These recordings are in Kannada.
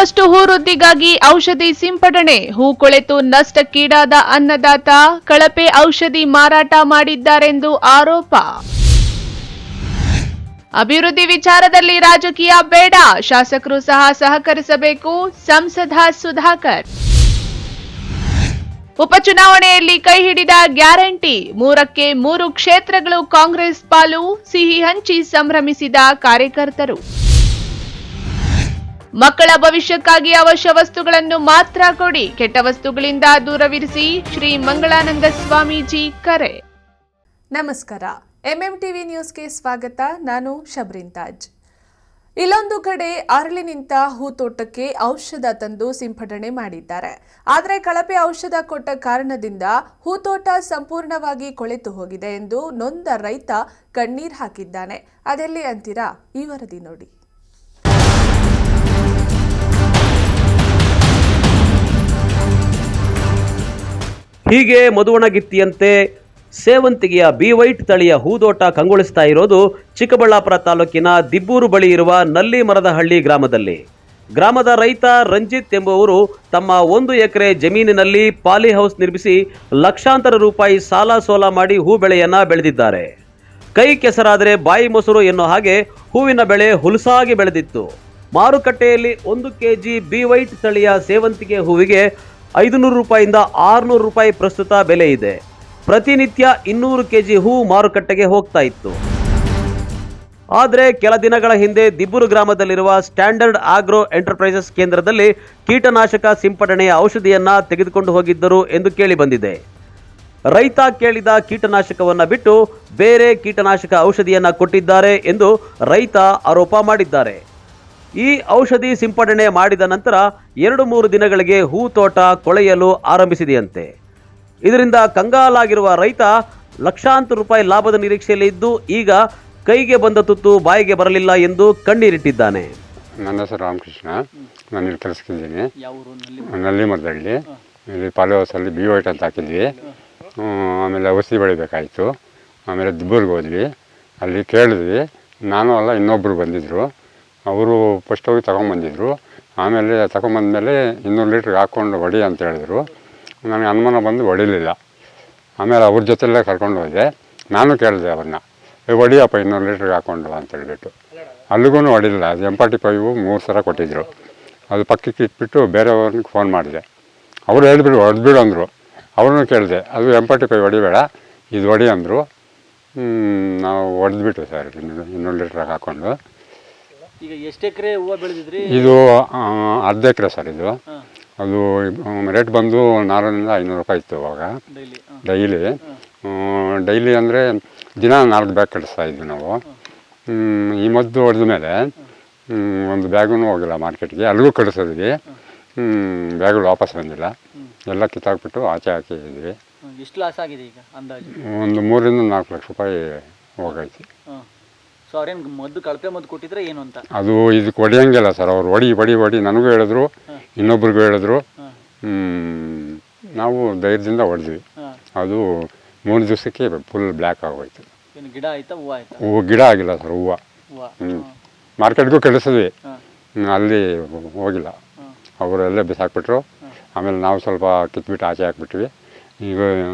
ಮತ್ತಷ್ಟು ಹೂ ವೃದ್ಧಿಗಾಗಿ ಔಷಧಿ ಸಿಂಪಡಣೆ. ಹೂ ಕೊಳೆತು ನಷ್ಟಕ್ಕೀಡಾದ ಅನ್ನದಾತ ಕಳಪೆ ಔಷಧಿ ಮಾರಾಟ ಮಾಡಿದ್ದಾರೆಂದು ಆರೋಪ. ಅಭಿವೃದ್ಧಿ ವಿಚಾರದಲ್ಲಿ ರಾಜಕೀಯ ಬೇಡ, ಶಾಸಕರು ಸಹ ಸಹಕರಿಸಬೇಕು, ಸಂಸದ ಸುಧಾಕರ್. ಉಪಚುನಾವಣೆಯಲ್ಲಿ ಕೈ ಹಿಡಿದ ಗ್ಯಾರಂಟಿ, 3ಕ್ಕೆ 3 ಕ್ಷೇತ್ರಗಳು ಕಾಂಗ್ರೆಸ್ ಪಾಲು, ಸಿಹಿ ಹಂಚಿ ಸಂಭ್ರಮಿಸಿದ ಕಾರ್ಯಕರ್ತರು. ಮಕ್ಕಳ ಭವಿಷ್ಯಕ್ಕಾಗಿ ಅವಶ್ಯ ವಸ್ತುಗಳನ್ನು ಮಾತ್ರ ಕೊಡಿ, ಕೆಟ್ಟ ವಸ್ತುಗಳಿಂದ ದೂರವಿರಿಸಿ, ಶ್ರೀ ಮಂಗಳಾನಂದ ಸ್ವಾಮೀಜಿ ಕರೆ. ನಮಸ್ಕಾರ, ಎಂಎಂಟಿವಿ ನ್ಯೂಸ್ಗೆ ಸ್ವಾಗತ. ನಾನು ಶಬ್ರಿನ್ ತಾಜ್. ಇಲ್ಲೊಂದು ಕಡೆ ಅರಳಿ ನಿಂತ ಹೂತೋಟಕ್ಕೆ ಔಷಧ ತಂದು ಸಿಂಪಡಣೆ ಮಾಡಿದ್ದಾರೆ. ಆದರೆ ಕಳಪೆ ಔಷಧ ಕೊಟ್ಟ ಕಾರಣದಿಂದ ಹೂತೋಟ ಸಂಪೂರ್ಣವಾಗಿ ಕೊಳೆತು ಹೋಗಿದೆ ಎಂದು ನೊಂದ ರೈತ ಕಣ್ಣೀರು ಹಾಕಿದ್ದಾನೆ. ಅದೆಲ್ಲಿ ಅಂತೀರಾ? ಈ ವರದಿ ನೋಡಿ. ಹೀಗೆ ಮಧುವಣಗಿತ್ತಿಯಂತೆ ಸೇವಂತಿಗೆಯ ಬಿ ವೈಟ್ ತಳಿಯ ಹೂದೋಟ ಕಂಗೊಳಿಸ್ತಾ ಇರೋದು ಚಿಕ್ಕಬಳ್ಳಾಪುರ ತಾಲೂಕಿನ ದಿಬ್ಬೂರು ಬಳಿ ಇರುವ ನಲ್ಲಿಮರದಹಳ್ಳಿ ಗ್ರಾಮದಲ್ಲಿ. ಗ್ರಾಮದ ರೈತ ರಂಜಿತ್ ಎಂಬುವರು ತಮ್ಮ 1 ಎಕರೆ ಜಮೀನಿನಲ್ಲಿ ಪಾಲಿ ಹೌಸ್ ನಿರ್ಮಿಸಿ ಲಕ್ಷಾಂತರ ರೂಪಾಯಿ ಸಾಲ ಸೋಲ ಮಾಡಿ ಹೂ ಬೆಳೆಯನ್ನ ಬೆಳೆದಿದ್ದಾರೆ. ಕೈ ಕೆಸರಾದರೆ ಬಾಯಿ ಮೊಸರು ಎನ್ನೋ ಹಾಗೆ ಹೂವಿನ ಬೆಳೆ ಹುಲಸಾಗಿ ಬೆಳೆದಿತ್ತು. ಮಾರುಕಟ್ಟೆಯಲ್ಲಿ 1 ಕೆಜಿ ಬಿ ವೈಟ್ ತಳಿಯ ಸೇವಂತಿಗೆ ಹೂವಿಗೆ 500 ರೂಪಾಯಿಂದ 600 ರೂಪಾಯಿ ಪ್ರಸ್ತುತ ಬೆಲೆ ಇದೆ. ಪ್ರತಿನಿತ್ಯ 200 ಕೆಜಿ ಹೂ ಮಾರುಕಟ್ಟೆಗೆ ಹೋಗ್ತಾ ಇತ್ತು. ಆದರೆ ಕೆಲ ದಿನಗಳ ಹಿಂದೆ ದಿಬ್ಬೂರು ಗ್ರಾಮದಲ್ಲಿರುವ ಸ್ಟ್ಯಾಂಡರ್ಡ್ ಆಗ್ರೋ ಎಂಟರ್ಪ್ರೈಸಸ್ ಕೇಂದ್ರದಲ್ಲಿ ಕೀಟನಾಶಕ ಸಿಂಪಡಣೆಯ ಔಷಧಿಯನ್ನ ತೆಗೆದುಕೊಂಡು ಹೋಗಿದ್ದರು ಎಂದು ಕೇಳಿ ಬಂದಿದೆ. ರೈತ ಕೇಳಿದ ಕೀಟನಾಶಕವನ್ನ ಬಿಟ್ಟು ಬೇರೆ ಕೀಟನಾಶಕ ಔಷಧಿಯನ್ನ ಕೊಟ್ಟಿದ್ದಾರೆ ಎಂದು ರೈತ ಆರೋಪ ಮಾಡಿದ್ದಾರೆ. ಈ ಔಷಧಿ ಸಿಂಪಡಣೆ ಮಾಡಿದ ನಂತರ 2-3 ದಿನಗಳಿಗೆ ಹೂ ತೋಟ ಕೊಳೆಯಲು ಆರಂಭಿಸಿದೆಯಂತೆ. ಇದರಿಂದ ಕಂಗಾಲಾಗಿರುವ ರೈತ ಲಕ್ಷಾಂತರ ರೂಪಾಯಿ ಲಾಭದ ನಿರೀಕ್ಷೆಯಲ್ಲಿ ಇದ್ದು ಈಗ ಕೈಗೆ ಬಂದ ತುತ್ತು ಬಾಯಿಗೆ ಬರಲಿಲ್ಲ ಎಂದು ಕಣ್ಣೀರಿಟ್ಟಿದ್ದಾನೆ. ನನ್ನ ಹೆಸರು ರಾಮಕೃಷ್ಣ. ನಾನು ಇಲ್ಲಿ ಕೆಲಸಕ್ಕಿದ್ದೀನಿ. ನಲ್ಲಿಮರದಹಳ್ಳಿ. ಇಲ್ಲಿ ಪಾಲಿ ಹೌಸಲ್ಲಿ ಬಿ ವೈಟ್ ಅಂತ ಹಾಕಿದ್ವಿ. ಆಮೇಲೆ ಔಷಧಿ ಬೆಳಿಬೇಕಾಯಿತು. ಆಮೇಲೆ ದಿಬ್ಬೂರ್ಗೆ ಹೋದ್ವಿ. ಅಲ್ಲಿ ಕೇಳಿದ್ವಿ. ನಾನು ಅಲ್ಲ, ಇನ್ನೊಬ್ಬರು ಬಂದಿದ್ದರು. ಅವರು ಫಸ್ಟ್ ಹೋಗಿ ತೊಗೊಂಬಂದಿದ್ರು. ಆಮೇಲೆ ತಗೊಂಬಂದಮೇಲೆ 200 ಲೀಟ್ರಿಗೆ ಹಾಕ್ಕೊಂಡು ಹೊಡಿ ಅಂತ ಹೇಳಿದ್ರು. ನನಗೆ ಅನುಮಾನ ಬಂದು ಹೊಡಿಲಿಲ್ಲ. ಆಮೇಲೆ ಅವ್ರ ಜೊತೆಯಲ್ಲೇ ಕರ್ಕೊಂಡು ಹೋದೆ. ನಾನು ಕೇಳಿದೆ ಅವ್ರನ್ನ, ಹೊಡಿಯಪ್ಪ 200 ಲೀಟ್ರಿಗೆ ಹಾಕ್ಕೊಂಡು ಅಂತ ಹೇಳಿಬಿಟ್ಟು. ಅಲ್ಲಿಗೂ ಹೊಡಿಲಿಲ್ಲ. ಅದು M45 3 ಸಲ ಕೊಟ್ಟಿದ್ದರು. ಅದು ಪಕ್ಕಕ್ಕೆ ಇಟ್ಬಿಟ್ಟು ಬೇರೆಯವ್ರಿಗೆ ಫೋನ್ ಮಾಡಿದೆ. ಅವರು ಹೇಳಿಬಿಟ್ಟು ಹೊಡೆದ್ಬಿಡು ಅಂದರು. ಅವ್ರನ್ನೂ ಕೇಳಿದೆ, ಅದು M45 ಹೊಡಿಬೇಡ, ಇದು ಹೊಡಿ ಅಂದರು. ನಾವು ಹೊಡೆದ್ಬಿಟ್ಟು ಸರ್ 200 ಲೀಟ್ರಿಗೆ ಹಾಕ್ಕೊಂಡು. ಈಗ ಎಷ್ಟು ಎಕರೆ ಹೂವು ಬೆಳೆದಿದ್ರಿ? ಇದು ಅರ್ಧ ಎಕರೆ ಸರ್. ಇದು ಅದು ರೇಟ್ ಬಂದು 400 500 ರೂಪಾಯಿ ಇತ್ತು ಅವಾಗ ಡೈಲಿ ಅಂದರೆ ದಿನ 4 ಬ್ಯಾಗ್ ಕಳಿಸ್ತಾ ಇದ್ವಿ ನಾವು. ಈ ಮದ್ದು ಹೊಡೆದ ಮೇಲೆ 1 ಬ್ಯಾಗೂ ಹೋಗಿಲ್ಲ ಮಾರ್ಕೆಟ್ಗೆ. ಅಲ್ಲಿಗೂ ಕಳಿಸಿದ್ವಿ. ಬ್ಯಾಗ್ಗಳು ವಾಪಸ್ ಬಂದಿಲ್ಲ. ಎಲ್ಲ ಕಿತ್ತಾಕ್ಬಿಟ್ಟು ಆಚೆ ಹಾಕಿದ್ವಿ. ಎಷ್ಟು ಲಾಸ್ ಆಗಿದೆ ಈಗ ಅಂದಾಜು? ಒಂದು 3 ರಿಂದ 4 ಲಕ್ಷ ರೂಪಾಯಿ ಹೋಗೈತಿ. ಸೊ ಅವ್ರೇನು ಮದ್ದು ಕಳಪೆ ಮದ್ದು ಕೊಟ್ಟಿದ್ರೆ ಏನು ಅಂತ? ಅದು ಇದಕ್ಕೆ ಹೊಡಿಯಂಗಿಲ್ಲ ಸರ್. ಅವ್ರು ಹೊಡಿ ನನಗೂ ಹೇಳಿದ್ರು, ಇನ್ನೊಬ್ರಿಗೂ ಹೇಳಿದ್ರು. ನಾವು ಧೈರ್ಯದಿಂದ ಹೊಡೆದ್ವಿ. ಅದು 3 ದಿವಸಕ್ಕೆ ಫುಲ್ ಬ್ಲ್ಯಾಕ್ ಆಗೋಯ್ತು. ಏನು ಗಿಡ ಆಯ್ತಾ ಹೂವು ಆಯ್ತಾ? ಹೂವು ಗಿಡ ಆಗಿಲ್ಲ ಸರ್, ಹೂವು. ಮಾರ್ಕೆಟ್ಗೂ ಕಳಿಸಿದ್ವಿ. ಅಲ್ಲಿ ಹೋಗಿಲ್ಲ. ಅವರೆಲ್ಲ ಬಿಸಾಕ್ಬಿಟ್ರು. ಆಮೇಲೆ ನಾವು ಸ್ವಲ್ಪ ಕಿತ್ಬಿಟ್ಟು ಆಚೆ ಹಾಕ್ಬಿಟ್ವಿ. ಈಗ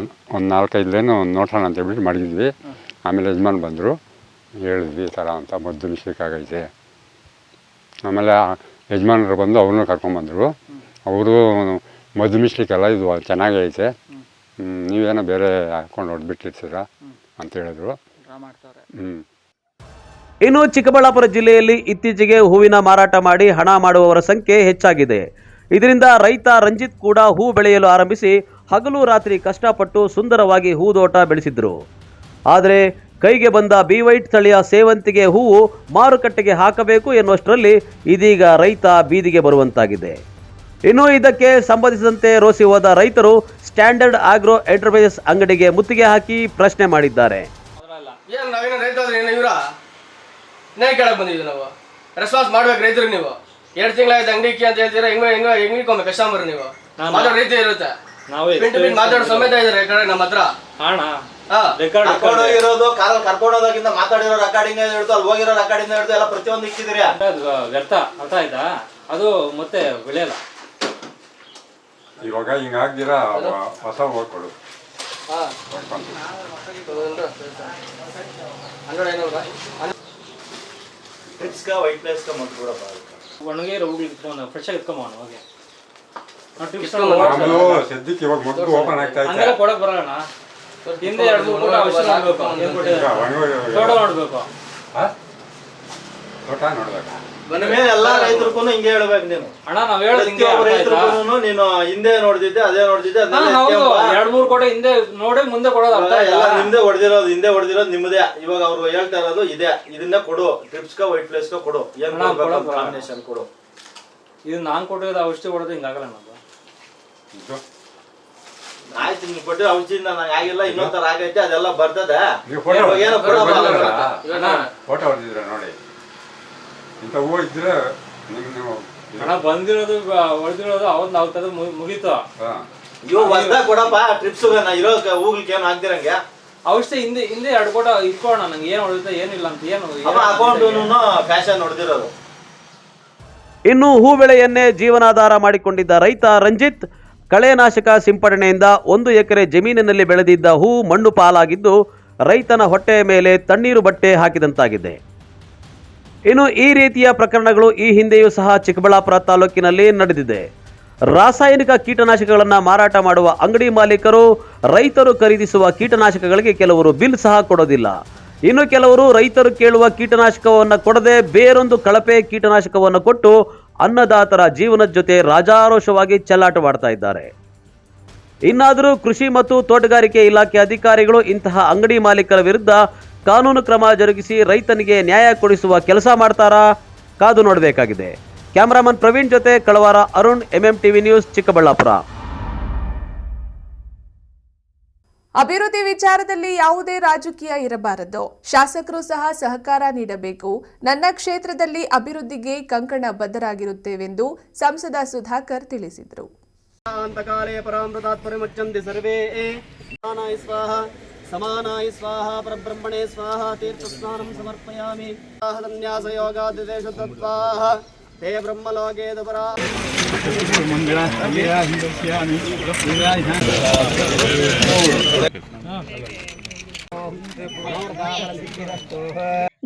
ಒಂದು 4-5 ಲೈನು ನೋಡೋಣ ಅಂತ ಹೇಳ್ಬಿಟ್ಟು ಮಡಗಿದ್ವಿ. ಆಮೇಲೆ ಯಜಮಾನ್ ಬಂದರು. ಹೇಳಿದ್ವಿ ಈ ಥರ ಅಂತ ಮದ್ದು ಮಿಸ್ಟೇಕ್ ಆಗೈತೆ. ಆಮೇಲೆ ಯಜಮಾನರು ಬಂದು ಅವ್ರನ್ನೂ ಕರ್ಕೊಂಬಂದರು. ಅವರು ಮದ್ದು ಮಿಸ್ಟೇಕ್ ಅಲ್ಲ, ಇದು ಚೆನ್ನಾಗೇ ಐತೆ, ನೀವೇನೋ ಬೇರೆ ಹಾಕ್ಕೊಂಡು ಹೊಡೆದ್ಬಿಟ್ಟಿರ್ತೀರ ಅಂತ ಹೇಳಿದ್ರು. ಇನ್ನು ಚಿಕ್ಕಬಳ್ಳಾಪುರ ಜಿಲ್ಲೆಯಲ್ಲಿ ಇತ್ತೀಚೆಗೆ ಹೂವಿನ ಮಾರಾಟ ಮಾಡಿ ಹಣ ಮಾಡುವವರ ಸಂಖ್ಯೆ ಹೆಚ್ಚಾಗಿದೆ. ಇದರಿಂದ ರೈತ ರಂಜಿತ್ ಕೂಡ ಹೂ ಬೆಳೆಯಲು ಆರಂಭಿಸಿ ಹಗಲು ರಾತ್ರಿ ಕಷ್ಟಪಟ್ಟು ಸುಂದರವಾಗಿ ಹೂದೋಟ ಬೆಳೆಸಿದ್ರು. ಆದರೆ ಕೈಗೆ ಬಂದ ಬಿ ವೈಟ್ ತಳಿಯ ಸೇವಂತಿಗೆ ಹೂವು ಮಾರುಕಟ್ಟೆಗೆ ಹಾಕಬೇಕು ಎನ್ನುವಷ್ಟರಲ್ಲಿ ಇದೀಗ ರೈತ ಬೀದಿಗೆ ಬರುವಂತಾಗಿದೆ. ಇನ್ನು ಇದಕ್ಕೆ ಸಂಬಂಧಿಸಿದಂತೆ ರೋಸಿ ಹೋದ ರೈತರು ಸ್ಟ್ಯಾಂಡರ್ಡ್ ಆಗ್ರೋ ಎಂಟರ್ಪ್ರೈಸಸ್ ಅಂಗಡಿಗೆ ಮುತ್ತಿಗೆ ಹಾಕಿ ಪ್ರಶ್ನೆ ಮಾಡಿದ್ದಾರೆ. ರೆಸ್ಪಾನ್ಸ್ ಮಾಡ್ಬೇಕು ರೈತರಿಗೆ. ನೀವು 2 ತಿಂಗಳಾಯ್ತು ಅಂಗಡಿಗೆ ಅಂತ ಹೇಳ್ತೀರಾ. ಹೆಂಗೆ ಕಸ್ಟಮರ್ ನೀವು ಮಾತಾಡೋ ರೀತಿ ಇರುತ್ತೆ. ಮಾತಾಡೋ ಸಮೇತ ಇದ್ದಾರೆ ನಮ್ಮ ಹತ್ರ. ಇರೋದು ಕಾರಲ್ಲಿ ಕರ್ಕೊಂಡೋದಾಗಿಂದ ಮಾತಾಡಿರೋ ರೆಕಾರ್ಡಿಂಗ್ ಹಿಡಿದು ಅಲ್ಲಿ ಹೋಗಿರೋ ರೆಕಾರ್ಡಿಂಗ್ ಹಿಡಿದು ಎಲ್ಲ ಪ್ರತಿಯೊಂದು ಇಕ್ಕಿದಿರಿ. ವ್ಯರ್ಥ ಅರ್ಥ ಆಯ್ತಾ? ಅದು ಮತ್ತೆ ಬೆಳೆಯಲ್ಲ. ಇವಾಗ ಹಿಂಗಾಗ್ದಿರಾ ಹೊಸ ಹೋಗಿ ಕೊಡು. ಒಣಗೆ ಹೋಗಿ ಫ್ರೆಶ್ ಆಗಿ ಇಟ್ಕೊಂಬೋಣ. ಓಕೆ ಸದ್ಯಕ್ಕೆ ಇವಾಗ ಮದ್ದು ಓಪನ್ ಆಗ್ತಾ ಇದೆ. ಹಂಗೆಲ್ಲ ಕೊಡಕ್ ಬರೋಣ. ಹಿಂದೆ 2-3 ಕೂಡ ಔಷಧ ನೋಡ್ಬೇಕು. ತೋಟ ನೋಡ್ಬೇಕು. ತೋಟ ನೋಡ್ಬೇಕಾ? ಎಲ್ಲಾ ರೈತರಿಗೂ ಹಿಂಗೆ ಹೇಳ್ಬೇಕು ನೀನು. ಅಣ್ಣ ನಾವ್ ಹೇಳೋದು ಹಿಂಗೆ ರೈತರಿಗೂ ನೀನು ಹಿಂದೆ ನೋಡ್ದಿದ್ದೆ ಅದೇ ನೋಡ್ದಿದ್ದೆ. ಹೌದು, 2-3 ಕೋಟೆ ಹಿಂದೆ ನೋಡಿ ಮುಂದೆ ಕೊಡೋದು ಅರ್ಥ ಇಲ್ಲ. ಹಿಂದೆ ಹೊಡೆದಿರೋದು ನಿಮ್ಮದೇ. ಇವಾಗ ಅವ್ರು ಹೇಳ್ತಾ ಇರೋದು ಇದೆ, ಇದನ್ನ ಕೊಡು, ಟ್ರಿಪ್ಸ್ಕ ವೈಟ್ ಪ್ಲೇಸ್ಕ ಕೊಡು, ಏನ್ ಕಾಂಬಿನೇಷನ್ ಕೊಡು. ಇದು ನಾನ್ ಕೊಟ್ಟಿರೋದು ಔಷಧಿ ಕೊಡೋದು ಹಿಂಗಾಗಲ್ಲ ನಮ್ದು. ಆಯ್ತು, ನೀವು ಕೊಟ್ಟಿರೋ ಔಷಧಿಯಿಂದ ನಂಗೆ ಆಗಿಲ್ಲ, ಇನ್ನೊಂದ್ ತರ ಆಗೈತೆ, ಅದೆಲ್ಲ ಬರ್ತದೆ. ಫೋಟೋ ಹೊಡೆದಿದ್ರ ನೋಡಿ, ಇಂಥ ಹೂವು ಇದ್ರೆ ಹಣ ಬಂದಿರೋದು ಹೊಡೆದಿರೋದು ಅವತ್ತು ನಾವು ತೆಗೆದು ಮುಗೀತು. ಇವು ಹೊಸ್ದಾಗ ಕೊಡಪ್ಪ ಟ್ರಿಪ್ಸ್ ಇರೋ ಹೂಗ್ಲಿಕ್ಕೆ ಏನು ಆಗ್ದಿರಂಗೆ. ಔಷಧಿ ಹಿಂದೆ 2 ಕೋಟ ಇಟ್ಕೋಣ. ನಂಗೆ ಏನು ಹೊಡೆದ ಏನಿಲ್ಲ ಅಂತ ಏನು ಅಕೌಂಟ್ ಫ್ಯಾಷನ್ ಹೊಡೆದಿರೋದು. ಇನ್ನು ಹೂ ಬೆಳೆಯನ್ನೇ ಜೀವನಾಧಾರ ಮಾಡಿಕೊಂಡಿದ್ದ ರೈತ ರಂಜಿತ್ ಕಳೆನಾಶಕ ಸಿಂಪಡಣೆಯಿಂದ 1 ಎಕರೆ ಜಮೀನಿನಲ್ಲಿ ಬೆಳೆದಿದ್ದ ಹೂ ಮಣ್ಣು ಪಾಲಾಗಿದ್ದು ರೈತನ ಹೊಟ್ಟೆಯ ಮೇಲೆ ತಣ್ಣೀರು ಬಟ್ಟೆ ಹಾಕಿದಂತಾಗಿದೆ. ಇನ್ನು ಈ ರೀತಿಯ ಪ್ರಕರಣಗಳು ಈ ಹಿಂದೆಯೂ ಸಹ ಚಿಕ್ಕಬಳ್ಳಾಪುರ ತಾಲೂಕಿನಲ್ಲಿ ನಡೆದಿದೆ. ರಾಸಾಯನಿಕ ಕೀಟನಾಶಕಗಳನ್ನು ಮಾರಾಟ ಮಾಡುವ ಅಂಗಡಿ ಮಾಲೀಕರು ರೈತರು ಖರೀದಿಸುವ ಕೀಟನಾಶಕಗಳಿಗೆ ಕೆಲವರು ಬಿಲ್ ಸಹ ಕೊಡೋದಿಲ್ಲ. ಇನ್ನು ಕೆಲವರು ರೈತರು ಕೇಳುವ ಕೀಟನಾಶಕವನ್ನು ಕೊಡದೆ ಬೇರೊಂದು ಕಳಪೆ ಕೀಟನಾಶಕವನ್ನು ಕೊಟ್ಟು ಅನ್ನದಾತರ ಜೀವನದ ಜೊತೆ ರಾಜಾರೋಷವಾಗಿ ಚೆಲ್ಲಾಟವಾಡ್ತಾ ಇದ್ದಾರೆ. ಇನ್ನಾದರೂ ಕೃಷಿ ಮತ್ತು ತೋಟಗಾರಿಕೆ ಇಲಾಖೆ ಅಧಿಕಾರಿಗಳು ಇಂತಹ ಅಂಗಡಿ ಮಾಲೀಕರ ವಿರುದ್ಧ ಕಾನೂನು ಕ್ರಮ ಜರುಗಿಸಿ ರೈತನಿಗೆ ನ್ಯಾಯ ಕೊಡಿಸುವ ಕೆಲಸ ಮಾಡ್ತಾರಾ? ಕಾದು ನೋಡಬೇಕಾಗಿದೆ. ಕ್ಯಾಮರಾಮನ್ ಪ್ರವೀಣ್ ಜೊತೆ ಕಳವಾರ ಅರುಣ್, MMTV ನ್ಯೂಸ್, ಚಿಕ್ಕಬಳ್ಳಾಪುರ. ಅಭಿವೃದ್ಧಿ ವಿಚಾರದಲ್ಲಿ ಯಾವುದೇ ರಾಜಕೀಯ ಇರಬಾರದು. ಶಾಸಕರು ಸಹ ಸಹಕಾರ ನೀಡಬೇಕು. ನನ್ನ ಕ್ಷೇತ್ರದಲ್ಲಿ ಅಭಿವೃದ್ಧಿಗೆ ಕಂಕಣ ಬದ್ಧರಾಗಿರುತ್ತೇವೆಂದು ಸಂಸದ ಸುಧಾಕರ್ ತಿಳಿಸಿದರು. ಅಂತಕಾಲೇ ಪರಾಮೃತಾತ್ಪರಿಮುಚ್ಯಂತಿ ಸರ್ವೇ ಸಮಾನಾಯ ಸ್ವಾಹ ಸಮಾನಾಯ ಸ್ವಾಹ ಪರಬ್ರಹ್ಮಣೇ ಸ್ವಾಹ ತೀರ್ಥಸ್ನಾನಂ ಸಮರ್ಪಯಾಮಿ. ಸನ್ಯಾಸ ಯೋಗಾದಿದೇಶ ತತ್ವಾಹ ತೇ ಬ್ರಹ್ಮಲೋಕೆ ದುಪರಾ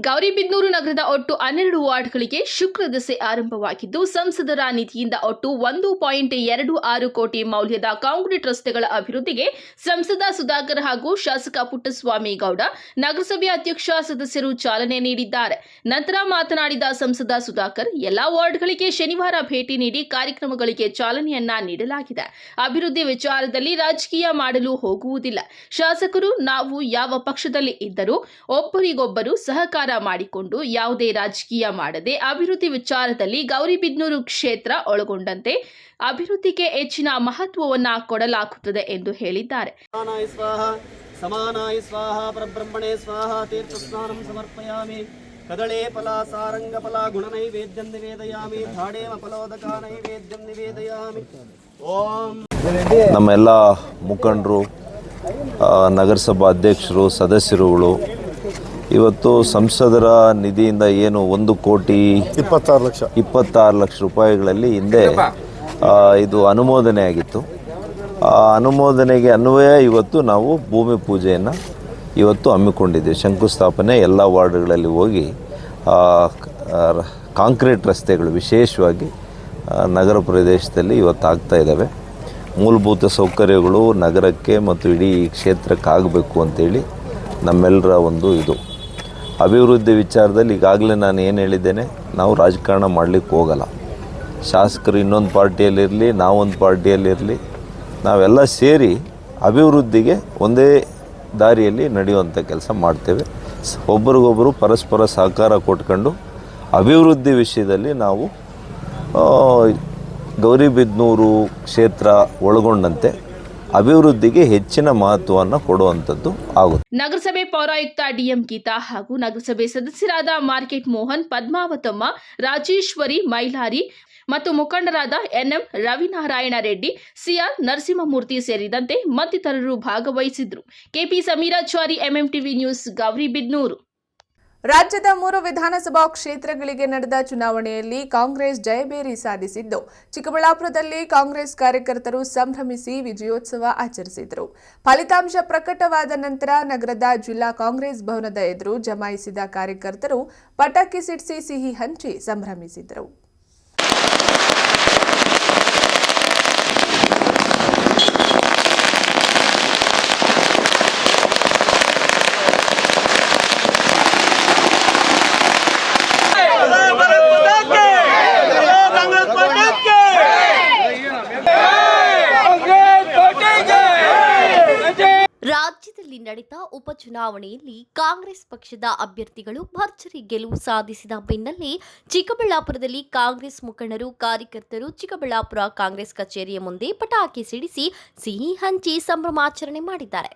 ಗೌರಿಬಿದನೂರು ನಗರದ ಒಟ್ಟು 12 ವಾರ್ಡ್ಗಳಿಗೆ ಶುಕ್ರ ದಶೆ ಆರಂಭವಾಗಿದ್ದು ಸಂಸದರ ನಿಧಿಯಿಂದ ಒಟ್ಟು 1.26 ಕೋಟಿ ಮೌಲ್ಯದ ಕಾಂಕ್ರೀಟ್ ರಸ್ತೆಗಳ ಅಭಿವೃದ್ಧಿಗೆ ಸಂಸದ ಸುಧಾಕರ್ ಹಾಗೂ ಶಾಸಕ ಪುಟ್ಟಸ್ವಾಮಿ ಗೌಡ, ನಗರಸಭೆ ಅಧ್ಯಕ್ಷ ಸದಸ್ಯರು ಚಾಲನೆ ನೀಡಿದ್ದಾರೆ. ನಂತರ ಮಾತನಾಡಿದ ಸಂಸದ ಸುಧಾಕರ್, ಎಲ್ಲಾ ವಾರ್ಡ್ಗಳಿಗೆ ಶನಿವಾರ ಭೇಟಿ ನೀಡಿ ಕಾರ್ಯಕ್ರಮಗಳಿಗೆ ಚಾಲನೆಯನ್ನ ನೀಡಲಾಗಿದೆ. ಅಭಿವೃದ್ಧಿ ವಿಚಾರದಲ್ಲಿ ರಾಜಕೀಯ ಮಾಡಲು ಹೋಗುವುದಿಲ್ಲ. ಶಾಸಕರು ನಾವು ಯಾವ ಪಕ್ಷದಲ್ಲಿ ಇದ್ದರೂ ಒಬ್ಬರಿಗೊಬ್ಬರು ಸಹಕಾರ ಮಾಡಿಕೊಂಡು ಯಾವುದೇ ರಾಜಕೀಯ ಮಾಡದೆ ಅಭಿವೃದ್ಧಿ ವಿಚಾರದಲ್ಲಿ ಗೌರಿಬಿದನೂರು ಕ್ಷೇತ್ರ ಒಳಗೊಂಡಂತೆ ಅಭಿವೃದ್ಧಿಗೆ ಹೆಚ್ಚಿನ ಮಹತ್ವವನ್ನ ಕೊಡಲಾಗುತ್ತದೆ ಎಂದು ಹೇಳಿದ್ದಾರೆ. ಸಮಾನಾಯ ಸ್ವಾಹ ಪರಬ್ರಹ್ಮಣೇ ಸ್ವಾಹ ತೀರ್ಥಸ್ನಾನಂ ಸಮರ್ಪಯಾಮಿ. ಕದಳೇ ಫಲ ಸಾರಂಗ ಫಲ ಗುಣ ನೈವೇದ್ಯಂ ನಿವೇದಯಾಮಿ. ಧಾಡೇಮ ಫಲೋದಕ ನೈವೇದ್ಯಂ ನಿವೇದಯಾಮಿ. ಓಂ. ನಮ್ಮೆಲ್ಲ ಮುಖಂಡರು, ನಗರಸಭಾ ಅಧ್ಯಕ್ಷರು, ಸದಸ್ಯರುಗಳು ಇವತ್ತು ಸಂಸದರ ನಿಧಿಯಿಂದ ಏನು 1,26 ಲಕ್ಷ ರೂಪಾಯಿಗಳಲ್ಲಿ ಹಿಂದೆ ಇದು ಅನುಮೋದನೆ ಆಗಿತ್ತು. ಆ ಅನುಮೋದನೆಗೆ ಅನ್ವಯ ಇವತ್ತು ನಾವು ಭೂಮಿ ಪೂಜೆಯನ್ನು ಇವತ್ತು ಹಮ್ಮಿಕೊಂಡಿದ್ದೇವೆ. ಶಂಕುಸ್ಥಾಪನೆ ಎಲ್ಲ ವಾರ್ಡ್ಗಳಲ್ಲಿ ಹೋಗಿ ಕಾಂಕ್ರೀಟ್ ರಸ್ತೆಗಳು ವಿಶೇಷವಾಗಿ ನಗರ ಪ್ರದೇಶದಲ್ಲಿ ಇವತ್ತು ಆಗ್ತಾ ಇದ್ದಾವೆ. ಮೂಲಭೂತ ಸೌಕರ್ಯಗಳು ನಗರಕ್ಕೆ ಮತ್ತು ಇಡೀ ಕ್ಷೇತ್ರಕ್ಕೆ ಆಗಬೇಕು ಅಂತೇಳಿ ನಮ್ಮೆಲ್ಲರ ಒಂದು ಇದು. ಅಭಿವೃದ್ಧಿ ವಿಚಾರದಲ್ಲಿ ಈಗಾಗಲೇ ನಾನು ಏನು ಹೇಳಿದ್ದೇನೆ, ನಾವು ರಾಜಕಾರಣ ಮಾಡಲಿಕ್ಕೆ ಹೋಗಲ್ಲ. ಶಾಸಕರು ಇನ್ನೊಂದು ಪಾರ್ಟಿಯಲ್ಲಿರಲಿ, ನಾವೊಂದು ಪಾರ್ಟಿಯಲ್ಲಿರಲಿ, ನಾವೆಲ್ಲ ಸೇರಿ ಅಭಿವೃದ್ಧಿಗೆ ಒಂದೇ ದಾರಿಯಲ್ಲಿ ನಡೆಯುವಂಥ ಕೆಲಸ ಮಾಡ್ತೇವೆ. ಒಬ್ಬರಿಗೊಬ್ಬರು ಪರಸ್ಪರ ಸಹಕಾರ ಕೊಟ್ಕೊಂಡು ಅಭಿವೃದ್ಧಿ ವಿಷಯದಲ್ಲಿ ನಾವು ಗೌರಿಬಿದನೂರು ಕ್ಷೇತ್ರ ಒಳಗೊಂಡಂತೆ ಅಭಿವೃದ್ಧಿಗೆ ಹೆಚ್ಚಿನ ಮಹತ್ವವನ್ನು ಕೊಡುವಂಥದ್ದು ಆಗುತ್ತೆ. ನಗರಸಭೆ ಪೌರಾಯುಕ್ತ ಡಿಎಂ ಗೀತಾ ಹಾಗೂ ನಗರಸಭೆ ಸದಸ್ಯರಾದ ಮಾರ್ಕೆಟ್ ಮೋಹನ್, ಪದ್ಮಾವತಮ್ಮ, ರಾಜೇಶ್ವರಿ, ಮೈಲಾರಿ ಮತ್ತು ಮುಖಂಡರಾದ ಎನ್ಎಂ ರವಿನಾರಾಯಣ ರೆಡ್ಡಿ, ಸಿಆರ್ ನರಸಿಂಹಮೂರ್ತಿ ಸೇರಿದಂತೆ ಮತ್ತಿತರರು ಭಾಗವಹಿಸಿದ್ರು. KP Sameerachari, MMTV news, Gauribidanur. ರಾಜ್ಯದ 3 ವಿಧಾನಸಭಾ ಕ್ಷೇತ್ರಗಳಿಗೆ ನಡೆದ ಚುನಾವಣೆಯಲ್ಲಿ ಕಾಂಗ್ರೆಸ್ ಜಯಭೇರಿ ಸಾಧಿಸಿದ್ದು, ಚಿಕ್ಕಬಳ್ಳಾಪುರದಲ್ಲಿ ಕಾಂಗ್ರೆಸ್ ಕಾರ್ಯಕರ್ತರು ಸಂಭ್ರಮಿಸಿ ವಿಜಯೋತ್ಸವ ಆಚರಿಸಿದರು. ಫಲಿತಾಂಶ ಪ್ರಕಟವಾದ ನಂತರ ನಗರದ ಜಿಲ್ಲಾ ಕಾಂಗ್ರೆಸ್ ಭವನದ ಎದುರು ಜಮಾಯಿಸಿದ ಕಾರ್ಯಕರ್ತರು ಪಟಾಕಿ ಸಿಡಿಸಿ ಸಿಹಿ ಹಂಚಿ ಸಂಭ್ರಮಿಸಿದರು. ರಾಜ್ಯದಲ್ಲಿ ನಡೆದ ಉಪಚುನಾವಣೆಯಲ್ಲಿ ಕಾಂಗ್ರೆಸ್ ಪಕ್ಷದ ಅಭ್ಯರ್ಥಿಗಳು ಭರ್ಜರಿ ಗೆಲುವು ಸಾಧಿಸಿದ ಬೆನ್ನಲ್ಲೇ ಚಿಕ್ಕಬಳ್ಳಾಪುರದಲ್ಲಿ ಕಾಂಗ್ರೆಸ್ ಮುಖಂಡರು, ಕಾರ್ಯಕರ್ತರು ಚಿಕ್ಕಬಳ್ಳಾಪುರ ಕಾಂಗ್ರೆಸ್ ಕಚೇರಿಯ ಮುಂದೆ ಪಟಾಕಿ ಸಿಡಿಸಿ ಸಿಹಿ ಹಂಚಿ ಸಂಭ್ರಮಾಚರಣೆ ಮಾಡಿದ್ದಾರೆ.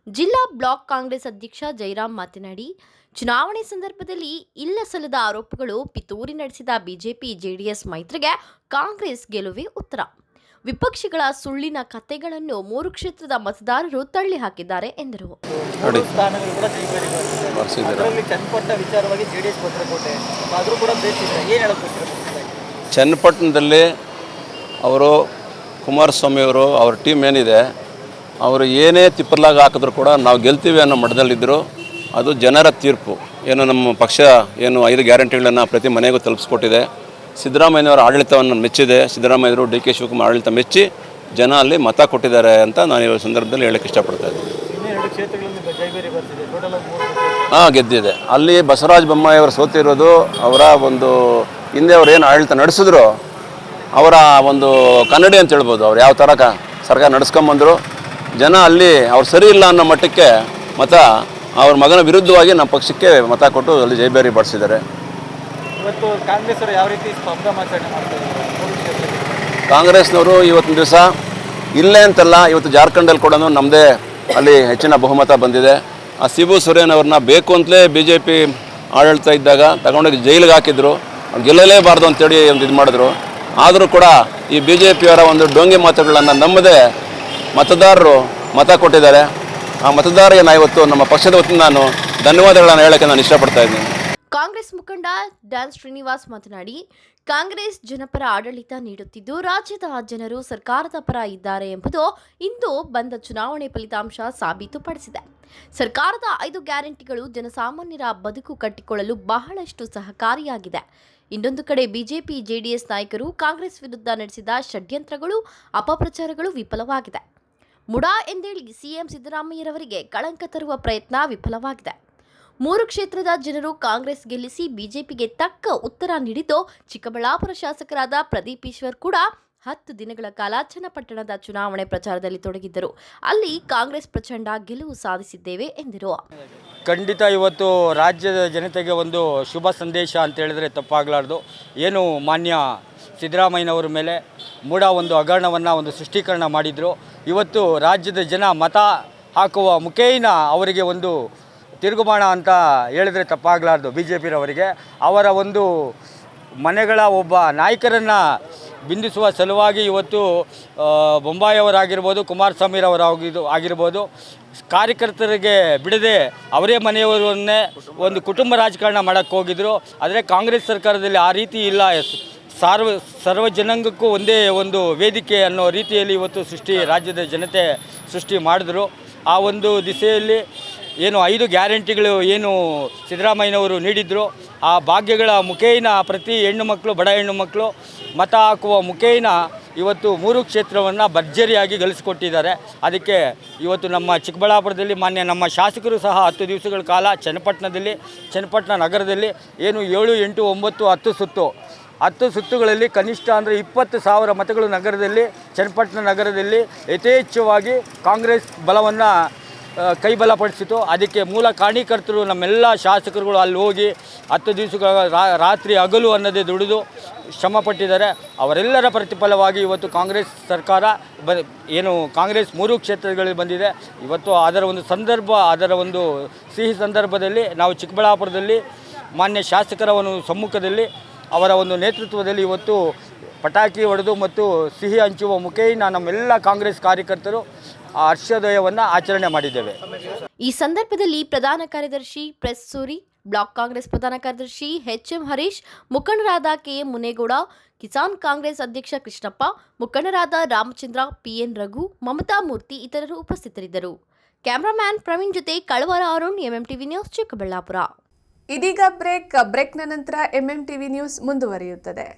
ಜಿಲ್ಲಾ ಬ್ಲಾಕ್ ಕಾಂಗ್ರೆಸ್ ಅಧ್ಯಕ್ಷ ಜಯರಾಮ್ ಮಾತನಾಡಿ, ಚುನಾವಣೆ ಸಂದರ್ಭದಲ್ಲಿ ಇಲ್ಲಸಲ್ಲದ ಆರೋಪಗಳು ಪಿತೂರಿ ನಡೆಸಿದ ಬಿಜೆಪಿ ಜೆಡಿಎಸ್ ಮೈತ್ರಿಗೆ ಕಾಂಗ್ರೆಸ್ ಗೆಲುವೇ ಉತ್ತರ. ವಿಪಕ್ಷಗಳ ಸುಳ್ಳಿನ ಕಥೆಗಳನ್ನು 3 ಕ್ಷೇತ್ರದ ಮತದಾರರು ತಳ್ಳಿ ಹಾಕಿದ್ದಾರೆ ಎಂದರು. ಚನ್ನಪಟ್ಟಣದಲ್ಲಿ ಅವರು ಕುಮಾರಸ್ವಾಮಿ ಅವರು ಅವ್ರ ಟೀಮ್ ಏನಿದೆ, ಅವರು ಏನೇ ತಿಪ್ಪರ್ಲಾಗ ಹಾಕಿದ್ರು ಕೂಡ ನಾವು ಗೆಲ್ತೀವಿ ಅನ್ನೋ ಮಟ್ಟದಲ್ಲಿದ್ದರು. ಅದು ಜನರ ತೀರ್ಪು. ಏನು ನಮ್ಮ ಪಕ್ಷ ಏನು 5 ಗ್ಯಾರಂಟಿಗಳನ್ನು ಪ್ರತಿ ಮನೆಗೂ ತಲುಪಿಸ್ಕೊಟ್ಟಿದೆ. ಸಿದ್ದರಾಮಯ್ಯನವರ ಆಡಳಿತವನ್ನು ಮೆಚ್ಚಿದೆ. ಸಿದ್ದರಾಮಯ್ಯವರು ಡಿ ಕೆ ಶಿವಕುಮಾರ್ ಆಡಳಿತ ಮೆಚ್ಚಿ ಜನ ಅಲ್ಲಿ ಮತ ಕೊಟ್ಟಿದ್ದಾರೆ ಅಂತ ನಾನು ಈ ಸಂದರ್ಭದಲ್ಲಿ ಹೇಳಕ್ಕೆ ಇಷ್ಟಪಡ್ತಾ ಇದ್ದೀನಿ. ಗೆದ್ದಿದೆ. ಅಲ್ಲಿ ಬಸವರಾಜ ಬೊಮ್ಮಾಯಿ ಅವರು ಸೋತಿರೋದು ಅವರ ಒಂದು ಹಿಂದೆ ಅವ್ರು ಏನು ಆಡಳಿತ ನಡೆಸಿದ್ರು ಅವರ ಒಂದು ಕನ್ನಡಿ ಅಂತ ಹೇಳ್ಬೋದು. ಅವ್ರು ಯಾವ ಥರ ಸರ್ಕಾರ ನಡೆಸ್ಕೊಂಬಂದರು, ಜನ ಅಲ್ಲಿ ಅವ್ರು ಸರಿ ಇಲ್ಲ ಅನ್ನೋ ಮಟ್ಟಕ್ಕೆ ಮತ ಅವ್ರ ಮಗನ ವಿರುದ್ಧವಾಗಿ ನಮ್ಮ ಪಕ್ಷಕ್ಕೆ ಮತ ಕೊಟ್ಟು ಅಲ್ಲಿ ಜಯಬೇರಿ ಬಡಿಸಿದ್ದಾರೆ. ಇವತ್ತು ಕಾಂಗ್ರೆಸ್ ಯಾವ ರೀತಿ ಸಂಭ್ರಮಾಚರಣೆ ಮಾಡ್ತಾರೆ? ಕಾಂಗ್ರೆಸ್ನವರು ಇವತ್ತಿನ ದಿವಸ ಇಲ್ಲೇ ಅಂತಲ್ಲ, ಇವತ್ತು ಜಾರ್ಖಂಡಲ್ಲಿ ಕೂಡ ನಮ್ಮದೇ ಅಲ್ಲಿ ಹೆಚ್ಚಿನ ಬಹುಮತ ಬಂದಿದೆ. ಆ ಶಿಬು ಸೊರೇನ್ ಅವ್ರನ್ನ ಬೇಕು ಅಂತಲೇ BJP ಆಡಳಿತ ಇದ್ದಾಗ ತಗೊಂಡೋಗಿ ಜೈಲಿಗೆ ಹಾಕಿದ್ರು. ಅವ್ರು ಗೆಲ್ಲಲೇಬಾರ್ದು ಅಂತೇಳಿ ಒಂದು ಇದು ಮಾಡಿದ್ರು. ಆದರೂ ಕೂಡ ಈ BJPಯವರ ಒಂದು ಡೋಂಗಿ ಮಾತುಗಳನ್ನು ನಂಬದೆ ಮತದಾರರು ಮತ ಕೊಟ್ಟಿದ್ದಾರೆ. ಆ ಮತದಾರರಿಗೆ ನಾನು ಇವತ್ತು ನಮ್ಮ ಪಕ್ಷದ ವತಿಯಿಂದ ನಾನು ಧನ್ಯವಾದಗಳನ್ನು ಹೇಳೋಕ್ಕೆ ನಾನು ಇಷ್ಟಪಡ್ತಾ ಇದ್ದೀನಿ. ಕಾಂಗ್ರೆಸ್ ಮುಖಂಡ ಡ್ಯಾನ್ ಶ್ರೀನಿವಾಸ್ ಮಾತನಾಡಿ, ಕಾಂಗ್ರೆಸ್ ಜನಪರ ಆಡಳಿತ ನೀಡುತ್ತಿದ್ದು ರಾಜ್ಯದ ಜನರು ಸರ್ಕಾರದ ಪರ ಇದ್ದಾರೆ ಎಂಬುದು ಇಂದು ಬಂದ ಚುನಾವಣೆ ಫಲಿತಾಂಶ ಸಾಬೀತುಪಡಿಸಿದೆ. ಸರ್ಕಾರದ 5 ಗ್ಯಾರಂಟಿಗಳು ಜನಸಾಮಾನ್ಯರ ಬದುಕು ಕಟ್ಟಿಕೊಳ್ಳಲು ಬಹಳಷ್ಟು ಸಹಕಾರಿಯಾಗಿದೆ. ಇನ್ನೊಂದು ಕಡೆ ಬಿಜೆಪಿ ಜೆಡಿಎಸ್ ನಾಯಕರು ಕಾಂಗ್ರೆಸ್ ವಿರುದ್ಧ ನಡೆಸಿದ ಷಡ್ಯಂತ್ರಗಳು, ಅಪಪ್ರಚಾರಗಳು ವಿಫಲವಾಗಿದೆ. ಮುಡಾ ಎಂದೇಳಿ ಸಿಎಂ ಸಿದ್ದರಾಮಯ್ಯರವರಿಗೆ ಕಳಂಕ ತರುವ ಪ್ರಯತ್ನ ವಿಫಲವಾಗಿದೆ. 3 ಕ್ಷೇತ್ರದ ಜನರು ಕಾಂಗ್ರೆಸ್ ಗೆಲ್ಲಿಸಿ ಬಿಜೆಪಿಗೆ ತಕ್ಕ ಉತ್ತರ ನೀಡಿದ್ದು, ಚಿಕ್ಕಬಳ್ಳಾಪುರ ಶಾಸಕರಾದ ಪ್ರದೀಪ್ ಈಶ್ವರ್ ಕೂಡ 10 ದಿನಗಳ ಕಾಲ ಚನ್ನಪಟ್ಟಣದ ಚುನಾವಣೆ ಪ್ರಚಾರದಲ್ಲಿ ತೊಡಗಿದ್ದರು. ಅಲ್ಲಿ ಕಾಂಗ್ರೆಸ್ ಪ್ರಚಂಡ ಗೆಲುವು ಸಾಧಿಸಿದ್ದೇವೆ ಎಂದರು. ಖಂಡಿತ ಇವತ್ತು ರಾಜ್ಯದ ಜನತೆಗೆ ಒಂದು ಶುಭ ಸಂದೇಶ ಅಂತ ಹೇಳಿದ್ರೆ ತಪ್ಪಾಗಲಾರ್ದು. ಏನು ಮಾನ್ಯ ಸಿದ್ದರಾಮಯ್ಯನವರ ಮೇಲೆ ಮೂಢ ಒಂದು ಹಗರಣವನ್ನು ಒಂದು ಸೃಷ್ಟೀಕರಣ ಮಾಡಿದರು. ಇವತ್ತು ರಾಜ್ಯದ ಜನ ಮತ ಹಾಕುವ ಮುಖೇನ ಅವರಿಗೆ ಒಂದು ತಿರುಗುಮಾಣ ಅಂತ ಹೇಳಿದ್ರೆ ತಪ್ಪಾಗಲಾರ್ದು. BJPರವರಿಗೆ ಅವರ ಒಂದು ಮನೆಗಳ ಒಬ್ಬ ನಾಯಕರನ್ನು ಬಿಂದಿಸುವ ಸಲುವಾಗಿ ಇವತ್ತು ಬೊಮ್ಮಾಯಿಯವರಾಗಿರ್ಬೋದು, ಕುಮಾರಸ್ವಾಮಿರವರಾಗಿರ್ಬೋದು, ಕಾರ್ಯಕರ್ತರಿಗೆ ಬಿಡದೆ ಅವರೇ ಮನೆಯವರನ್ನೇ ಒಂದು ಕುಟುಂಬ ರಾಜಕಾರಣ ಮಾಡೋಕ್ಕೆ ಹೋಗಿದ್ರು. ಆದರೆ ಕಾಂಗ್ರೆಸ್ ಸರ್ಕಾರದಲ್ಲಿ ಆ ರೀತಿ ಇಲ್ಲ. ಸರ್ವ ಜನಾಂಗಕ್ಕೂ ಒಂದೇ ಒಂದು ವೇದಿಕೆ ಅನ್ನೋ ರೀತಿಯಲ್ಲಿ ಇವತ್ತು ರಾಜ್ಯದ ಜನತೆ ಸೃಷ್ಟಿ ಮಾಡಿದ್ರು. ಆ ಒಂದು ದಿಸೆಯಲ್ಲಿ ಏನು 5 ಗ್ಯಾರಂಟಿಗಳು ಏನು ಸಿದ್ದರಾಮಯ್ಯನವರು ನೀಡಿದ್ರು, ಆ ಭಾಗ್ಯಗಳ ಮುಖೇನ ಪ್ರತಿ ಹೆಣ್ಣು ಮಕ್ಕಳು, ಬಡ ಹೆಣ್ಣು ಮಕ್ಕಳು ಮತ ಹಾಕುವ ಮುಖೇನ ಇವತ್ತು 3 ಕ್ಷೇತ್ರವನ್ನು ಭರ್ಜರಿಯಾಗಿ ಗಳಿಸಿಕೊಟ್ಟಿದ್ದಾರೆ. ಅದಕ್ಕೆ ಇವತ್ತು ನಮ್ಮ ಚಿಕ್ಕಬಳ್ಳಾಪುರದಲ್ಲಿ ಮಾನ್ಯ ನಮ್ಮ ಶಾಸಕರು ಸಹ 10 ದಿವಸಗಳ ಕಾಲ ಚನ್ನಪಟ್ಟಣ ನಗರದಲ್ಲಿ ಏನು 7, 8, 9, 10 ಸುತ್ತು 10 ಸುತ್ತುಗಳಲ್ಲಿ ಕನಿಷ್ಠ ಅಂದರೆ 20,000 ಮತಗಳು ನಗರದಲ್ಲಿ, ಚನ್ನಪಟ್ಟಣ ನಗರದಲ್ಲಿ ಯಥೇಚ್ಛವಾಗಿ ಕಾಂಗ್ರೆಸ್ ಬಲವನ್ನು ಕೈಬಲಪಡಿಸಿತು. ಅದಕ್ಕೆ ಮೂಲ ಕಾರಣೀಕರ್ತರು ನಮ್ಮೆಲ್ಲ ಶಾಸಕರುಗಳು ಅಲ್ಲಿ ಹೋಗಿ 10 ದಿವಸಗಳ ರಾತ್ರಿ ಹಗಲು ಅನ್ನದೇ ದುಡಿದು ಶ್ರಮಪಟ್ಟಿದ್ದಾರೆ. ಅವರೆಲ್ಲರ ಪ್ರತಿಫಲವಾಗಿ ಇವತ್ತು ಕಾಂಗ್ರೆಸ್ ಸರ್ಕಾರ ಏನು ಕಾಂಗ್ರೆಸ್ 3 ಕ್ಷೇತ್ರಗಳಲ್ಲಿ ಬಂದಿದೆ. ಇವತ್ತು ಅದರ ಒಂದು ಸಿಹಿ ಸಂದರ್ಭದಲ್ಲಿ ನಾವು ಚಿಕ್ಕಬಳ್ಳಾಪುರದಲ್ಲಿ ಮಾನ್ಯ ಶಾಸಕರ ಒಂದು ಸಮ್ಮುಖದಲ್ಲಿ ಅವರ ಒಂದು ನೇತೃತ್ವದಲ್ಲಿ ಇವತ್ತು ಪಟಾಕಿ ಹೊಡೆದು ಮತ್ತು ಸಿಹಿ ಹಂಚುವ ಮುಖೇನ ನಮ್ಮೆಲ್ಲ ಕಾಂಗ್ರೆಸ್ ಕಾರ್ಯಕರ್ತರು ಹರ್ಷೋದಯವನ್ನು ಆಚರಣೆ ಮಾಡಿದ್ದೇವೆ. ಈ ಸಂದರ್ಭದಲ್ಲಿ ಪ್ರಧಾನ ಕಾರ್ಯದರ್ಶಿ ಪ್ರೆಸ್ ಸೂರಿ, ಬ್ಲಾಕ್ ಕಾಂಗ್ರೆಸ್ ಪ್ರಧಾನ ಕಾರ್ಯದರ್ಶಿ HM ಹರೀಶ್, ಮುಖಂಡರಾದ KM ಮುನೇಗೌಡ, ಕಿಸಾನ್ ಕಾಂಗ್ರೆಸ್ ಅಧ್ಯಕ್ಷ ಕೃಷ್ಣಪ್ಪ, ಮುಖಂಡರಾದ ರಾಮಚಂದ್ರ, PN ರಘು, ಮಮತಾ ಮೂರ್ತಿ ಇತರರು ಉಪಸ್ಥಿತರಿದ್ದರು. ಕ್ಯಾಮರಾಮ್ಯಾನ್ ಪ್ರವೀಣ್ ಜೊತೆ ಕಳವಾರ ಅರುಣ್, MMTV ನ್ಯೂಸ್, ಚಿಕ್ಕಬಳ್ಳಾಪುರ. ಇದೀಗ ಬ್ರೇಕ್ನ ನಂತರ MMTV ನ್ಯೂಸ್ ಮುಂದುವರಿಯುತ್ತದೆ.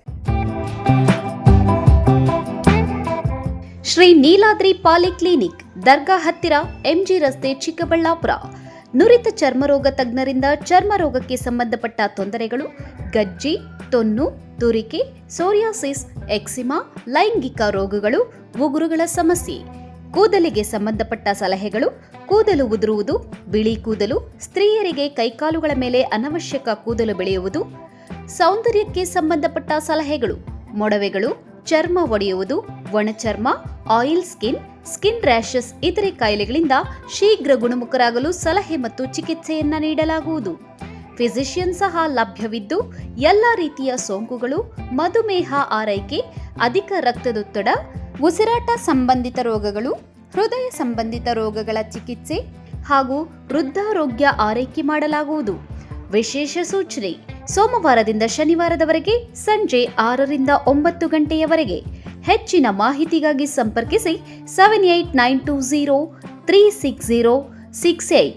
ಶ್ರೀ ನೀಲಾದ್ರಿ ಪಾಲಿಕ್ಲಿನಿಕ್, ದರ್ಗಾ ಹತ್ತಿರ, MG ರಸ್ತೆ, ಚಿಕ್ಕಬಳ್ಳಾಪುರ. ನುರಿತ ಚರ್ಮರೋಗ ತಜ್ಞರಿಂದ ಚರ್ಮರೋಗಕ್ಕೆ ಸಂಬಂಧಪಟ್ಟ ತೊಂದರೆಗಳು, ಗಜ್ಜಿ, ತೊನ್ನು, ತುರಿಕೆ, ಸೋರಿಯಾಸಿಸ್, ಎಕ್ಸಿಮಾ, ಲೈಂಗಿಕ ರೋಗಗಳು, ಉಗುರುಗಳ ಸಮಸ್ಯೆ, ಕೂದಲಿಗೆ ಸಂಬಂಧಪಟ್ಟ ಸಲಹೆಗಳು, ಕೂದಲು ಉದುರುವುದು, ಬಿಳಿ ಕೂದಲು, ಸ್ತ್ರೀಯರಿಗೆ ಕೈಕಾಲುಗಳ ಮೇಲೆ ಅನವಶ್ಯಕ ಕೂದಲು ಬೆಳೆಯುವುದು, ಸೌಂದರ್ಯಕ್ಕೆ ಸಂಬಂಧಪಟ್ಟ ಸಲಹೆಗಳು, ಮೊಡವೆಗಳು, ಚರ್ಮ ಒಡೆಯುವುದು, ಒಣಚರ್ಮ, ಆಯಿಲ್ ಸ್ಕಿನ್, ಸ್ಕಿನ್ ರ್ಯಾಷಸ್ ಇತರೆ ಕಾಯಿಲೆಗಳಿಂದ ಶೀಘ್ರ ಗುಣಮುಖರಾಗಲು ಸಲಹೆ ಮತ್ತು ಚಿಕಿತ್ಸೆಯನ್ನ ನೀಡಲಾಗುವುದು. ಫಿಸಿಷಿಯನ್ ಸಹ ಲಭ್ಯವಿದ್ದು ಎಲ್ಲ ರೀತಿಯ ಸೋಂಕುಗಳು, ಮಧುಮೇಹ ಆರೈಕೆ, ಅಧಿಕ ರಕ್ತದೊತ್ತಡ, ಉಸಿರಾಟ ಸಂಬಂಧಿತ ರೋಗಗಳು, ಹೃದಯ ಸಂಬಂಧಿತ ರೋಗಗಳ ಚಿಕಿತ್ಸೆ ಹಾಗೂ ವೃದ್ಧಾರೋಗ್ಯ ಆರೈಕೆ ಮಾಡಲಾಗುವುದು. ವಿಶೇಷ ಸೂಚನೆ: ಸೋಮವಾರದಿಂದ ಶನಿವಾರದವರೆಗೆ ಸಂಜೆ 6 ರಿಂದ 9 ಗಂಟೆಯವರೆಗೆ. ಹೆಚ್ಚಿನ ಮಾಹಿತಿಗಾಗಿ ಸಂಪರ್ಕಿಸಿ 7892036068.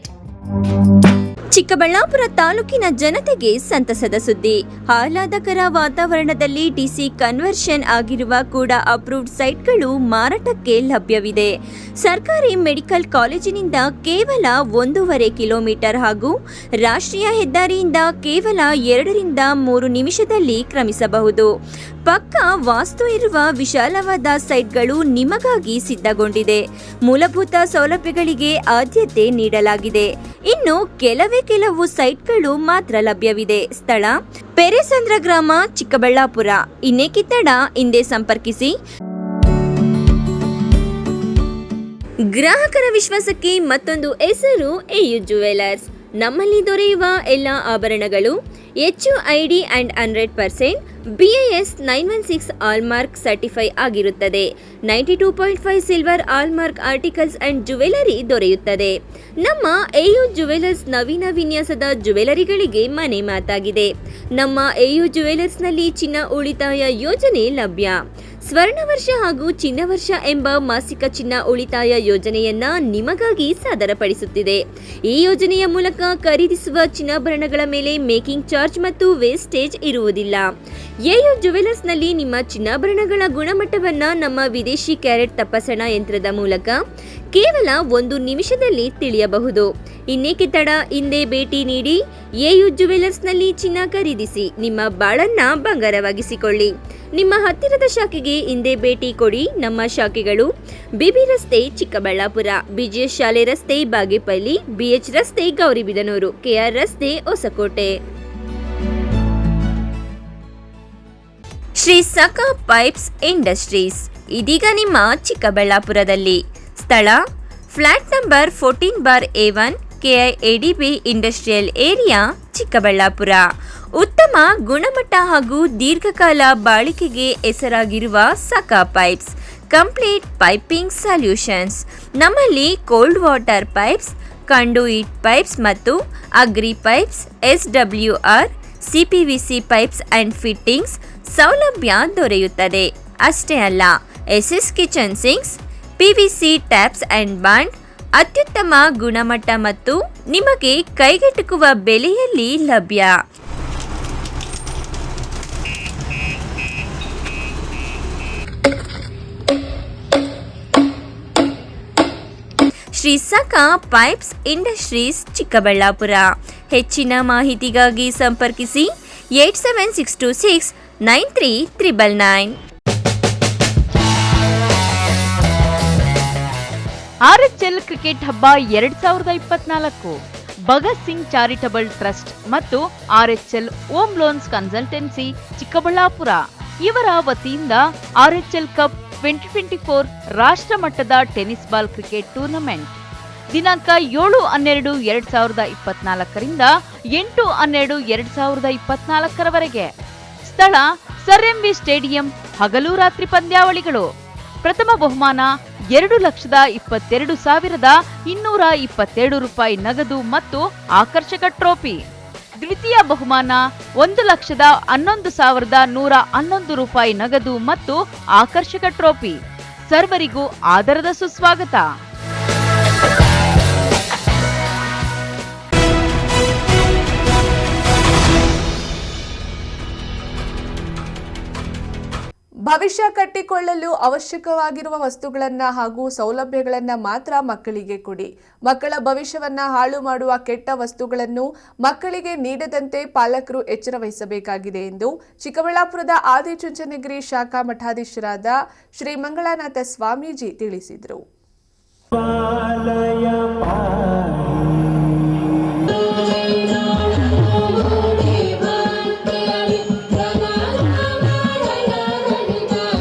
ಚಿಕ್ಕಬಳ್ಳಾಪುರ ತಾಲೂಕಿನ ಜನತೆಗೆ ಸಂತಸದ ಸುದ್ದಿ. ಆಹ್ಲಾದಕರ ವಾತಾವರಣದಲ್ಲಿ ಡಿಸಿ ಕನ್ವರ್ಷನ್ ಆಗಿರುವ ಕೂಡ ಅಪ್ರೂವ್ಡ್ ಸೈಟ್ಗಳು ಮಾರಾಟಕ್ಕೆ ಲಭ್ಯವಿದೆ. ಸರ್ಕಾರಿ ಮೆಡಿಕಲ್ ಕಾಲೇಜಿನಿಂದ ಕೇವಲ 1.5 ಕಿಲೋಮೀಟರ್ ಹಾಗೂ ರಾಷ್ಟ್ರೀಯ ಹೆದ್ದಾರಿಯಿಂದ ಕೇವಲ 2 ರಿಂದ 3 ನಿಮಿಷದಲ್ಲಿ ಕ್ರಮಿಸಬಹುದು. ಪಕ್ಕ ವಾಸ್ತು ಇರುವ ವಿಶಾಲವಾದ ಸೈಟ್ಗಳು ನಿಮಗಾಗಿ ಸಿದ್ಧಗೊಂಡಿದೆ. ಮೂಲಭೂತ ಸೌಲಭ್ಯಗಳಿಗೆ ಆದ್ಯತೆ ನೀಡಲಾಗಿದೆ. ಇನ್ನು ಕೆಲವು ಸೈಟ್ಗಳು ಮಾತ್ರ ಲಭ್ಯವಿದೆ. ಸ್ಥಳ: ಪೆರೇಸಂದ್ರ ಗ್ರಾಮ, ಚಿಕ್ಕಬಳ್ಳಾಪುರ. ಇನ್ನೇಕೆ ತಡ, ಹಿಂದೆ ಸಂಪರ್ಕಿಸಿ. ಗ್ರಾಹಕರ ವಿಶ್ವಾಸಕ್ಕೆ ಮತ್ತೊಂದು ಹೆಸರು AU ಜುವೆಲರ್ಸ್. ನಮ್ಮಲ್ಲಿ ದೊರೆಯುವ ಎಲ್ಲ ಆಭರಣಗಳು HUID and 100% BIS 916 hallmark certify ಆಗಿರುತ್ತದೆ. 92.5 silver hallmark articles and jewellery ದೊರೆಯುತ್ತದೆ. ನಮ್ಮ AU ಜುವೆಲರ್ಸ್ ನವೀನ ವಿನ್ಯಾಸದ ಜುವೆಲರಿಗಳಿಗೆ ಮನೆ ಮಾತಾಗಿದೆ. ನಮ್ಮ AU ಜುವೆಲರ್ಸ್ನಲ್ಲಿ ಚಿನ್ನ ಉಳಿತಾಯ ಯೋಜನೆ ಲಭ್ಯ. ಸ್ವರ್ಣ ವರ್ಷ ಹಾಗೂ ಚಿನ್ನ ವರ್ಷ ಎಂಬ ಮಾಸಿಕ ಚಿನ್ನ ಉಳಿತಾಯ ಯೋಜನೆಯನ್ನ ನಿಮಗಾಗಿ ಸಾದರಪಡಿಸುತ್ತಿದೆ. ಈ ಯೋಜನೆಯ ಮೂಲಕ ಖರೀದಿಸುವ ಚಿನ್ನಾಭರಣಗಳ ಮೇಲೆ ಮೇಕಿಂಗ್ ಚಾರ್ಜ್ ಮತ್ತು ವೇಸ್ಟೇಜ್ ಇರುವುದಿಲ್ಲ. AU ಜುವೆಲರ್ಸ್ನಲ್ಲಿ ನಿಮ್ಮ ಚಿನ್ನಾಭರಣಗಳ ಗುಣಮಟ್ಟವನ್ನ ನಮ್ಮ ವಿದೇಶಿ ಕ್ಯಾರೆಟ್ ತಪಾಸಣಾ ಯಂತ್ರದ ಮೂಲಕ ಕೇವಲ 1 ನಿಮಿಷದಲ್ಲಿ ತಿಳಿಯಬಹುದು. ಇನ್ನೇಕೆ ತಡ, ಹಿಂದೆ ಭೇಟಿ ನೀಡಿ. AU ಜುವೆಲರ್ಸ್ನಲ್ಲಿ ಚಿನ್ನ ಖರೀದಿಸಿ, ನಿಮ್ಮ ಬಾಳನ್ನ ಬಂಗಾರವಾಗಿಸಿಕೊಳ್ಳಿ. ನಿಮ್ಮ ಹತ್ತಿರದ ಶಾಖೆಗೆ ಹಿಂದೆ ಭೇಟಿ ಕೊಡಿ. ನಮ್ಮ ಶಾಖೆಗಳು: BB ರಸ್ತೆ, ಚಿಕ್ಕಬಳ್ಳಾಪುರ, BGS ಶಾಲೆ ರಸ್ತೆ, ಬಾಗೇಪಲ್ಲಿ, BH ರಸ್ತೆ, ಗೌರಿಬಿದನೂರು, KR ರಸ್ತೆ, ಹೊಸಕೋಟೆ. ಶ್ರೀ ಸಖಾ ಪೈಪ್ಸ್ ಇಂಡಸ್ಟ್ರೀಸ್ ಇದೀಗ ನಿಮ್ಮ ಚಿಕ್ಕಬಳ್ಳಾಪುರದಲ್ಲಿ. ಸ್ಥಳ: flat number 14/A1, KIADB industrial area, Chikkaballapur. ಉತ್ತಮ ಗುಣಮಟ್ಟ ಹಾಗೂ ದೀರ್ಘಕಾಲ ಬಾಳಿಕೆಗೆ ಹೆಸರಾಗಿರುವ Sakha pipes complete piping solutions. ನಮ್ಮಲ್ಲಿ cold water pipes, conduit pipes ಮತ್ತು agri pipes, SWR, CPVC pipes and fittings ಸೌಲಭ್ಯ ದೊರೆಯುತ್ತದೆ. ಅಷ್ಟೇ ಅಲ್ಲ, SS kitchen sinks, PVC taps and bond ಅತ್ಯುತ್ತಮ ಗುಣಮಟ್ಟ ಮತ್ತು ನಿಮಗೆ ಕೈಗೆಟುಕುವ ಬೆಲೆಯಲ್ಲಿ ಲಭ್ಯ. Shri Sakha pipes industries, Chikkaballapur. ಹೆಚ್ಚಿನ ಮಾಹಿತಿಗಾಗಿ ಸಂಪರ್ಕಿಸಿ 8762693999. ಆರ್ಎಚ್ಎಲ್ ಕ್ರಿಕೆಟ್ ಹಬ್ಬ 2024 ಭಗತ್ ಸಿಂಗ್ ಚಾರಿಟಬಲ್ ಟ್ರಸ್ಟ್ ಮತ್ತು ಆರ್ಎಚ್ಎಲ್ ಹೋಮ್ ಲೋನ್ಸ್ ಕನ್ಸಲ್ಟೆನ್ಸಿ ಚಿಕ್ಕಬಳ್ಳಾಪುರ ಇವರ ವತಿಯಿಂದ ಆರ್ಎಚ್ಎಲ್ ಕಪ್ 2024 ರಾಷ್ಟ್ರ ಮಟ್ಟದ ಟೆನ್ನಿಸ್ ಬಾಲ್ ಕ್ರಿಕೆಟ್ ಟೂರ್ನಮೆಂಟ್ ದಿನಾಂಕ 7-12-2024 ರಿಂದ 8-12-2024 ರವರೆಗೆ. ಸ್ಥಳ ಸರ್ ಎಂವಿ ಸ್ಟೇಡಿಯಂ. ಹಗಲು ರಾತ್ರಿ ಪಂದ್ಯಾವಳಿಗಳು. ಪ್ರಥಮ ಬಹುಮಾನ 2,22,227 ರೂಪಾಯಿ ನಗದು ಮತ್ತು ಆಕರ್ಷಕ ಟ್ರೋಫಿ. ದ್ವಿತೀಯ ಬಹುಮಾನ 1,11,111 ರೂಪಾಯಿ ನಗದು ಮತ್ತು ಆಕರ್ಷಕ ಟ್ರೋಫಿ. ಸರ್ವರಿಗೂ ಆದರದ ಸುಸ್ವಾಗತ. ಭವಿಷ್ಯ ಕಟ್ಟಿಕೊಳ್ಳಲು ಅವಶ್ಯಕವಾಗಿರುವ ವಸ್ತುಗಳನ್ನು ಹಾಗೂ ಸೌಲಭ್ಯಗಳನ್ನು ಮಾತ್ರ ಮಕ್ಕಳಿಗೆ ಕೊಡಿ. ಮಕ್ಕಳ ಭವಿಷ್ಯವನ್ನ ಹಾಳು ಮಾಡುವ ಕೆಟ್ಟ ವಸ್ತುಗಳನ್ನು ಮಕ್ಕಳಿಗೆ ನೀಡದಂತೆ ಪಾಲಕರು ಎಚ್ಚರ ವಹಿಸಬೇಕಾಗಿದೆ ಎಂದು ಚಿಕ್ಕಬಳ್ಳಾಪುರದ ಆದಿಚುಂಚನಗಿರಿ ಶಾಖಾ ಮಠಾಧೀಶರಾದ ಶ್ರೀ ಮಂಗಳಾನಾಥ ಸ್ವಾಮೀಜಿ ತಿಳಿಸಿದರು.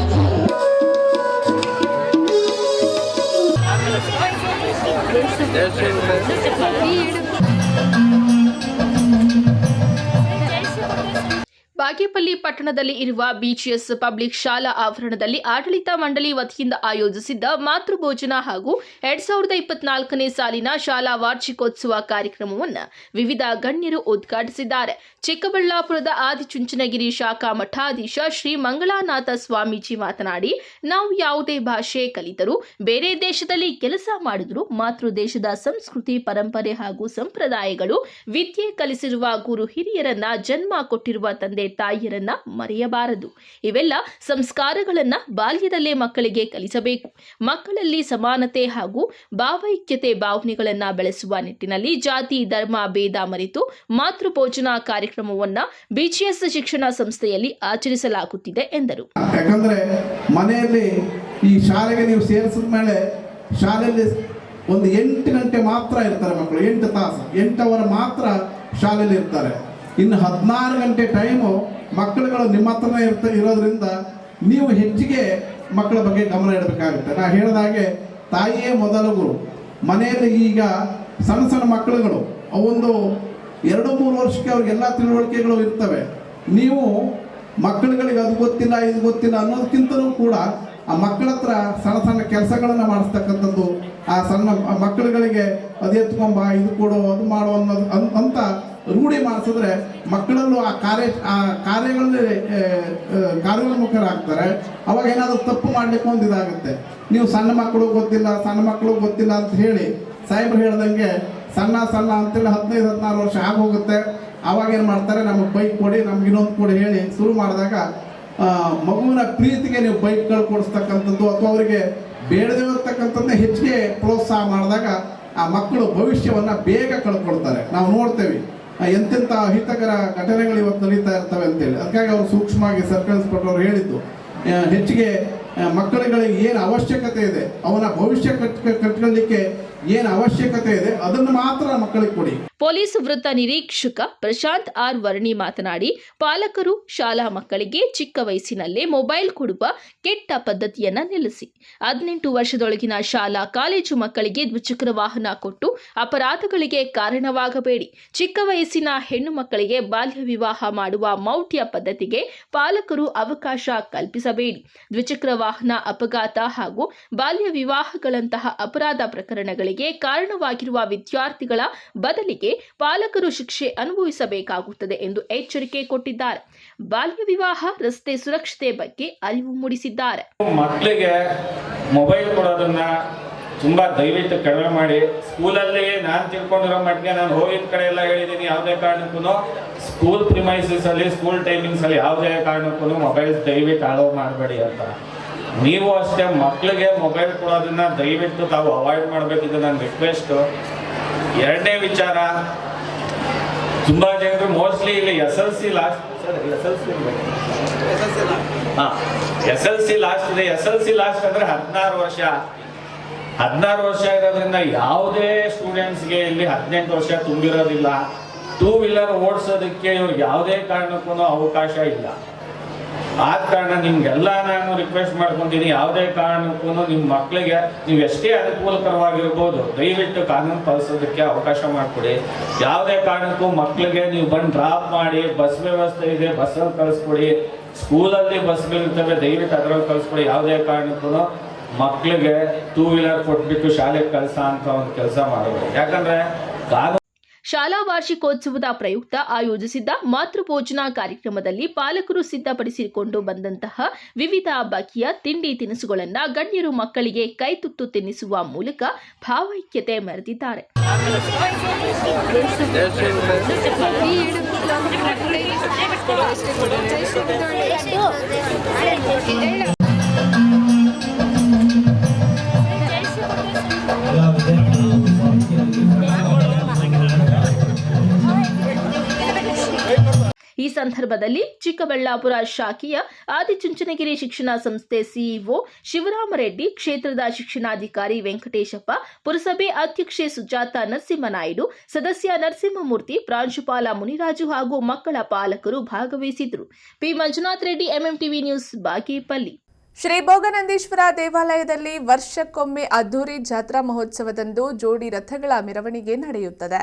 ಬಾಗೇಪಲ್ಲಿ ಪಟ್ಟಣದಲ್ಲಿ ಇರುವ ಬಿಜಿಎಸ್ ಪಬ್ಲಿಕ್ ಶಾಲಾ ಆವರಣದಲ್ಲಿ ಆಡಳಿತ ಮಂಡಳಿ ವತಿಯಿಂದ ಆಯೋಜಿಸಿದ್ದ ಮಾತೃಭೋಜನ ಹಾಗೂ 2024ನೇ ಸಾಲಿನ ಶಾಲಾ ವಾರ್ಷಿಕೋತ್ಸವ ಕಾರ್ಯಕ್ರಮವನ್ನು ವಿವಿಧ ಗಣ್ಯರು ಉದ್ಘಾಟಿಸಿದ್ದಾರೆ. ಚಿಕ್ಕಬಳ್ಳಾಪುರದ ಆದಿಚುಂಚನಗಿರಿ ಶಾಖಾ ಮಠಾಧೀಶ ಶ್ರೀ ಮಂಗಳಾನಾಥ ಸ್ವಾಮೀಜಿ ಮಾತನಾಡಿ, ನಾವು ಯಾವುದೇ ಭಾಷೆ ಕಲಿತರೂ, ಬೇರೆ ದೇಶದಲ್ಲಿ ಕೆಲಸ ಮಾಡಿದರೂ ಮಾತೃ ದೇಶದ ಸಂಸ್ಕೃತಿ, ಪರಂಪರೆ ಹಾಗೂ ಸಂಪ್ರದಾಯಗಳು, ವಿದ್ಯೆ ಕಲಿಸಿರುವ ಗುರು ಹಿರಿಯರನ್ನ, ಜನ್ಮ ಕೊಟ್ಟಿರುವ ತಂದೆ ತಾಯಿಯರನ್ನ ಮರೆಯಬಾರದು. ಇವೆಲ್ಲ ಸಂಸ್ಕಾರಗಳನ್ನ ಬಾಲ್ಯದಲ್ಲೇ ಮಕ್ಕಳಿಗೆ ಕಲಿಸಬೇಕು. ಮಕ್ಕಳಲ್ಲಿ ಸಮಾನತೆ ಹಾಗೂ ಭಾವೈಕ್ಯತೆ ಭಾವನೆಗಳನ್ನ ಬೆಳೆಸುವ ನಿಟ್ಟಿನಲ್ಲಿ ಜಾತಿ ಧರ್ಮ ಭೇದ ಮರೆತು ಮಾತೃಭೋಜನ ಕಾರ್ಯಕ್ರಮವನ್ನ ಬಿಜಿಎಸ್ ಶಿಕ್ಷಣ ಸಂಸ್ಥೆಯಲ್ಲಿ ಆಚರಿಸಲಾಗುತ್ತಿದೆ ಎಂದರು. ಯಾಕಂದ್ರೆ ಮನೆಯಲ್ಲಿ ಈ ಶಾಲೆಗೆ ನೀವು ಸೇರಿಸಿದ ಮೇಲೆ ಶಾಲೆಯಲ್ಲಿ ಒಂದು 8 ಗಂಟೆ ಮಾತ್ರ ಇರ್ತಾರೆ ಮಕ್ಕಳು, 8 ತಾಸು 8 ಅವರ್ ಮಾತ್ರ ಶಾಲೆಯಲ್ಲಿ ಇರ್ತಾರೆ. ಇನ್ನು 16 ಗಂಟೆ ಟೈಮು ಮಕ್ಕಳುಗಳು ನಿಮ್ಮ ಹತ್ರನೇ ಇರೋದ್ರಿಂದ ನೀವು ಹೆಚ್ಚಿಗೆ ಮಕ್ಕಳ ಬಗ್ಗೆ ಗಮನ ಇಡಬೇಕಾಗುತ್ತೆ. ನಾ ಹೇಳಿದಾಗೆ ತಾಯಿಯೇ ಮೊದಲ ಗುರು. ಮನೆಯಲ್ಲಿ ಈಗ ಸಣ್ಣ ಸಣ್ಣ ಮಕ್ಕಳುಗಳು ಅವೊಂದು 2-3 ವರ್ಷಕ್ಕೆ ಅವ್ರಿಗೆಲ್ಲ ತಿಳುವಳಿಕೆಗಳು ಇರ್ತವೆ. ನೀವು ಮಕ್ಕಳುಗಳಿಗೆ ಅದು ಗೊತ್ತಿಲ್ಲ ಇದು ಗೊತ್ತಿಲ್ಲ ಅನ್ನೋದಕ್ಕಿಂತಲೂ ಕೂಡ ಆ ಮಕ್ಕಳ ಹತ್ರ ಸಣ್ಣ ಸಣ್ಣ ಕೆಲಸಗಳನ್ನು ಮಾಡಿಸ್ತಕ್ಕಂಥದ್ದು, ಆ ಸಣ್ಣ ಮಕ್ಕಳುಗಳಿಗೆ ಅದು ಎತ್ಕೊಂಬ, ಇದು ಕೊಡು, ಅದು ಮಾಡು ಅನ್ನೋದು ಅಂತ ರೂಢಿ ಮಾಡಿಸಿದ್ರೆ ಮಕ್ಕಳಲ್ಲೂ ಆ ಕಾರ್ಯಗಳಲ್ಲಿ ಕಾರ್ಯೋನ್ಮುಖರಾಗ್ತಾರೆ. ಅವಾಗ ಏನಾದರೂ ತಪ್ಪು ಮಾಡಲಿಕ್ಕೆ ಒಂದು ಇದಾಗುತ್ತೆ. ನೀವು ಸಣ್ಣ ಮಕ್ಕಳು ಗೊತ್ತಿಲ್ಲ ಅಂತ ಹೇಳಿ ಸಾಹೇಬ್ರು ಹೇಳ್ದಂಗೆ ಸಣ್ಣ ಅಂತೇಳಿ 15-16 ವರ್ಷ ಆಗೋಗುತ್ತೆ. ಅವಾಗ ಏನು ಮಾಡ್ತಾರೆ, ನಮಗೆ ಬೈಕ್ ಕೊಡಿ, ನಮ್ಗೆ ಇನ್ನೊಂದು ಕೊಡಿ ಹೇಳಿ ಶುರು ಮಾಡಿದಾಗ ಮಗುವಿನ ಪ್ರೀತಿಗೆ ನೀವು ಬೈಕ್ಗಳು ಕೊಡಿಸ್ತಕ್ಕಂಥದ್ದು ಅಥವಾ ಅವರಿಗೆ ಬೇಡದೇ ಇರ್ತಕ್ಕಂಥದ್ದನ್ನ ಹೆಚ್ಚಿಗೆ ಪ್ರೋತ್ಸಾಹ ಮಾಡಿದಾಗ ಆ ಮಕ್ಕಳು ಭವಿಷ್ಯವನ್ನು ಬೇಗ ಕಳ್ಕೊಳ್ತಾರೆ. ನಾವು ನೋಡ್ತೇವೆ ಎಂತೆಂಥ ಅಹಿತಕರ ಘಟನೆಗಳು ಇವತ್ತು ನಡೀತಾ ಇರ್ತವೆ ಅಂತೇಳಿ. ಅದಕ್ಕಾಗಿ ಅವರು ಸೂಕ್ಷ್ಮವಾಗಿ ಸರ್ಕಲ್ ಇನ್ಸ್ಪೆಕ್ಟರ್ ಅವರು ಹೇಳಿದ್ದು, ಹೆಚ್ಚಿಗೆ ಮಕ್ಕಳುಗಳಿಗೆ ಏನು ಅವಶ್ಯಕತೆ ಇದೆ, ಅವನ ಭವಿಷ್ಯ ಕಟ್ಕೊಳ್ಳಿಕ್ಕೆ ಏನು ಅವಶ್ಯಕತೆ ಇದೆ ಅದನ್ನು ಮಾತ್ರ ಮಕ್ಕಳಿಗೆ ಕೊಡಿ. ಪೊಲೀಸ್ ವೃತ್ತ ನಿರೀಕ್ಷಕ ಪ್ರಶಾಂತ್ ಆರ್ ವರ್ಣಿ ಮಾತನಾಡಿ, ಪಾಲಕರು ಶಾಲಾ ಮಕ್ಕಳಿಗೆ ಚಿಕ್ಕ ವಯಸ್ಸಿನಲ್ಲೇ ಮೊಬೈಲ್ ಕೊಡುವ ಕೆಟ್ಟ ಪದ್ಧತಿಯನ್ನ ನಿಲ್ಲಿಸಿ 18 ವರ್ಷದೊಳಗಿನ ಶಾಲಾ ಕಾಲೇಜು ಮಕ್ಕಳಿಗೆ ದ್ವಿಚಕ್ರ ವಾಹನ ಕೊಟ್ಟು ಅಪರಾಧಗಳಿಗೆ ಕಾರಣವಾಗಬೇಡಿ. ಚಿಕ್ಕ ವಯಸ್ಸಿನ ಹೆಣ್ಣು ಮಕ್ಕಳಿಗೆ ಬಾಲ್ಯ ವಿವಾಹ ಮಾಡುವ ಮೌಢ್ಯ ಪದ್ಧತಿಗೆ ಪಾಲಕರು ಅವಕಾಶ ಕಲ್ಪಿಸಬೇಡಿ. ದ್ವಿಚಕ್ರ ವಾಹನ ಅಪಘಾತ ಹಾಗೂ ಬಾಲ್ಯ ವಿವಾಹಗಳಂತಹ ಅಪರಾಧ ಪ್ರಕರಣಗಳಿಗೆ ಕಾರಣವಾಗಿರುವ ವಿದ್ಯಾರ್ಥಿಗಳ ಬದಲಿಗೆ ಪಾಲಕರು ಶಿಕ್ಷೆ ಅನುಭವಿಸಬೇಕಾಗುತ್ತದೆ ಎಂದು ಎಚ್ಚರಿಕೆ ಕೊಟ್ಟಿದ್ದಾರೆ. ಬಾಲ್ಯ ವಿವಾಹ, ರಸ್ತೆ ಸುರಕ್ಷತೆ ಬಗ್ಗೆ ಅರಿವು ಮೂಡಿಸಿದ್ದಾರೆ. ಮಕ್ಕಳಿಗೆ ಮೊಬೈಲ್ ಕೊಡೋದನ್ನ ತುಂಬಾ ದಯವಿಟ್ಟು ಕಡಿಮೆ ಮಾಡಿ. ಸ್ಕೂಲಲ್ಲಿ ನಾನು ತಿಳ್ಕೊಂಡಿರೋ ಮಟ್ಟಿಗೆ ನಾನು ಹೋಗಿದ ಕಡೆ ಎಲ್ಲ ಹೇಳಿದ್ದೀನಿ, ಯಾವುದೇ ಕಾರಣಕ್ಕೂ ಸ್ಕೂಲ್ ಪ್ರಿಮೈಸಸ್ ಅಲ್ಲಿ ಸ್ಕೂಲ್ ಟೈಮಿಂಗ್ಸ್ ಅಲ್ಲಿ ಯಾವುದೇ ಕಾರಣಕ್ಕೂ ಮೊಬೈಲ್ ದಯವಿಟ್ಟು ಅಲೋ ಮಾಡಬೇಡಿ ಅಂತ. ನೀವು ಅಷ್ಟೇ ಮಕ್ಕಳಿಗೆ ಮೊಬೈಲ್ ಕೊಡೋದನ್ನ ದಯವಿಟ್ಟು ತಾವು ಅವಾಯ್ಡ್ ಮಾಡಬೇಕಿದೆ ನನ್ನ ರಿಕ್ವೆಸ್ಟು. ಎರಡನೇ ವಿಚಾರ, ತುಂಬ ಜನರು ಮೋಸ್ಟ್ಲಿ ಇಲ್ಲಿ ಎಸ್ ಎಲ್ ಸಿ ಲಾಸ್ಟ್ ಇದೆ. ಎಸ್ ಎಲ್ ಸಿ ಲಾಸ್ಟ್ ಅಂದರೆ 16 ವರ್ಷ. 16 ವರ್ಷ ಇರೋದ್ರಿಂದ ಯಾವುದೇ ಸ್ಟೂಡೆಂಟ್ಸ್ಗೆ ಇಲ್ಲಿ 18 ವರ್ಷ ತುಂಬಿರೋದಿಲ್ಲ. 2 ವೀಲರ್ ಓಡಿಸೋದಕ್ಕೆ ಇವ್ರಿಗೆ ಯಾವುದೇ ಕಾರಣಕ್ಕೂ ಅವಕಾಶ ಇಲ್ಲ. ಆದ ಕಾರಣ ನಿಮ್ಗೆಲ್ಲ ನಾನು ರಿಕ್ವೆಸ್ಟ್ ಮಾಡ್ಕೊತೀನಿ, ಯಾವುದೇ ಕಾರಣಕ್ಕೂ ನಿಮ್ಮ ಮಕ್ಕಳಿಗೆ ನೀವು ಎಷ್ಟೇ ಅನುಕೂಲಕರವಾಗಿರ್ಬೋದು, ದಯವಿಟ್ಟು ಕಾನೂನು ಪಾಲಿಸೋದಕ್ಕೆ ಅವಕಾಶ ಮಾಡಿಕೊಡಿ. ಯಾವುದೇ ಕಾರಣಕ್ಕೂ ಮಕ್ಕಳಿಗೆ ನೀವು ಬಂದು ಡ್ರಾಪ್ ಮಾಡಿ, ಬಸ್ ವ್ಯವಸ್ಥೆ ಇದೆ, ಬಸ್ಸಲ್ಲಿ ಕಳಿಸ್ಕೊಡಿ. ಸ್ಕೂಲಲ್ಲಿ ಬಸ್ಗಳಿರ್ತವೆ, ದಯವಿಟ್ಟು ಅದರಲ್ಲಿ ಕಳಿಸ್ಕೊಡಿ. ಯಾವುದೇ ಕಾರಣಕ್ಕೂ ಮಕ್ಕಳಿಗೆ 2 ವೀಲರ್ ಕೊಟ್ಬಿಟ್ಟು ಶಾಲೆಗೆ ಕಳಿಸ ಅಂತ ಒಂದು ಕೆಲಸ ಮಾಡಬೇಕು. ಯಾಕಂದ್ರೆ ಶಾಲಾ ವಾರ್ಷಿಕೋತ್ಸವದ ಪ್ರಯುಕ್ತ ಆಯೋಜಿಸಿದ್ದ ಮಾತೃಭೋಜನ ಕಾರ್ಯಕ್ರಮದಲ್ಲಿ ಪಾಲಕರು ಸಿದ್ಧಪಡಿಸಿಕೊಂಡು ಬಂದಂತಹ ವಿವಿಧ ಬಗೆಯ ತಿಂಡಿ ತಿನಿಸುಗಳನ್ನು ಗಣ್ಯರು ಮಕ್ಕಳಿಗೆ ಕೈತುತ್ತು ತಿನ್ನಿಸುವ ಮೂಲಕ ಭಾವೈಕ್ಯತೆ ಮೆರೆದಿದ್ದಾರೆ. ಈ ಸಂದರ್ಭದಲ್ಲಿ ಚಿಕ್ಕಬಳ್ಳಾಪುರ ಶಾಖೆಯ ಆದಿಚುಂಚನಗಿರಿ ಶಿಕ್ಷಣ ಸಂಸ್ಥೆ ಸಿಇಒ ಶಿವರಾಮರೆಡ್ಡಿ, ಕ್ಷೇತ್ರದ ಶಿಕ್ಷಣಾಧಿಕಾರಿ ವೆಂಕಟೇಶಪ್ಪ, ಪುರಸಭೆ ಅಧ್ಯಕ್ಷೆ ಸುಜಾತ ನರಸಿಂಹನಾಯ್ಡು, ಸದಸ್ಯ ನರಸಿಂಹಮೂರ್ತಿ, ಪ್ರಾಂಶುಪಾಲ ಮುನಿರಾಜು ಹಾಗೂ ಮಕ್ಕಳ ಪಾಲಕರು ಭಾಗವಹಿಸಿದ್ರು. P Manjunath Reddy, MMTV news, Bagepalli. Shri Bhoganandishwara ದೇವಾಲಯದಲ್ಲಿ ವರ್ಷಕ್ಕೊಮ್ಮೆ ಅದ್ದೂರಿ ಜಾತ್ರಾ ಮಹೋತ್ಸವದಂದು ಜೋಡಿ ರಥಗಳ ಮೆರವಣಿಗೆ ನಡೆಯುತ್ತದೆ.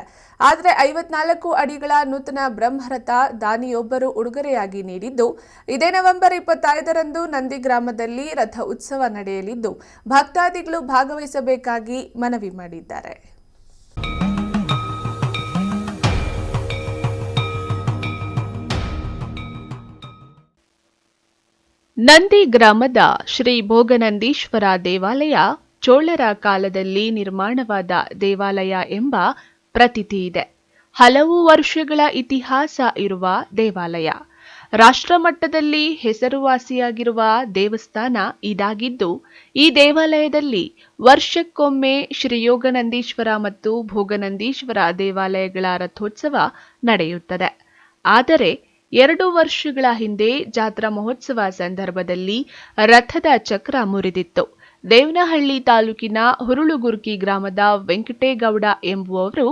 ಆದರೆ 54 ಅಡಿಗಳ ನೂತನ ಬ್ರಹ್ಮರಥ ದಾನಿಯೊಬ್ಬರು ಉಡುಗೊರೆಯಾಗಿ ನೀಡಿದ್ದು, ಇದೇ ನವೆಂಬರ್ 25ರಂದು ನಂದಿ ಗ್ರಾಮದಲ್ಲಿ ರಥ ಉತ್ಸವ ನಡೆಯಲಿದ್ದು, ಭಕ್ತಾದಿಗಳು ಭಾಗವಹಿಸಬೇಕಾಗಿ ಮನವಿ ಮಾಡಿದ್ದಾರೆ. ನಂದಿ ಗ್ರಾಮದ ಶ್ರೀ ಭೋಗನಂದೀಶ್ವರ ದೇವಾಲಯ ಚೋಳರ ಕಾಲದಲ್ಲಿ ನಿರ್ಮಾಣವಾದ ದೇವಾಲಯ ಎಂಬ ಪ್ರತೀತಿ ಇದೆ. ಹಲವು ವರ್ಷಗಳ ಇತಿಹಾಸ ಇರುವ ದೇವಾಲಯ. ರಾಷ್ಟ್ರಮಟ್ಟದಲ್ಲಿ ಹೆಸರುವಾಸಿಯಾಗಿರುವ ದೇವಸ್ಥಾನ ಇದಾಗಿದ್ದು, ಈ ದೇವಾಲಯದಲ್ಲಿ ವರ್ಷಕ್ಕೊಮ್ಮೆ ಶ್ರೀ ಯೋಗನಂದೀಶ್ವರ ಮತ್ತು ಭೋಗನಂದೀಶ್ವರ ದೇವಾಲಯಗಳ ರಥೋತ್ಸವ ನಡೆಯುತ್ತದೆ. ಆದರೆ 2 ವರ್ಷಗಳ ಹಿಂದೆ ಜಾತ್ರಾ ಮಹೋತ್ಸವ ಸಂದರ್ಭದಲ್ಲಿ ರಥದ ಚಕ್ರ ಮುರಿದಿತ್ತು. ದೇವನಹಳ್ಳಿ ತಾಲೂಕಿನ ಹುರುಳುಗುರ್ಕಿ ಗ್ರಾಮದ ವೆಂಕಟೇಗೌಡ ಎಂಬುವವರು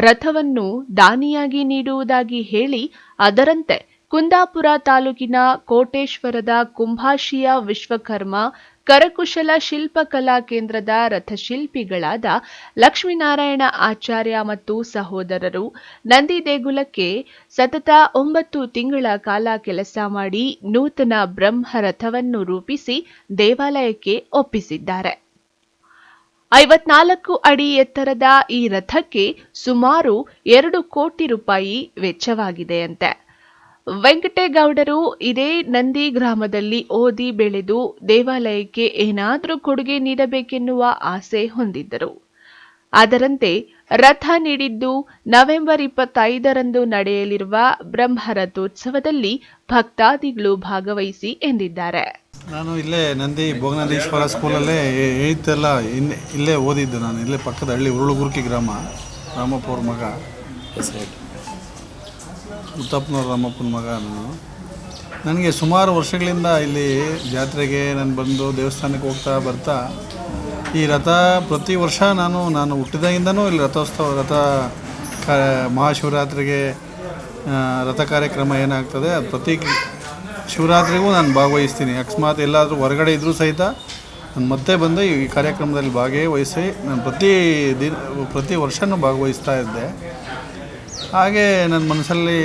ರಥವನ್ನು ದಾನಿಯಾಗಿ ನೀಡುವುದಾಗಿ ಹೇಳಿ, ಅದರಂತೆ ಕುಂದಾಪುರ ತಾಲೂಕಿನ ಕೋಟೇಶ್ವರದ ಕುಂಭಾಶಿಯ ವಿಶ್ವಕರ್ಮ ಕರಕುಶಲ ಶಿಲ್ಪಕಲಾ ಕೇಂದ್ರದ ರಥಶಿಲ್ಪಿಗಳಾದ ಲಕ್ಷ್ಮೀನಾರಾಯಣ ಆಚಾರ್ಯ ಮತ್ತು ಸಹೋದರರು ನಂದಿ ದೇಗುಲಕ್ಕೆ ಸತತ 9 ತಿಂಗಳ ಕಾಲ ಕೆಲಸ ಮಾಡಿ ನೂತನ ಬ್ರಹ್ಮರಥವನ್ನು ರೂಪಿಸಿ ದೇವಾಲಯಕ್ಕೆ ಒಪ್ಪಿಸಿದ್ದಾರೆ. 54 ಅಡಿ ಎತ್ತರದ ಈ ರಥಕ್ಕೆ ಸುಮಾರು 2 ಕೋಟಿ ರೂಪಾಯಿ ವೆಚ್ಚವಾಗಿದೆಯಂತೆ. ವೆಂಕಟೇಗೌಡರು ಇದೇ ನಂದಿ ಗ್ರಾಮದಲ್ಲಿ ಓದಿ ಬೆಳೆದು ದೇವಾಲಯಕ್ಕೆ ಏನಾದರೂ ಕೊಡುಗೆ ನೀಡಬೇಕೆನ್ನುವ ಆಸೆ ಹೊಂದಿದ್ದರು. ಅದರಂತೆ ರಥ ನೀಡಿದ್ದು ನವೆಂಬರ್ 25ರಂದು ನಡೆಯಲಿರುವ ಬ್ರಹ್ಮರಥೋತ್ಸವದಲ್ಲಿ ಭಕ್ತಾದಿಗಳು ಭಾಗವಹಿಸಿ ಎಂದಿದ್ದಾರೆ. ನಾನು ಇಲ್ಲೇ ನಂದಿ ಭೋಗನಂದೀಶ್ವರ ಸ್ಕೂಲಲ್ಲೇ 8th ಎಲ್ಲ ಇಲ್ಲೇ ಓದಿದ್ದು. ನಾನು ಇಲ್ಲೇ ಪಕ್ಕದ ಹಳ್ಳಿ ಹುರುಳುಗುರ್ಕಿ ಗ್ರಾಮ, ರಾಮಪ್ಪವ್ರ ಮಗ, ಮುತ್ತಪ್ಪನವ್ರ ರಾಮಪ್ಪನ ಮಗ ನಾನು. ನನಗೆ ಸುಮಾರು ವರ್ಷಗಳಿಂದ ಇಲ್ಲಿ ಜಾತ್ರೆಗೆ ನಾನು ಬಂದು ದೇವಸ್ಥಾನಕ್ಕೆ ಹೋಗ್ತಾ ಬರ್ತಾ ಈ ರಥ ಪ್ರತಿ ವರ್ಷ ನಾನು ಹುಟ್ಟಿದಾಗಿಂದನೂ ಇಲ್ಲಿ ರಥ ಮಹಾಶಿವರಾತ್ರಿಗೆ ರಥ ಕಾರ್ಯಕ್ರಮ ಏನಾಗ್ತದೆ ಅದು ಪ್ರತಿ ಶಿವರಾತ್ರಿಗೂ ನಾನು ಭಾಗವಹಿಸ್ತೀನಿ. ಅಕಸ್ಮಾತ್ ಎಲ್ಲಾದರೂ ಹೊರಗಡೆ ಇದ್ದರೂ ಸಹಿತ ನಾನು ಮತ್ತೆ ಬಂದು ಈ ಕಾರ್ಯಕ್ರಮದಲ್ಲಿ ಭಾಗವಹಿಸಿ ನಾನು ಪ್ರತಿ ವರ್ಷವೂ ಭಾಗವಹಿಸ್ತಾ ಇದ್ದೆ. ಹಾಗೆ ನನ್ನ ಮನಸ್ಸಲ್ಲಿ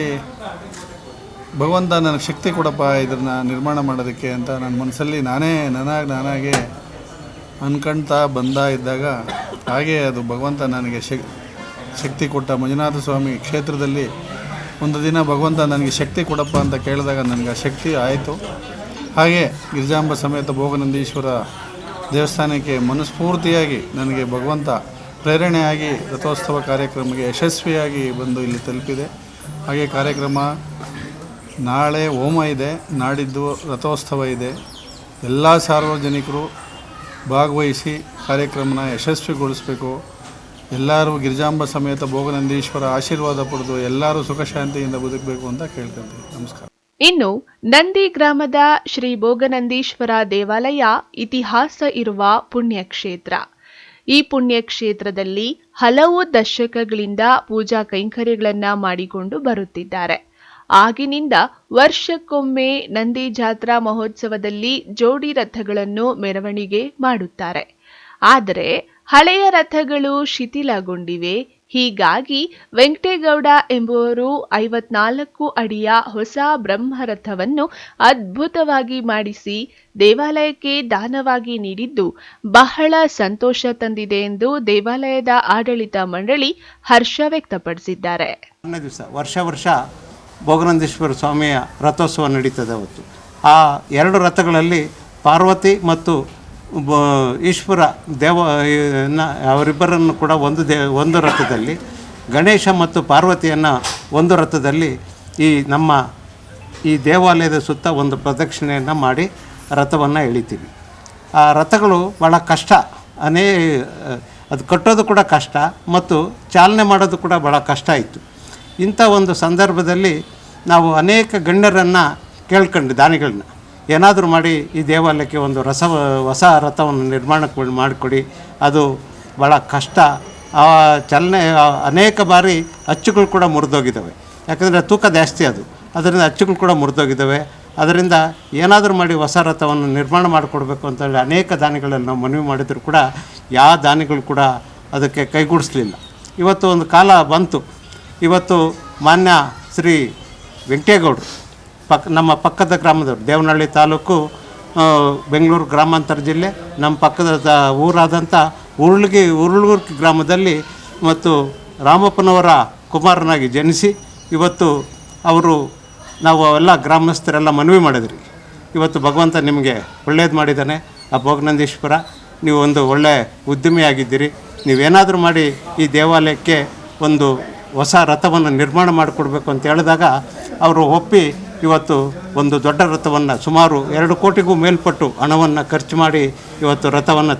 ಭಗವಂತ ನನಗೆ ಶಕ್ತಿ ಕೊಡಪ್ಪ ಇದನ್ನು ನಿರ್ಮಾಣ ಮಾಡೋದಕ್ಕೆ ಅಂತ ನನ್ನ ಮನಸ್ಸಲ್ಲಿ ನಾನಾಗೆ ಅನ್ಕೊಳ್ತಾ ಇದ್ದಾಗ ಹಾಗೆ ಅದು ಭಗವಂತ ನನಗೆ ಶಕ್ತಿ ಕೊಟ್ಟ. ಮಂಜುನಾಥ ಸ್ವಾಮಿ ಕ್ಷೇತ್ರದಲ್ಲಿ ಒಂದು ದಿನ ಭಗವಂತ ನನಗೆ ಶಕ್ತಿ ಕೊಡಪ್ಪ ಅಂತ ಕೇಳಿದಾಗ ನನಗೆ ಆ ಶಕ್ತಿ ಆಯಿತು. ಹಾಗೆ ಗಿರಿಜಾಂಬ ಸಮೇತ ಭೋಗನಂದೀಶ್ವರ ದೇವಸ್ಥಾನಕ್ಕೆ ಮನಸ್ಫೂರ್ತಿಯಾಗಿ ನನಗೆ ಭಗವಂತ ಪ್ರೇರಣೆಯಾಗಿ ರಥೋತ್ಸವ ಕಾರ್ಯಕ್ರಮಕ್ಕೆ ಯಶಸ್ವಿಯಾಗಿ ಬಂದು ಇಲ್ಲಿ ತಲುಪಿದೆ. ಹಾಗೆ ಕಾರ್ಯಕ್ರಮ ನಾಳೆ ಹೋಮ ಇದೆ, ನಾಡಿದ್ದು ರಥೋತ್ಸವ ಇದೆ. ಎಲ್ಲ ಸಾರ್ವಜನಿಕರು ಭಾಗವಹಿಸಿ ಕಾರ್ಯಕ್ರಮನ ಯಶಸ್ವಿಗೊಳಿಸಬೇಕು. ಎಲ್ಲರೂ ಗಿರಿಜಾಂಬ ಸಮೇತ ಭೋಗನಂದೀಶ್ವರ ಆಶೀರ್ವಾದ ಪಡೆದು ಎಲ್ಲರೂ ಸುಖ ಶಾಂತಿಯಿಂದ ಬದುಕಬೇಕು ಅಂತ ಕೇಳ್ಕೊಳ್ತೀವಿ. ನಮಸ್ಕಾರ. ಇನ್ನು ನಂದಿ ಗ್ರಾಮದ ಶ್ರೀ ಭೋಗನಂದೀಶ್ವರ ದೇವಾಲಯ ಇತಿಹಾಸ ಇರುವ ಪುಣ್ಯಕ್ಷೇತ್ರ. ಈ ಪುಣ್ಯಕ್ಷೇತ್ರದಲ್ಲಿ ಹಲವು ದಶಕಗಳಿಂದ ಪೂಜಾ ಕೈಂಕರ್ಯಗಳನ್ನ ಮಾಡಿಕೊಂಡು ಬರುತ್ತಿದ್ದಾರೆ. ಆಗಿನಿಂದ ವರ್ಷಕ್ಕೊಮ್ಮೆ ನಂದಿ ಜಾತ್ರಾ ಮಹೋತ್ಸವದಲ್ಲಿ ಜೋಡಿ ರಥಗಳನ್ನು ಮೆರವಣಿಗೆ ಮಾಡುತ್ತಾರೆ. ಆದರೆ ಹಳೆಯ ರಥಗಳು ಶಿಥಿಲಗೊಂಡಿವೆ. ಹೀಗಾಗಿ ವೆಂಕಟೇಗೌಡ ಎಂಬುವರು 54 ಅಡಿಯ ಹೊಸ ಬ್ರಹ್ಮರಥವನ್ನು ಅದ್ಭುತವಾಗಿ ಮಾಡಿಸಿ ದೇವಾಲಯಕ್ಕೆ ದಾನವಾಗಿ ನೀಡಿದ್ದು ಬಹಳ ಸಂತೋಷ ತಂದಿದೆ ಎಂದು ದೇವಾಲಯದ ಆಡಳಿತ ಮಂಡಳಿ ಹರ್ಷ ವ್ಯಕ್ತಪಡಿಸಿದ್ದಾರೆ. ವರ್ಷ ಭೋಗನಂದೀಶ್ವರ ಸ್ವಾಮಿಯ ರಥೋತ್ಸವ ನಡೀತದೆ. ಅವತ್ತು ಆ 2 ರಥಗಳಲ್ಲಿ ಪಾರ್ವತಿ ಮತ್ತು ಈಶ್ವರ ಅವರಿಬ್ಬರನ್ನು ಕೂಡ ಒಂದು ರಥದಲ್ಲಿ, ಗಣೇಶ ಮತ್ತು ಪಾರ್ವತಿಯನ್ನು ಒಂದು ರಥದಲ್ಲಿ ನಮ್ಮ ಈ ದೇವಾಲಯದ ಸುತ್ತ ಒಂದು ಪ್ರದಕ್ಷಿಣೆಯನ್ನು ಮಾಡಿ ರಥವನ್ನು ಎಳಿತೀವಿ. ಆ ರಥಗಳು ಭಾಳ ಕಷ್ಟ, ಅದು ಕಟ್ಟೋದು ಕೂಡ ಕಷ್ಟ ಮತ್ತು ಚಾಲನೆ ಮಾಡೋದು ಕೂಡ ಭಾಳ ಕಷ್ಟ ಇತ್ತು. ಇಂಥ ಒಂದು ಸಂದರ್ಭದಲ್ಲಿ ನಾವು ಅನೇಕ ಗಣ್ಯರನ್ನು ಕೇಳ್ಕೊಂಡು ದಾನಿಗಳನ್ನ ಏನಾದರೂ ಮಾಡಿ ಈ ದೇವಾಲಯಕ್ಕೆ ಒಂದು ಹೊಸ ರಥವನ್ನು ನಿರ್ಮಾಣ ಮಾಡಿಕೊಡಿ, ಅದು ಭಾಳ ಕಷ್ಟ, ಆ ಚಲನೆ ಅನೇಕ ಬಾರಿ ಅಚ್ಚುಗಳು ಕೂಡ ಮುರಿದೋಗಿದ್ದಾವೆ, ಯಾಕಂದರೆ ತೂಕ ಜಾಸ್ತಿ ಅದರಿಂದ ಅಚ್ಚುಗಳು ಕೂಡ ಮುರಿದೋಗಿದ್ದಾವೆ. ಅದರಿಂದ ಏನಾದರೂ ಮಾಡಿ ಹೊಸ ರಥವನ್ನು ನಿರ್ಮಾಣ ಮಾಡಿಕೊಡ್ಬೇಕು ಅಂತೇಳಿ ಅನೇಕ ದಾನಿಗಳನ್ನು ನಾವು ಮನವಿ ಮಾಡಿದರೂ ಕೂಡ ಯಾವ ದಾನಿಗಳು ಕೂಡ ಅದಕ್ಕೆ ಕೈಗೂಡಿಸ್ಲಿಲ್ಲ. ಇವತ್ತು ಒಂದು ಕಾಲ ಬಂತು. ಇವತ್ತು ಮಾನ್ಯ ಶ್ರೀ ವೆಂಕಟೇಗೌಡರು ನಮ್ಮ ಪಕ್ಕದ ಗ್ರಾಮದವರು, ದೇವನಹಳ್ಳಿ ತಾಲೂಕು, ಬೆಂಗಳೂರು ಗ್ರಾಮಾಂತರ ಜಿಲ್ಲೆ, ನಮ್ಮ ಪಕ್ಕದ ಊರಾದಂಥ ಉರುಳೂರು ಗ್ರಾಮದಲ್ಲಿ ಮತ್ತು ರಾಮಪ್ಪನವರ ಕುಮಾರನಾಗಿ ಜನಿಸಿ ಇವತ್ತು ನಾವು ಎಲ್ಲ ಗ್ರಾಮಸ್ಥರೆಲ್ಲ ಮನವಿ ಮಾಡಿದ್ರಿ. ಇವತ್ತು ಭಗವಂತ ನಿಮಗೆ ಒಳ್ಳೇದು ಮಾಡಿದ್ದಾನೆ. ಆ ಭೋಗನಂದೀಶ್ವರ, ನೀವು ಒಂದು ಒಳ್ಳೆಯ ಉದ್ಯಮಿಯಾಗಿದ್ದೀರಿ. ನೀವೇನಾದರೂ ಮಾಡಿ ಈ ದೇವಾಲಯಕ್ಕೆ ಒಂದು ಹೊಸ ರಥವನ್ನು ನಿರ್ಮಾಣ ಮಾಡಿಕೊಡ್ಬೇಕು ಅಂತ ಹೇಳಿದಾಗ ಅವರು ಒಪ್ಪಿ ಇವತ್ತು ಒಂದು ದೊಡ್ಡ ರಥವನ್ನು ಸುಮಾರು 2 ಕೋಟಿಗೂ ಮೇಲ್ಪಟ್ಟು ಹಣವನ್ನು ಖರ್ಚು ಮಾಡಿ ಇವತ್ತು ರಥವನ್ನು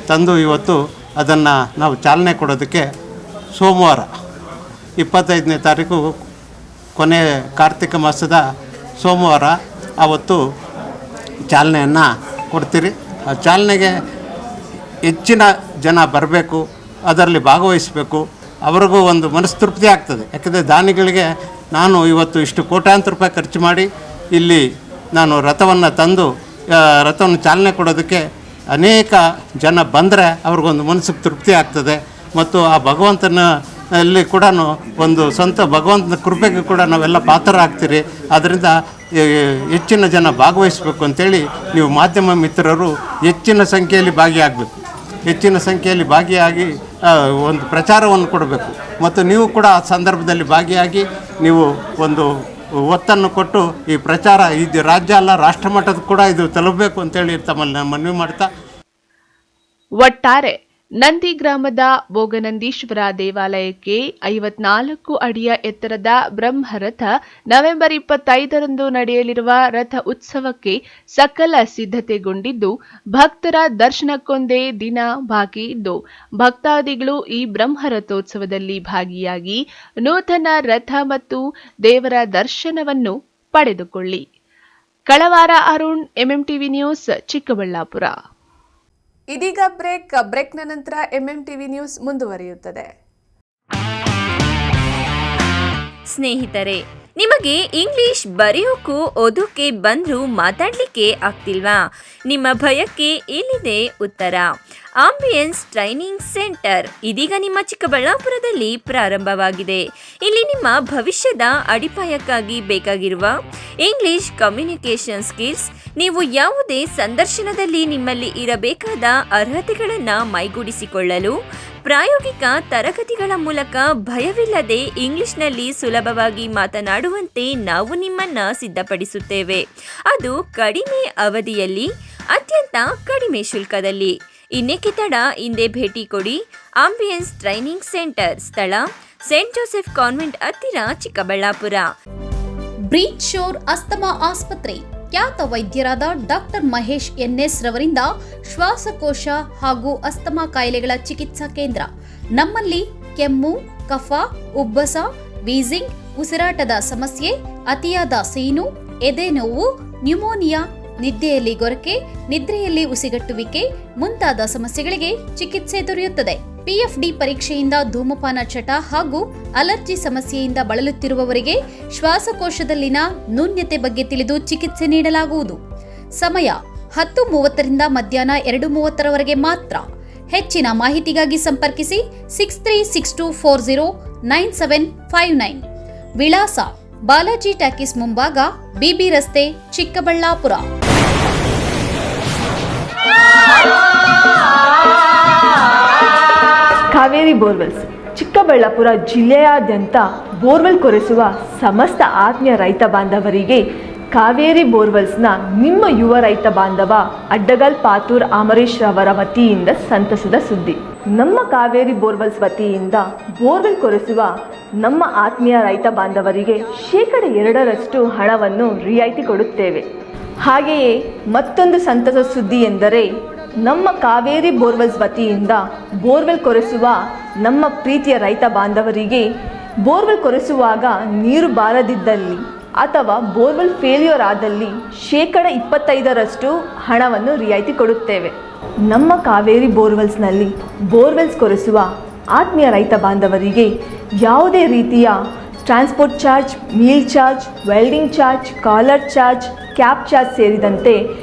ತಂದು ಇವತ್ತು ಅದನ್ನು ನಾವು ಚಾಲನೆ ಕೊಡೋದಕ್ಕೆ ಸೋಮವಾರ 25ನೇ ತಾರೀಕು ಕೊನೆ ಕಾರ್ತಿಕ ಮಾಸದ ಸೋಮವಾರ ಆವತ್ತು ಚಾಲನೆಯನ್ನು ಕೊಡ್ತೀರಿ. ಆ ಚಾಲನೆಗೆ ಹೆಚ್ಚಿನ ಜನ ಬರಬೇಕು, ಅದರಲ್ಲಿ ಭಾಗವಹಿಸಬೇಕು. ಅವ್ರಿಗೂ ಒಂದು ಮನಸ್ತೃಪ್ತಿ ಆಗ್ತದೆ. ಯಾಕಂದರೆ ದಾನಿಗಳಿಗೆ ನಾನು ಇವತ್ತು ಇಷ್ಟು ಕೋಟ್ಯಾಂತರ ರೂಪಾಯಿ ಖರ್ಚು ಮಾಡಿ ಇಲ್ಲಿ ನಾನು ರಥವನ್ನು ಚಾಲನೆ ಕೊಡೋದಕ್ಕೆ ಅನೇಕ ಜನ ಬಂದರೆ ಅವ್ರಿಗೊಂದು ಮನಸ್ಸಿಗೆ ತೃಪ್ತಿ ಆಗ್ತದೆ. ಮತ್ತು ಆ ಭಗವಂತನಲ್ಲಿ ಕೂಡ ಒಂದು ಸ್ವಂತ ಭಗವಂತನ ಕೃಪೆಗೆ ಕೂಡ ನಾವೆಲ್ಲ ಪಾತ್ರರಾಗ್ತೀರಿ. ಆದ್ದರಿಂದ ಹೆಚ್ಚಿನ ಜನ ಭಾಗವಹಿಸಬೇಕು ಅಂತೇಳಿ ನೀವು ಮಾಧ್ಯಮ ಮಿತ್ರರು ಹೆಚ್ಚಿನ ಸಂಖ್ಯೆಯಲ್ಲಿ ಭಾಗಿಯಾಗಿ ಒಂದು ಪ್ರಚಾರವನ್ನು ಕೊಡಬೇಕು. ಮತ್ತು ನೀವು ಕೂಡ ಆ ಸಂದರ್ಭದಲ್ಲಿ ಭಾಗಿಯಾಗಿ ನೀವು ಒಂದು ಒತ್ತನ್ನು ಕೊಟ್ಟು ಈ ಪ್ರಚಾರ ಇದು ರಾಜ್ಯ ಅಲ್ಲ ರಾಷ್ಟ್ರ ಮಟ್ಟದ ಕೂಡ ಇದು ತಲುಪಬೇಕು ಅಂತೇಳಿ ತಮ್ಮಲ್ಲಿ ಮನವಿ ಮಾಡ್ತಾ, ಒಟ್ಟಾರೆ ನಂದಿ ಗ್ರಾಮದ ಭೋಗನಂದೀಶ್ವರ ದೇವಾಲಯಕ್ಕೆ 54 ಅಡಿಯ ಎತ್ತರದ ಬ್ರಹ್ಮರಥ ನವೆಂಬರ್ 25ರಂದು ನಡೆಯಲಿರುವ ರಥ ಉತ್ಸವಕ್ಕೆ ಸಕಲ ಸಿದ್ಧತೆಗೊಂಡಿದ್ದು, ಭಕ್ತರ ದರ್ಶನಕ್ಕೊಂದೇ ದಿನ ಬಾಕಿ ಇದ್ದು ಭಕ್ತಾದಿಗಳು ಈ ಬ್ರಹ್ಮರಥೋತ್ಸವದಲ್ಲಿ ಭಾಗಿಯಾಗಿ ನೂತನ ರಥ ಮತ್ತು ದೇವರ ದರ್ಶನವನ್ನು ಪಡೆದುಕೊಳ್ಳಿ. ಕಳವಾರ ಅರುಣ್, ಎಂಎಂಟಿವಿ ನ್ಯೂಸ್, ಚಿಕ್ಕಬಳ್ಳಾಪುರ. ಇದೀಗ ಬ್ರೇಕ್ನ ನಂತರ ಎಂಎಂಟಿವಿ ನ್ಯೂಸ್ ಮುಂದುವರಿಯುತ್ತದೆ. ಸ್ನೇಹಿತರೆ, ನಿಮಗೆ ಇಂಗ್ಲಿಷ್ ಬರೆಯೋಕ್ಕೂ ಓದೋಕೆ ಬಂದರೂ ಮಾತಾಡಲಿಕ್ಕೆ ಆಗ್ತಿಲ್ವಾ? ನಿಮ್ಮ ಭಯಕ್ಕೆ ಇಲ್ಲಿದೆ ಉತ್ತರ. ಆಂಬಿಯನ್ಸ್ ಟ್ರೈನಿಂಗ್ ಸೆಂಟರ್ ಇದೀಗ ನಿಮ್ಮ ಚಿಕ್ಕಬಳ್ಳಾಪುರದಲ್ಲಿ ಪ್ರಾರಂಭವಾಗಿದೆ. ಇಲ್ಲಿ ನಿಮ್ಮ ಭವಿಷ್ಯದ ಅಡಿಪಾಯಕ್ಕಾಗಿ ಬೇಕಾಗಿರುವ ಇಂಗ್ಲಿಷ್ ಕಮ್ಯುನಿಕೇಷನ್ ಸ್ಕಿಲ್ಸ್, ನೀವು ಯಾವುದೇ ಸಂದರ್ಶನದಲ್ಲಿ ನಿಮ್ಮಲ್ಲಿ ಇರಬೇಕಾದ ಅರ್ಹತೆಗಳನ್ನು ಮೈಗೂಡಿಸಿಕೊಳ್ಳಲು ಪ್ರಾಯೋಗಿಕ ತರಗತಿಗಳ ಮೂಲಕ ಭಯವಿಲ್ಲದೆ ಇಂಗ್ಲಿಷ್ನಲ್ಲಿ ಸುಲಭವಾಗಿ ಮಾತನಾಡುವಂತೆ ನಾವು ನಿಮ್ಮನ್ನು ಸಿದ್ಧಪಡಿಸುತ್ತೇವೆ. ಅದು ಕಡಿಮೆ ಅವಧಿಯಲ್ಲಿ, ಅತ್ಯಂತ ಕಡಿಮೆ ಶುಲ್ಕದಲ್ಲಿ. ಇನ್ನೇಕೆ ತಡ, ಹಿಂದೆ ಭೇಟಿ ಕೊಡಿ. ಆಂಬಿಯನ್ಸ್ ಟ್ರೈನಿಂಗ್ ಸೆಂಟರ್, ಸ್ಥಳ ಸೇಂಟ್ ಜೋಸೆಫ್ ಕಾನ್ವೆಂಟ್ ಹತ್ತಿರ, ಚಿಕ್ಕಬಳ್ಳಾಪುರ. ಬ್ರೀಚ್ ಶೋರ್ ಅಸ್ತಮಾ ಆಸ್ಪತ್ರೆ ಖ್ಯಾತ ವೈದ್ಯರಾದ ಡಾಕ್ಟರ್ ಮಹೇಶ್ ಎನ್ಎಸ್ ರವರಿಂದ ಶ್ವಾಸಕೋಶ ಹಾಗೂ ಅಸ್ತಮಾ ಕಾಯಿಲೆಗಳ ಚಿಕಿತ್ಸಾ ಕೇಂದ್ರ. ನಮ್ಮಲ್ಲಿ ಕೆಮ್ಮು, ಕಫ, ಉಬ್ಬಸ, ವೀಸಿಂಗ್, ಉಸಿರಾಟದ ಸಮಸ್ಯೆ, ಅತಿಯಾದ ಸೀನು, ಎದೆ ನೋವು, ನ್ಯೂಮೋನಿಯಾ, ನಿದ್ದೆಯಲ್ಲಿ ಗೊರಕೆ, ನಿದ್ರೆಯಲ್ಲಿ ಉಸಿಗಟ್ಟುವಿಕೆ ಮುಂತಾದ ಸಮಸ್ಯೆಗಳಿಗೆ ಚಿಕಿತ್ಸೆ ದೊರೆಯುತ್ತದೆ. PFD ಪರೀಕ್ಷೆಯಿಂದ ಧೂಮಪಾನ ಚಟ ಹಾಗೂ ಅಲರ್ಜಿ ಸಮಸ್ಯೆಯಿಂದ ಬಳಲುತ್ತಿರುವವರಿಗೆ ಶ್ವಾಸಕೋಶದಲ್ಲಿನ ನ್ಯೂನ್ಯತೆ ಬಗ್ಗೆ ತಿಳಿದು ಚಿಕಿತ್ಸೆ ನೀಡಲಾಗುವುದು. ಸಮಯ 10:30 ಮಧ್ಯಾಹ್ನ 2:30 ಮಾತ್ರ. ಹೆಚ್ಚಿನ ಮಾಹಿತಿಗಾಗಿ ಸಂಪರ್ಕಿಸಿ 6362409759. ವಿಳಾಸ ಬಾಲಾಜಿ ಟಾಕೀಸ್ ಮುಂಭಾಗ, BB ರಸ್ತೆ, ಚಿಕ್ಕಬಳ್ಳಾಪುರ. ಕಾವೇರಿ ಬೋರ್ವೆಲ್ಸ್ ಚಿಕ್ಕಬಳ್ಳಾಪುರ ಜಿಲ್ಲೆಯಾದ್ಯಂತ ಬೋರ್ವೆಲ್ ಕೊರೆಸುವ ಸಮಸ್ತ ಆತ್ಮೀಯ ರೈತ ಬಾಂಧವರಿಗೆ ಕಾವೇರಿ ಬೋರ್ವೆಲ್ಸ್ನ ನಿಮ್ಮ ಯುವ ರೈತ ಬಾಂಧವ ಅಡ್ಡಗಲ್ ಪಾತೂರ್ ಅಮರೀಶ್ ರವರ ವತಿಯಿಂದ ಸಂತಸದ ಸುದ್ದಿ. ನಮ್ಮ ಕಾವೇರಿ ಬೋರ್ವೆಲ್ಸ್ ವತಿಯಿಂದ ಬೋರ್ವೆಲ್ ಕೊರೆಸುವ ನಮ್ಮ ಆತ್ಮೀಯ ರೈತ ಬಾಂಧವರಿಗೆ 2% ಹಣವನ್ನು ರಿಯಾಯಿತಿ ಕೊಡುತ್ತೇವೆ. ಹಾಗೆಯೇ ಮತ್ತೊಂದು ಸಂತಸ ಸುದ್ದಿ ಎಂದರೆ ನಮ್ಮ ಕಾವೇರಿ ಬೋರ್ವೆಲ್ಸ್ ವತಿಯಿಂದ ಬೋರ್ವೆಲ್ ಕೊರೆಸುವ ನಮ್ಮ ಪ್ರೀತಿಯ ರೈತ ಬಾಂಧವರಿಗೆ ಬೋರ್ವೆಲ್ ಕೊರೆಸುವಾಗ ನೀರು ಬಾರದಿದ್ದಲ್ಲಿ ಅಥವಾ ಬೋರ್ವೆಲ್ ಫೇಲ್ಯೂರ್ ಆದಲ್ಲಿ 25% ಹಣವನ್ನು ರಿಯಾಯಿತಿ ಕೊಡುತ್ತೇವೆ. ನಮ್ಮ ಕಾವೇರಿ ಬೋರ್ವೆಲ್ಸ್ನಲ್ಲಿ ಬೋರ್ವೆಲ್ಸ್ ಕೊರೆಸುವ ಆತ್ಮೀಯ ರೈತ ಬಾಂಧವರಿಗೆ ಯಾವುದೇ ರೀತಿಯ transport charge, meal charge, welding charge, collar charge, cab charge ಸೇರಿದಂತೆ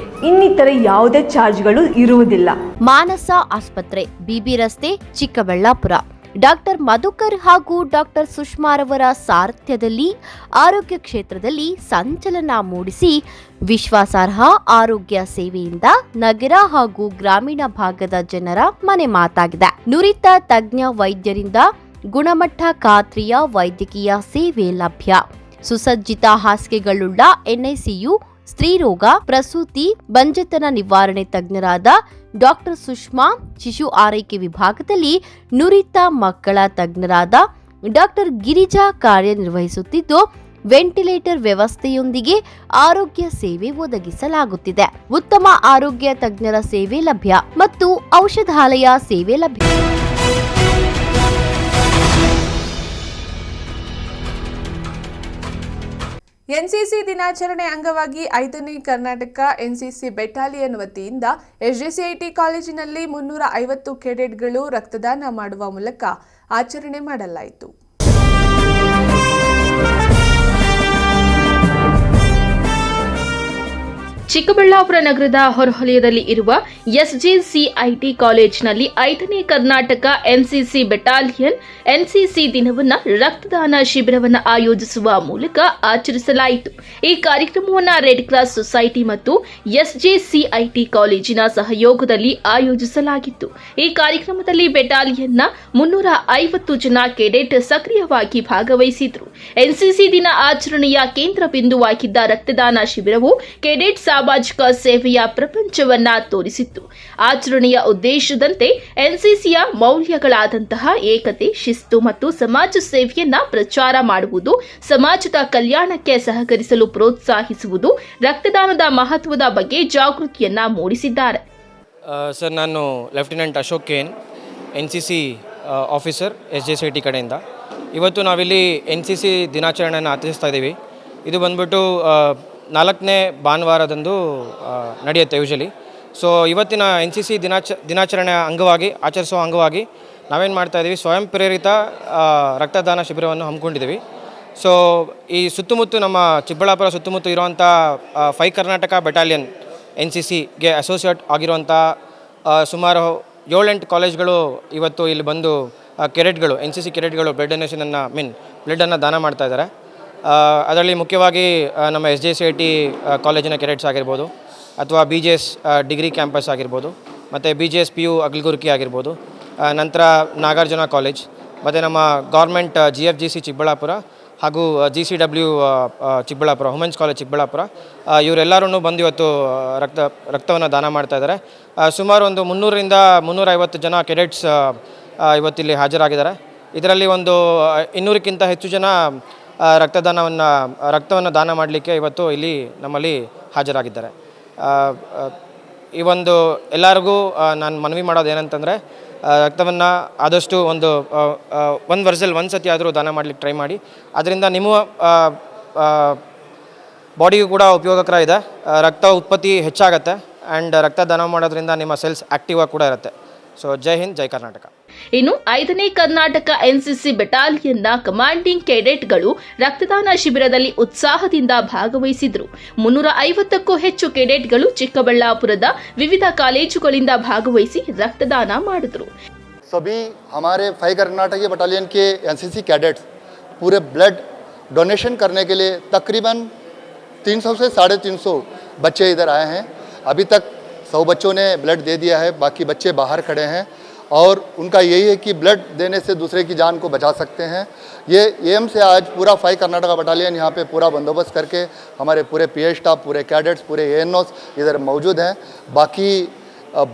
ಇನ್ನಿತರೆ ಯಾವುದೇ ಚಾರ್ಜ್ಗಳು ಇರುವುದಿಲ್ಲ. ಮಾನಸ ಆಸ್ಪತ್ರೆ, BB ರಸ್ತೆ, ಚಿಕ್ಕಬಳ್ಳಾಪುರ. ಡಾಕ್ಟರ್ ಮಧುಕರ್ ಹಾಗೂ ಡಾಕ್ಟರ್ ಸುಷ್ಮಾರವರ ಸಾರಥ್ಯದಲ್ಲಿ ಆರೋಗ್ಯ ಕ್ಷೇತ್ರದಲ್ಲಿ ಸಂಚಲನ ಮೂಡಿಸಿ ವಿಶ್ವಾಸಾರ್ಹ ಆರೋಗ್ಯ ಸೇವೆಯಿಂದ ನಗರ ಹಾಗೂ ಗ್ರಾಮೀಣ ಭಾಗದ ಜನರ ಮನೆ ಮಾತಾಗಿದೆ. ನುರಿತ ತಜ್ಞ ವೈದ್ಯರಿಂದ ಗುಣಮಟ್ಟ ಖಾತ್ರಿಯ ವೈದ್ಯಕೀಯ ಸೇವೆ ಲಭ್ಯ. ಸುಸಜ್ಜಿತ ಹಾಸಿಗೆಗಳುಳ್ಳ NICU, ಸ್ತ್ರೀರೋಗ, ಪ್ರಸೂತಿ, ಬಂಜೆತನ ನಿವಾರಣೆ ತಜ್ಞರಾದ ಡಾಕ್ಟರ್ ಸುಷ್ಮಾ, ಶಿಶು ಆರೈಕೆ ವಿಭಾಗದಲ್ಲಿ ನುರಿತ ಮಕ್ಕಳ ತಜ್ಞರಾದ ಡಾಕ್ಟರ್ ಗಿರಿಜಾ ಕಾರ್ಯನಿರ್ವಹಿಸುತ್ತಿದ್ದು, ವೆಂಟಿಲೇಟರ್ ವ್ಯವಸ್ಥೆಯೊಂದಿಗೆ ಆರೋಗ್ಯ ಸೇವೆ ಒದಗಿಸಲಾಗುತ್ತಿದೆ. ಉತ್ತಮ ಆರೋಗ್ಯ ತಜ್ಞರ ಸೇವೆ ಲಭ್ಯ ಮತ್ತು ಔಷಧಾಲಯ ಸೇವೆ ಲಭ್ಯ. NCC ದಿನಾಚರಣೆ ಅಂಗವಾಗಿ 5ನೇ ಕರ್ನಾಟಕ NCC ಬೆಟಾಲಿಯನ್ ವತಿಯಿಂದ SJCIT ಕಾಲೇಜಿನಲ್ಲಿ 350 ಕೆಡೆಟ್ಗಳು ರಕ್ತದಾನ ಮಾಡುವ ಮೂಲಕ ಆಚರಣೆ ಮಾಡಲಾಯಿತು. ಚಿಕ್ಕಬಳ್ಳಾಪುರ ನಗರದ ಹೊರವಲಯದಲ್ಲಿ ಇರುವ SJCIT ಕಾಲೇಜಿನಲ್ಲಿ 5ನೇ ಕರ್ನಾಟಕ NCC ಬೆಟಾಲಿಯನ್ NCC ದಿನವನ್ನು ರಕ್ತದಾನ ಶಿಬಿರವನ್ನು ಆಯೋಜಿಸುವ ಮೂಲಕ ಆಚರಿಸಲಾಯಿತು. ಈ ಕಾರ್ಯಕ್ರಮವನ್ನು ರೆಡ್ ಕ್ರಾಸ್ ಸೊಸೈಟಿ ಮತ್ತು SJCIT ಕಾಲೇಜಿನ ಸಹಯೋಗದಲ್ಲಿ ಆಯೋಜಿಸಲಾಗಿತ್ತು. ಈ ಕಾರ್ಯಕ್ರಮದಲ್ಲಿ ಬೆಟಾಲಿಯನ್ನ 350 ಜನ ಕೆಡೆಟ್ ಸಕ್ರಿಯವಾಗಿ ಭಾಗವಹಿಸಿದ್ರು. NCC ದಿನ ಆಚರಣೆಯ ಕೇಂದ್ರ ಬಿಂದುವಾಗಿದ್ದ ರಕ್ತದಾನ ಶಿಬಿರವು ಕೆಡೆಟ್ ಸಾಮಾಜಿಕ ಸೇವೆಯ ಪ್ರಪಂಚವನ್ನ ತೋರಿಸಿತ್ತು. ಆಚರಣೆಯ ಉದ್ದೇಶದಂತೆ NCCಯ ಮೌಲ್ಯಗಳಾದಂತಹ ಏಕತೆ, ಶಿಸ್ತು ಮತ್ತು ಸಮಾಜ ಸೇವೆಯನ್ನ ಪ್ರಚಾರ ಮಾಡುವುದು, ಸಮಾಜದ ಕಲ್ಯಾಣಕ್ಕೆ ಸಹಕರಿಸಲು ಪ್ರೋತ್ಸಾಹಿಸುವುದು, ರಕ್ತದಾನದ ಮಹತ್ವದ ಬಗ್ಗೆ ಜಾಗೃತಿಯನ್ನ ಮೂಡಿಸಿದ್ದಾರೆ. ಸರ್, ನಾನು lieutenant Ashok KN, NCC officer SJCIT ಕಡೆಯಿಂದ. ಇವತ್ತು ನಾವಿಲ್ಲಿ NCC ದಿನಾಚರಣೆಯನ್ನು ಆಚರಿಸ್ತಾ ಇದ್ದೀವಿ. ಇದು ಬಂದ್ಬಿಟ್ಟು 4ನೇ ಭಾನುವಾರದಂದು ನಡೆಯುತ್ತೆ ಯೂಶಲಿ. ಸೊ ಇವತ್ತಿನ NCC ದಿನಾಚರಣೆ ಅಂಗವಾಗಿ ಆಚರಿಸುವ ಅಂಗವಾಗಿ ನಾವೇನು ಮಾಡ್ತಾಯಿದ್ದೀವಿ, ಸ್ವಯಂ ಪ್ರೇರಿತ ರಕ್ತದಾನ ಶಿಬಿರವನ್ನು ಹಮ್ಮಿಕೊಂಡಿದ್ದೀವಿ. ಸೊ ಈ ಸುತ್ತಮುತ್ತ ನಮ್ಮ ಚಿಕ್ಕಬಳ್ಳಾಪುರ ಸುತ್ತಮುತ್ತ ಇರುವಂಥ 5 ಕರ್ನಾಟಕ ಬೆಟಾಲಿಯನ್ NCCಗೆ ಅಸೋಸಿಯೇಟ್ ಆಗಿರುವಂಥ ಸುಮಾರು 7-8 ಕಾಲೇಜ್ಗಳು ಇವತ್ತು ಇಲ್ಲಿ ಬಂದು ಕೆಡೆಟ್ಗಳು, NCC ಕೆಡೆಟ್ಗಳು ಬ್ಲಡ್ಡನ್ನು ದಾನ ಮಾಡ್ತಾ ಇದ್ದಾರೆ. ಅದರಲ್ಲಿ ಮುಖ್ಯವಾಗಿ ನಮ್ಮ SJCIT ಕಾಲೇಜಿನ ಕೆಡೆಟ್ಸ್ ಆಗಿರ್ಬೋದು, ಅಥವಾ BJS ಡಿಗ್ರಿ ಕ್ಯಾಂಪಸ್ ಆಗಿರ್ಬೋದು, ಮತ್ತು BJS PU ಅಗಲಗುರ್ಕಿ ಆಗಿರ್ಬೋದು, ನಂತರ ನಾಗಾರ್ಜುನ ಕಾಲೇಜ್, ಮತ್ತು ನಮ್ಮ ಗೌರ್ಮೆಂಟ್ GFGC ಚಿಕ್ಕಬಳ್ಳಾಪುರ ಹಾಗೂ GCW Chikkaballapur, women's college Chikkaballapur, ಇವರೆಲ್ಲರೂ ಬಂದು ಇವತ್ತು ರಕ್ತವನ್ನು ದಾನ ಮಾಡ್ತಾ ಇದ್ದಾರೆ. ಸುಮಾರು ಒಂದು 300ರಿಂದ 350 ಜನ ಕೆಡೆಟ್ಸ್ ಇವತ್ತಿಲ್ಲಿ ಹಾಜರಾಗಿದ್ದಾರೆ. ಇದರಲ್ಲಿ ಒಂದು 200ಕ್ಕಿಂತ ಹೆಚ್ಚು ಜನ ರಕ್ತವನ್ನು ದಾನ ಮಾಡಲಿಕ್ಕೆ ಇವತ್ತು ಇಲ್ಲಿ ನಮ್ಮಲ್ಲಿ ಹಾಜರಾಗಿದ್ದಾರೆ. ಈ ಒಂದು ಎಲ್ಲರಿಗೂ ನಾನು ಮನವಿ ಮಾಡೋದು ಏನಂತಂದರೆ, ರಕ್ತವನ್ನು ಆದಷ್ಟು ಒಂದು ವರ್ಷದಲ್ಲಿ ಒಂದು ಸತಿ ಆದರೂ ದಾನ ಮಾಡಲಿಕ್ಕೆ ಟ್ರೈ ಮಾಡಿ. ಅದರಿಂದ ನಿಮ್ಮ ಬಾಡಿಗೂ ಕೂಡ ಉಪಯೋಗಕರ ಇದೆ. ರಕ್ತ ಉತ್ಪತ್ತಿ ಹೆಚ್ಚಾಗುತ್ತೆ ಆ್ಯಂಡ್ ರಕ್ತದಾನ ಮಾಡೋದ್ರಿಂದ ನಿಮ್ಮ ಸೆಲ್ಸ್ ಆ್ಯಕ್ಟಿವ್ ಆಗಿ ಕೂಡ ಇರುತ್ತೆ. ಸೊ ಜೈ ಹಿಂದ್, ಜೈ ಕರ್ನಾಟಕ. ಇನ್ನು 5ನೇ ಕರ್ನಾಟಕ ಎನ್ಸಿಸಿ ಬೆಟಾಲಿಯನ್ನ ಕಮಾಂಡಿಂಗ್ ಕೆಡೆಟ್ಗಳು ರಕ್ತದಾನ ಶಿಬಿರದಲ್ಲಿ ಉತ್ಸಾಹದಿಂದ ಭಾಗವಹಿಸಿದ್ರು. 350ಕ್ಕೂ ಹೆಚ್ಚು ಕೆಡೆಟ್ಗಳು ಚಿಕ್ಕಬಳ್ಳಾಪುರದ ವಿವಿಧ ಕಾಲೇಜುಗಳಿಂದ ಭಾಗವಹಿಸಿ ರಕ್ತದಾನ ಮಾಡಿದ್ರು. सभी हमारे 5 कर्नाटकी बटालियन के एनसीसी कैडेट्स पूरे ब्लड डोनेशन करने के लिए तकरीबन 300 से 350 बच्चे इधर आए हैं. अभी तक 100 बच्चों ने ब्लड दे दिया है, बाकी बच्चे बाहर खड़े हैं और उनका यही है कि ब्लड देने से दूसरे की जान को बचा सकते हैं. ये एम से आज पूरा 5 कर्नाटका बटालियन यहाँ पे पूरा बंदोबस्त करके हमारे पूरे पीए स्टाफ, पूरे कैडेट्स, पूरे एएनओस इधर मौजूद हैं. बाकी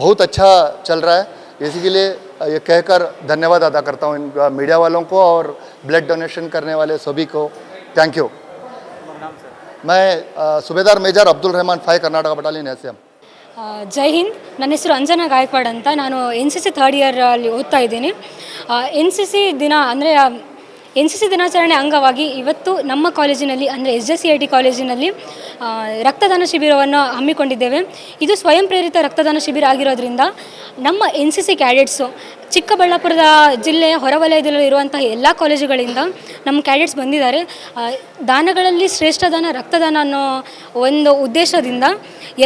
बहुत अच्छा चल रहा है. इसी के लिए ये कहकर धन्यवाद अदा करता हूँ इन मीडिया वालों को और ब्लड डोनेशन करने वाले सभी को. Thank you. मैं सूबेदार major Abdul Rahman 5 Karnataka battalion SM. ಜೈ ಹಿಂದ್. ನನ್ನ ಹೆಸರು ಅಂಜನಾ ಗಾಯಕ್ವಾಡ್ ಅಂತ. ನಾನು NCC 3rd ಇಯರ್ ಅಲ್ಲಿ ಓದ್ತಾ ಇದ್ದೀನಿ. NCC ದಿನ ಅಂದರೆ NCC ದಿನಾಚರಣೆ ಅಂಗವಾಗಿ ಇವತ್ತು ನಮ್ಮ ಕಾಲೇಜಿನಲ್ಲಿ ಅಂದರೆ SJCIT ಕಾಲೇಜಿನಲ್ಲಿ ರಕ್ತದಾನ ಶಿಬಿರವನ್ನು ಹಮ್ಮಿಕೊಂಡಿದ್ದೇವೆ. ಇದು ಸ್ವಯಂ ಪ್ರೇರಿತ ರಕ್ತದಾನ ಶಿಬಿರ ಆಗಿರೋದ್ರಿಂದ ನಮ್ಮ NCC ಕ್ಯಾಡೆಟ್ಸು ಚಿಕ್ಕಬಳ್ಳಾಪುರದ ಜಿಲ್ಲೆಯ ಹೊರವಲಯದಲ್ಲಿರುವಂತಹ ಎಲ್ಲ ಕಾಲೇಜುಗಳಿಂದ ನಮ್ಮ ಕ್ಯಾಡೆಟ್ಸ್ ಬಂದಿದ್ದಾರೆ. ದಾನಗಳಲ್ಲಿ ಶ್ರೇಷ್ಠ ದಾನ ರಕ್ತದಾನ ಅನ್ನೋ ಒಂದು ಉದ್ದೇಶದಿಂದ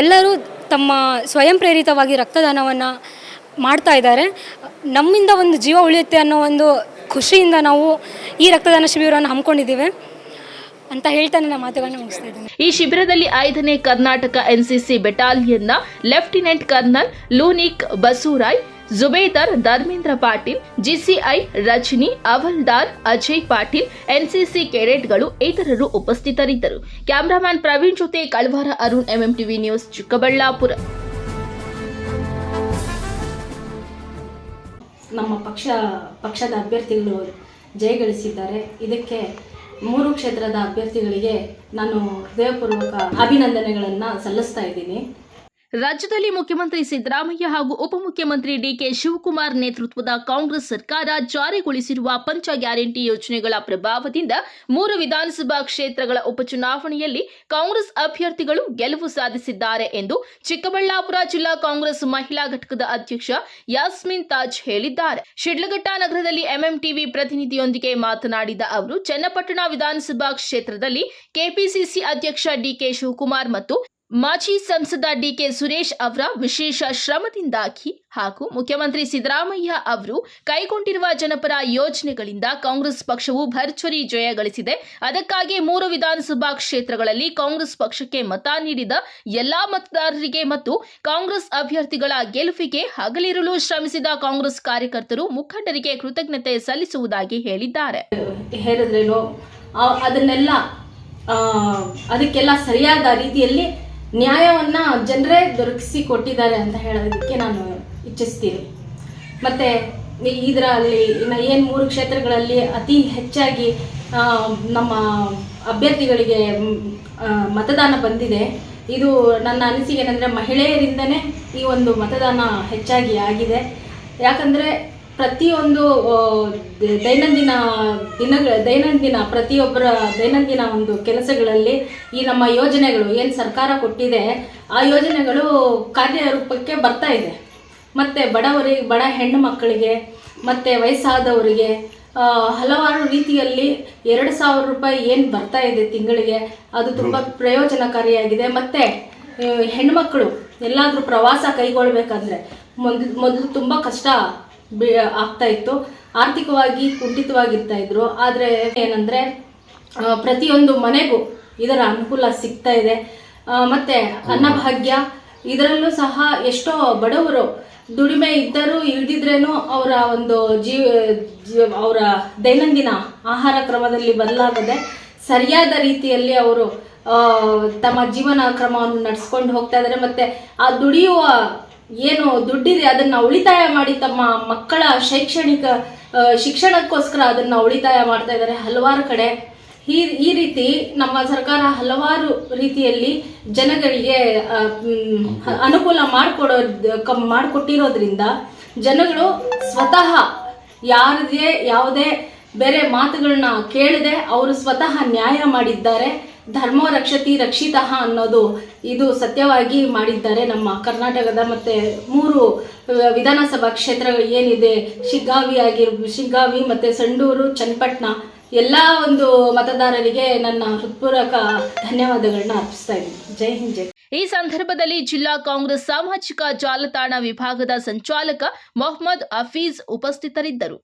ಎಲ್ಲರೂ ತಮ್ಮ ಸ್ವಯಂ ಪ್ರೇರಿತವಾಗಿ ರಕ್ತದಾನವನ್ನು ಮಾಡ್ತಾ ಇದ್ದಾರೆ. ನಮ್ಮಿಂದ ಒಂದು ಜೀವ ಉಳಿಯುತ್ತೆ ಅನ್ನೋ ಒಂದು ಖುಷಿಯಿಂದ ನಾವು ಈ ರಕ್ತದಾನ ಶಿಬಿರವನ್ನು ಹಮ್ಮಿಕೊಂಡಿದ್ದೇವೆ ಅಂತ ಹೇಳ್ತಾ ನನ್ನ ಮಾತುಗಳನ್ನು ಮುಗಿಸ್ತಾ ಇದ್ದೀನಿ. ಈ ಶಿಬಿರದಲ್ಲಿ 5ನೇ ಕರ್ನಾಟಕ ಎನ್ಸಿಸಿ ಬೆಟಾಲಿಯನ್ನ ಲೆಫ್ಟಿನೆಂಟ್ ಕರ್ನಲ್ ಲೂನಿಕ್ ಬಸೂರಾಯ್, ಜುಬೇದಾರ್ ಧರ್ಮೇಂದ್ರ ಪಾಟೀಲ್, GCI ರಜನಿ, ಅವಲ್ದಾರ್ ಅಜಯ್ ಪಾಟೀಲ್, ಎನ್ಸಿಸಿ ಕೆಡೆಟ್ಗಳು ಇತರರು ಉಪಸ್ಥಿತರಿದ್ದರು. ಕ್ಯಾಮರಾಮನ್ ಪ್ರವೀಣ್ ಜೊತೆ ಕಳ್ವಾರ ಅರುಣ್, MMTV ನ್ಯೂಸ್, ಚಿಕ್ಕಬಳ್ಳಾಪುರ. ನಮ್ಮ ಪಕ್ಷದ ಅಭ್ಯರ್ಥಿಗಳು ಜಯಗಳಿಸಿದ್ದಾರೆ. ಇದಕ್ಕೆ 3 ಕ್ಷೇತ್ರದ ಅಭ್ಯರ್ಥಿಗಳಿಗೆ ನಾನು ಹೃದಯಪೂರ್ವಕ ಅಭಿನಂದನೆಗಳನ್ನು ಸಲ್ಲಿಸ್ತಾ ಇದ್ದೀನಿ. ರಾಜ್ಯದಲ್ಲಿ ಮುಖ್ಯಮಂತ್ರಿ ಸಿದ್ದರಾಮಯ್ಯ ಹಾಗೂ ಉಪಮುಖ್ಯಮಂತ್ರಿ DK ಶಿವಕುಮಾರ್ ನೇತೃತ್ವದ ಕಾಂಗ್ರೆಸ್ ಸರ್ಕಾರ ಜಾರಿಗೊಳಿಸಿರುವ ಪಂಚ ಗ್ಯಾರಂಟಿ ಯೋಜನೆಗಳ ಪ್ರಭಾವದಿಂದ 3 ವಿಧಾನಸಭಾ ಕ್ಷೇತ್ರಗಳ ಉಪಚುನಾವಣೆಯಲ್ಲಿ ಕಾಂಗ್ರೆಸ್ ಅಭ್ಯರ್ಥಿಗಳು ಗೆಲುವು ಸಾಧಿಸಿದ್ದಾರೆ ಎಂದು ಚಿಕ್ಕಬಳ್ಳಾಪುರ ಜಿಲ್ಲಾ ಕಾಂಗ್ರೆಸ್ ಮಹಿಳಾ ಘಟಕದ ಅಧ್ಯಕ್ಷ ಯಾಸ್ಮಿನ್ ತಾಜ್ ಹೇಳಿದ್ದಾರೆ. ಶಿಡ್ಲಘಟ್ಟ ನಗರದಲ್ಲಿ MMTV ಪ್ರತಿನಿಧಿಯೊಂದಿಗೆ ಮಾತನಾಡಿದ ಅವರು, ಚನ್ನಪಟ್ಟಣ ವಿಧಾನಸಭಾ ಕ್ಷೇತ್ರದಲ್ಲಿ ಕೆಪಿಸಿಸಿ ಅಧ್ಯಕ್ಷ DK ಶಿವಕುಮಾರ್ ಮತ್ತು ಮಾಜಿ ಸಂಸದ DK ಸುರೇಶ್ ಅವರ ವಿಶೇಷ ಶ್ರಮದಿಂದಾಗಿ ಹಾಗೂ ಮುಖ್ಯಮಂತ್ರಿ ಸಿದ್ದರಾಮಯ್ಯ ಅವರು ಕೈಗೊಂಡಿರುವ ಜನಪರ ಯೋಜನೆಗಳಿಂದ ಕಾಂಗ್ರೆಸ್ ಪಕ್ಷವು ಭರ್ಜರಿ ಜಯ ಗಳಿಸಿದೆ. ಅದಕ್ಕಾಗಿ 3 ವಿಧಾನಸಭಾ ಕ್ಷೇತ್ರಗಳಲ್ಲಿ ಕಾಂಗ್ರೆಸ್ ಪಕ್ಷಕ್ಕೆ ಮತ ನೀಡಿದ ಎಲ್ಲಾ ಮತದಾರರಿಗೆ ಮತ್ತು ಕಾಂಗ್ರೆಸ್ ಅಭ್ಯರ್ಥಿಗಳ ಗೆಲುವಿಗೆ ಹಗಲಿರುಳು ಶ್ರಮಿಸಿದ ಕಾಂಗ್ರೆಸ್ ಕಾರ್ಯಕರ್ತರು, ಮುಖಂಡರಿಗೆ ಕೃತಜ್ಞತೆ ಸಲ್ಲಿಸುವುದಾಗಿ ಹೇಳಿದ್ದಾರೆ. ಅದಕ್ಕೆಲ್ಲ ಸರಿಯಾದ ರೀತಿಯಲ್ಲಿ ನ್ಯಾಯವನ್ನು ಜನರೇ ದೊರಕಿಸಿ ಕೊಟ್ಟಿದ್ದಾರೆ ಅಂತ ಹೇಳೋದಕ್ಕೆ ನಾನು ಇಚ್ಛಿಸ್ತೀನಿ. ಮತ್ತು ಇದರಲ್ಲಿ ಏನು 3 ಕ್ಷೇತ್ರಗಳಲ್ಲಿ ಅತಿ ಹೆಚ್ಚಾಗಿ ನಮ್ಮ ಅಭ್ಯರ್ಥಿಗಳಿಗೆ ಮತದಾನ ಬಂದಿದೆ. ಇದು ನನ್ನ ಅನಿಸಿಕೆ ಏನಂದರೆ ಮಹಿಳೆಯರಿಂದನೇ ಈ ಒಂದು ಮತದಾನ ಹೆಚ್ಚಾಗಿ ಆಗಿದೆ. ಯಾಕಂದರೆ ಪ್ರತಿಯೊಂದು ದೈನಂದಿನ ಪ್ರತಿಯೊಬ್ಬರ ದೈನಂದಿನ ಒಂದು ಕೆಲಸಗಳಲ್ಲಿ ಈ ನಮ್ಮ ಯೋಜನೆಗಳು ಏನು ಸರ್ಕಾರ ಕೊಟ್ಟಿದೆ ಆ ಯೋಜನೆಗಳು ಕಾರ್ಯರೂಪಕ್ಕೆ ಬರ್ತಾ ಇದೆ. ಮತ್ತು ಬಡ ಹೆಣ್ಣು ಮಕ್ಕಳಿಗೆ ಮತ್ತು ವಯಸ್ಸಾದವರಿಗೆ ಹಲವಾರು ರೀತಿಯಲ್ಲಿ 2,000 ರೂಪಾಯಿ ಏನು ಬರ್ತಾ ಇದೆ ತಿಂಗಳಿಗೆ, ಅದು ತುಂಬ ಪ್ರಯೋಜನಕಾರಿಯಾಗಿದೆ. ಮತ್ತು ಹೆಣ್ಮಕ್ಳು ಎಲ್ಲಾದರೂ ಪ್ರವಾಸ ಕೈಗೊಳ್ಳಬೇಕಂದ್ರೆ ಮೊದಲು ತುಂಬ ಕಷ್ಟ ಆಗ್ತಾ ಇತ್ತು, ಆರ್ಥಿಕವಾಗಿ ಕುಂಠಿತವಾಗಿರ್ತಾ ಇದ್ರು. ಆದರೆ ಏನಂದರೆ ಪ್ರತಿಯೊಂದು ಮನೆಗೂ ಇದರ ಅನುಕೂಲ ಸಿಗ್ತಾ ಇದೆ. ಮತ್ತು ಅನ್ನಭಾಗ್ಯ ಇದರಲ್ಲೂ ಸಹ ಎಷ್ಟೋ ಬಡವರು ದುಡಿಮೆ ಇದ್ದರೂ ಇಲ್ದಿದ್ರೇನು ಅವರ ಒಂದು ಅವರ ದೈನಂದಿನ ಆಹಾರ ಕ್ರಮದಲ್ಲಿ ಬದಲಾಗದೆ ಸರಿಯಾದ ರೀತಿಯಲ್ಲಿ ಅವರು ತಮ್ಮ ಜೀವನ ಕ್ರಮವನ್ನು ನಡೆಸ್ಕೊಂಡು ಹೋಗ್ತಾ ಇದ್ದಾರೆ. ಮತ್ತು ಆ ದುಡಿಯುವ ಏನು ದುಡ್ಡಿದೆ ಅದನ್ನು ಉಳಿತಾಯ ಮಾಡಿ ತಮ್ಮ ಮಕ್ಕಳ ಶಿಕ್ಷಣಕ್ಕೋಸ್ಕರ ಅದನ್ನು ಉಳಿತಾಯ ಮಾಡ್ತಾ ಇದ್ದಾರೆ ಹಲವಾರು ಕಡೆ. ಈ ರೀತಿ ನಮ್ಮ ಸರ್ಕಾರ ಹಲವಾರು ರೀತಿಯಲ್ಲಿ ಜನಗಳಿಗೆ ಅನುಕೂಲ ಮಾಡಿಕೊಟ್ಟಿರೋದ್ರಿಂದ ಜನಗಳು ಸ್ವತಃ ಯಾವುದೇ ಬೇರೆ ಮಾತುಗಳನ್ನ ಕೇಳದೆ ಅವರು ಸ್ವತಃ ನ್ಯಾಯ ಮಾಡಿದ್ದಾರೆ. ಧರ್ಮೋ ರಕ್ಷತಿ ರಕ್ಷಿತಃ ಅನ್ನೋದು ಇದು ಸತ್ಯವಾಗಿ ಮಾಡಿದ್ದಾರೆ. ನಮ್ಮ ಕರ್ನಾಟಕದ ಮತ್ತು 3 ವಿಧಾನಸಭಾ ಕ್ಷೇತ್ರಗಳು ಏನಿದೆ, ಶಿಗ್ಗಾವಿ ಮತ್ತು ಸಂಡೂರು, ಚನ್ನಪಟ್ಟಣ, ಎಲ್ಲ ಒಂದು ಮತದಾರರಿಗೆ ನನ್ನ ಹೃತ್ಪೂರ್ವಕ ಧನ್ಯವಾದಗಳನ್ನ ಅರ್ಪಿಸ್ತಾ ಇದ್ದೀನಿ. ಜೈ ಹಿಂದ್, ಜೈ. ಈ ಸಂದರ್ಭದಲ್ಲಿ ಜಿಲ್ಲಾ ಕಾಂಗ್ರೆಸ್ ಸಾಮಾಜಿಕ ಜಾಲತಾಣ ವಿಭಾಗದ ಸಂಚಾಲಕ ಮೊಹಮ್ಮದ್ ಹಫೀಜ್ ಉಪಸ್ಥಿತರಿದ್ದರು.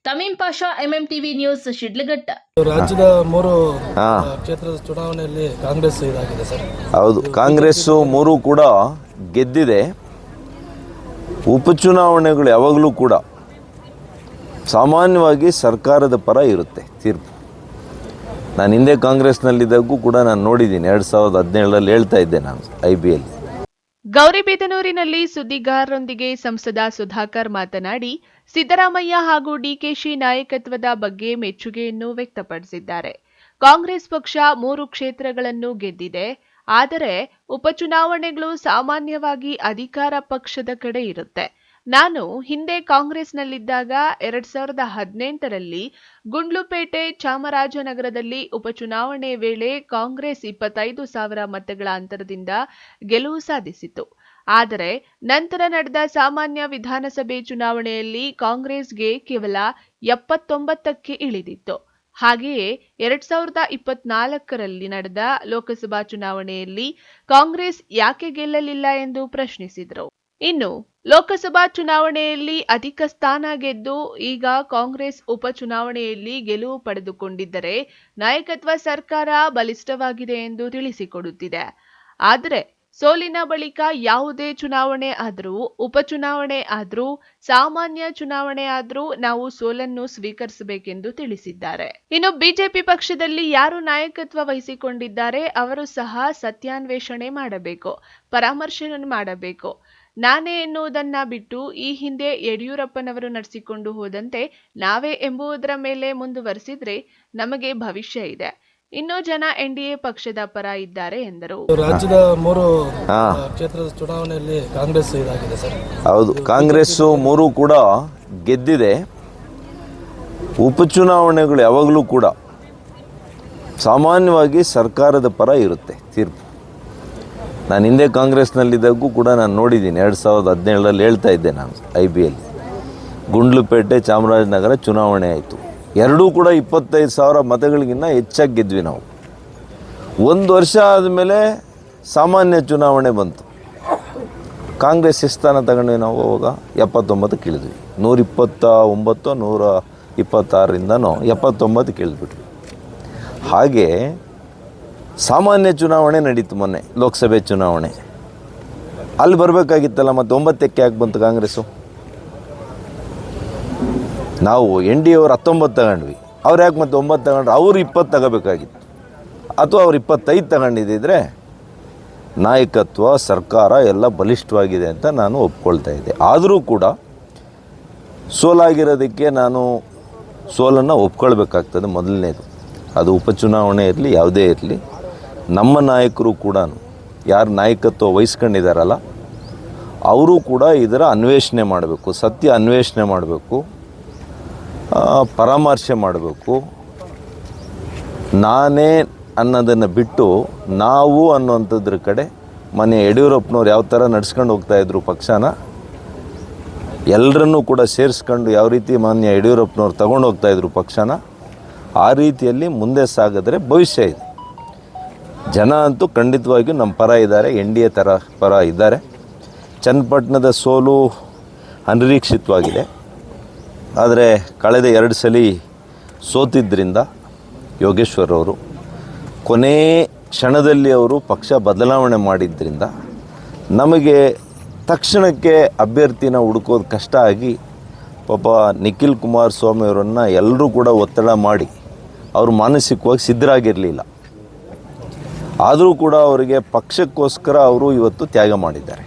ತಮೀಂ ಪಾಷಾ, MMTV ನ್ಯೂಸ್, ಶಿಡ್ಲಘಟ್ಟ. ರಾಜ್ಯದ 3 ಕ್ಷೇತ್ರದ ಚುನಾವಣೆಯಲ್ಲಿ ಕಾಂಗ್ರೆಸ್ ಇದಾಗಿದೆ ಸರ್. ಹೌದು, ಕಾಂಗ್ರೆಸ್ 3 ಕೂಡ ಗೆದ್ದಿದೆ. ಉಪಚುನಾವಣೆಗಳು ಯಾವಾಗಲೂ ಕೂಡ ಸಾಮಾನ್ಯವಾಗಿ ಸರ್ಕಾರದ ಪರ ಇರುತ್ತೆ ತೀರ್ಪು. ನಾನು ಹಿಂದೆ ಕಾಂಗ್ರೆಸ್ನಲ್ಲಿದ್ದಾಗೂ ಕೂಡ ನಾನು ನೋಡಿದ್ದೀನಿ. 2017ರಲ್ಲಿ ಹೇಳ್ತಾ ಇದ್ದೆ ನಾನು IBಯಲ್ಲಿ. ಗೌರಿಬಿದನೂರಿನಲ್ಲಿ ಸುದ್ದಿಗಾರರೊಂದಿಗೆ ಸಂಸದ ಸುಧಾಕರ್ ಮಾತನಾಡಿ, ಸಿದ್ದರಾಮಯ್ಯ ಹಾಗೂ DKಶಿ ನಾಯಕತ್ವದ ಬಗ್ಗೆ ಮೆಚ್ಚುಗೆಯನ್ನು ವ್ಯಕ್ತಪಡಿಸಿದ್ದಾರೆ. ಕಾಂಗ್ರೆಸ್ ಪಕ್ಷ 3 ಕ್ಷೇತ್ರಗಳನ್ನು ಗೆದ್ದಿದೆ. ಆದರೆ ಉಪಚುನಾವಣೆಗಳು ಸಾಮಾನ್ಯವಾಗಿ ಅಧಿಕಾರ ಪಕ್ಷದ ಕಡೆ ಇರುತ್ತೆ. ನಾನು ಹಿಂದೆ ಕಾಂಗ್ರೆಸ್ನಲ್ಲಿದ್ದಾಗ 2018ರಲ್ಲಿ ಗುಂಡ್ಲುಪೇಟೆ, ಚಾಮರಾಜನಗರದಲ್ಲಿ ಉಪಚುನಾವಣೆ ವೇಳೆ ಕಾಂಗ್ರೆಸ್ 25,000 ಮತಗಳ ಅಂತರದಿಂದ ಗೆಲುವು ಸಾಧಿಸಿತು. ಆದರೆ ನಂತರ ನಡೆದ ಸಾಮಾನ್ಯ ವಿಧಾನಸಭೆ ಚುನಾವಣೆಯಲ್ಲಿ ಕಾಂಗ್ರೆಸ್ಗೆ ಕೇವಲ 79ಕ್ಕೆ ಇಳಿದಿತ್ತು. ಹಾಗೆಯೇ 2024ರಲ್ಲಿ ನಡೆದ ಲೋಕಸಭಾ ಚುನಾವಣೆಯಲ್ಲಿ ಕಾಂಗ್ರೆಸ್ ಯಾಕೆ ಗೆಲ್ಲಲಿಲ್ಲ ಎಂದು ಪ್ರಶ್ನಿಸಿದರು. ಇನ್ನು ಲೋಕಸಭಾ ಚುನಾವಣೆಯಲ್ಲಿ ಅಧಿಕ ಸ್ಥಾನ ಗೆದ್ದು ಈಗ ಕಾಂಗ್ರೆಸ್ ಉಪಚುನಾವಣೆಯಲ್ಲಿ ಗೆಲುವು ಪಡೆದುಕೊಂಡಿದ್ದರೆ ನಾಯಕತ್ವ ಸರ್ಕಾರ ಬಲಿಷ್ಠವಾಗಿದೆ ಎಂದು ತಿಳಿಸಿಕೊಡುತ್ತಿದೆ. ಆದರೆ ಸೋಲಿನ ಬಳಿಕ ಯಾವುದೇ ಚುನಾವಣೆ ಆದರೂ, ಉಪಚುನಾವಣೆ ಆದರೂ, ಸಾಮಾನ್ಯ ಚುನಾವಣೆ ಆದರೂ ನಾವು ಸೋಲನ್ನು ಸ್ವೀಕರಿಸಬೇಕೆಂದು ತಿಳಿಸಿದ್ದಾರೆ. ಇನ್ನು ಬಿಜೆಪಿ ಪಕ್ಷದಲ್ಲಿ ಯಾರು ನಾಯಕತ್ವ ವಹಿಸಿಕೊಂಡಿದ್ದಾರೆ ಅವರು ಸಹ ಸತ್ಯಾನ್ವೇಷಣೆ ಮಾಡಬೇಕು, ಪರಾಮರ್ಶೆ ಮಾಡಬೇಕು. ನಾನೇ ಎನ್ನುವುದನ್ನ ಬಿಟ್ಟು ಈ ಹಿಂದೆ ಯಡಿಯೂರಪ್ಪನವರು ನಡೆಸಿಕೊಂಡು ಹೋದಂತೆ ನಾವೇ ಎಂಬುದರ ಮೇಲೆ ಮುಂದುವರೆಸಿದ್ರೆ ನಮಗೆ ಭವಿಷ್ಯ ಇದೆ. ಇನ್ನೂ ಜನ NDA ಪಕ್ಷದ ಪರ ಇದ್ದಾರೆ ಎಂದರು. ರಾಜ್ಯದ 3 ಕ್ಷೇತ್ರದ ಚುನಾವಣೆಯಲ್ಲಿ ಕಾಂಗ್ರೆಸ್ ಇದಾಗಿದೆ ಸರ್. ಹೌದು, ಕಾಂಗ್ರೆಸ್ 3 ಕೂಡ ಗೆದ್ದಿದೆ. ಉಪಚುನಾವಣೆಗಳು ಯಾವಾಗಲೂ ಕೂಡ ಸಾಮಾನ್ಯವಾಗಿ ಸರ್ಕಾರದ ಪರ ಇರುತ್ತೆ ತೀರ್ಪು. ನಾನು ಹಿಂದೆ ಕಾಂಗ್ರೆಸ್ನಲ್ಲಿದ್ದಾಗೂ ಕೂಡ ನಾನು ನೋಡಿದ್ದೀನಿ. 2017ರಲ್ಲಿ ಹೇಳ್ತಾ ಇದ್ದೆ ನಾನು IBಯಲ್ಲಿ. ಗುಂಡ್ಲುಪೇಟೆ, ಚಾಮರಾಜನಗರ ಚುನಾವಣೆ ಆಯಿತು. ಎರಡೂ ಕೂಡ 25,000 ಮತಗಳಿಗಿಂತ ಹೆಚ್ಚಾಗಿ ಗೆದ್ವಿ ನಾವು. 1 ವರ್ಷ ಆದಮೇಲೆ ಸಾಮಾನ್ಯ ಚುನಾವಣೆ ಬಂತು. ಕಾಂಗ್ರೆಸ್ ಸ್ಥಾನ ತಗೊಂಡ್ವಿ ನಾವು. ಅವಾಗ 79ಕ್ಕೆ ಇಳಿದ್ವಿ. 129, 126ರಿಂದನೂ 79ಕ್ಕೆ ಇಳಿದ್ಬಿಟ್ವಿ. ಹಾಗೆ ಸಾಮಾನ್ಯ ಚುನಾವಣೆ ನಡೀತು ಮೊನ್ನೆ, ಲೋಕಸಭೆ ಚುನಾವಣೆ. ಅಲ್ಲಿ ಬರಬೇಕಾಗಿತ್ತಲ್ಲ, ಮತ್ತು 9ಕ್ಕೆ ಯಾಕೆ ಬಂತು ಕಾಂಗ್ರೆಸ್ಸು? ನಾವು NDA ಅವರು 19 ತಗೊಂಡ್ವಿ, ಅವ್ರು ಯಾಕೆ ಮತ್ತೆ 9 ತಗೊಂಡ್ರು? ಅವರು 20 ತಗೋಬೇಕಾಗಿತ್ತು, ಅಥವಾ ಅವ್ರು 25 ತಗೊಂಡಿದ್ದಿದ್ರೆ ನಾಯಕತ್ವ ಸರ್ಕಾರ ಎಲ್ಲ ಬಲಿಷ್ಠವಾಗಿದೆ ಅಂತ ನಾನು ಒಪ್ಕೊಳ್ತಾ ಇದ್ದೆ. ಆದರೂ ಕೂಡ ಸೋಲಾಗಿರೋದಕ್ಕೆ ನಾನು ಸೋಲನ್ನು ಒಪ್ಕೊಳ್ಬೇಕಾಗ್ತದೆ. ಮೊದಲನೇದು ಅದು ಉಪಚುನಾವಣೆ ಇರಲಿ, ಯಾವುದೇ ಇರಲಿ, ನಮ್ಮ ನಾಯಕರು ಕೂಡ ಯಾರು ನಾಯಕತ್ವ ವಹಿಸ್ಕೊಂಡಿದ್ದಾರಲ್ಲ ಅವರು ಕೂಡ ಇದರ ಅನ್ವೇಷಣೆ ಮಾಡಬೇಕು, ಸತ್ಯ ಅನ್ವೇಷಣೆ ಮಾಡಬೇಕು, ಪರಾಮರ್ಶೆ ಮಾಡಬೇಕು. ನಾನೇ ಅನ್ನೋದನ್ನು ಬಿಟ್ಟು ನಾವು ಅನ್ನುವಂಥದ್ರ ಕಡೆ ಮನೆ ಯಡಿಯೂರಪ್ಪನವ್ರು ಯಾವ ಥರ ನಡ್ಸ್ಕೊಂಡು ಹೋಗ್ತಾಯಿದ್ರು ಪಕ್ಷನ, ಎಲ್ಲರನ್ನೂ ಕೂಡ ಸೇರಿಸ್ಕೊಂಡು ಯಾವ ರೀತಿ ಮಾನ್ಯ ಯಡಿಯೂರಪ್ಪನವ್ರು ತಗೊಂಡು ಹೋಗ್ತಾಯಿದ್ರು ಪಕ್ಷನ, ಆ ರೀತಿಯಲ್ಲಿ ಮುಂದೆ ಸಾಗಿದ್ರೆ ಭವಿಷ್ಯ ಇದೆ. ಜನ ಅಂತೂ ಖಂಡಿತವಾಗಿಯೂ ನಮ್ಮ ಪರ ಇದ್ದಾರೆ, NDA ಥರ ಪರ ಇದ್ದಾರೆ. ಚನ್ನಪಟ್ಟಣದ ಸೋಲು ಅನಿರೀಕ್ಷಿತವಾಗಿದೆ. ಆದರೆ ಕಳೆದ 2 ಸಲ ಸೋತಿದ್ದರಿಂದ ಯೋಗೇಶ್ವರ್ ಅವರು ಕೊನೆ ಕ್ಷಣದಲ್ಲಿ ಅವರು ಪಕ್ಷ ಬದಲಾವಣೆ ಮಾಡಿದ್ದರಿಂದ ನಮಗೆ ತಕ್ಷಣಕ್ಕೆ ಅಭ್ಯರ್ಥಿನ ಹುಡುಕೋದು ಕಷ್ಟ ಆಗಿ ಪಾಪ ನಿಖಿಲ್ ಕುಮಾರಸ್ವಾಮಿ ಅವರನ್ನು ಎಲ್ಲರೂ ಕೂಡ ಒತ್ತಡ ಮಾಡಿ ಅವರು ಮಾನಸಿಕವಾಗಿ ಸಿದ್ಧರಾಗಿರಲಿಲ್ಲ. ಆದರೂ ಕೂಡ ಅವರಿಗೆ ಪಕ್ಷಕ್ಕೋಸ್ಕರ ಅವರು ಇವತ್ತು ತ್ಯಾಗ ಮಾಡಿದ್ದಾರೆ.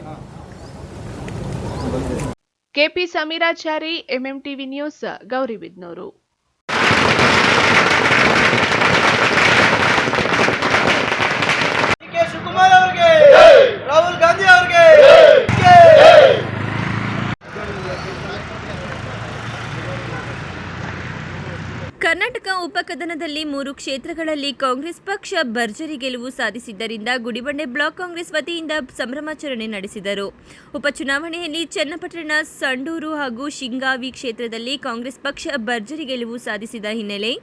KP Sameerachari, MMTV news, Gauribidanur. Rahul Gandhi ಅವರಿಗೆ ಕರ್ನಾಟಕ ಉಪಕದನದಲ್ಲಿ 3 ಕ್ಷೇತ್ರಗಳಲ್ಲಿ ಕಾಂಗ್ರೆಸ್ ಪಕ್ಷ ಭರ್ಜರಿ ಗೆಲುವು ಸಾಧಿಸಿದ್ದರಿಂದ ಗುಡಿಬಂಡೆ ಬ್ಲಾಕ್ ಕಾಂಗ್ರೆಸ್ ವತಿಯಿಂದ ಸಂಭ್ರಮಾಚರಣೆ ನಡೆಸಿದರು. ಉಪಚುನಾವಣೆಯಲ್ಲಿ ಚನ್ನಪಟ್ಟಣ, ಸಂಡೂರು ಹಾಗೂ ಶಿಗ್ಗಾಂವಿ ಕ್ಷೇತ್ರದಲ್ಲಿ ಕಾಂಗ್ರೆಸ್ ಪಕ್ಷ ಭರ್ಜರಿ ಗೆಲುವು ಸಾಧಿಸಿದ ಹಿನ್ನೆಲೆ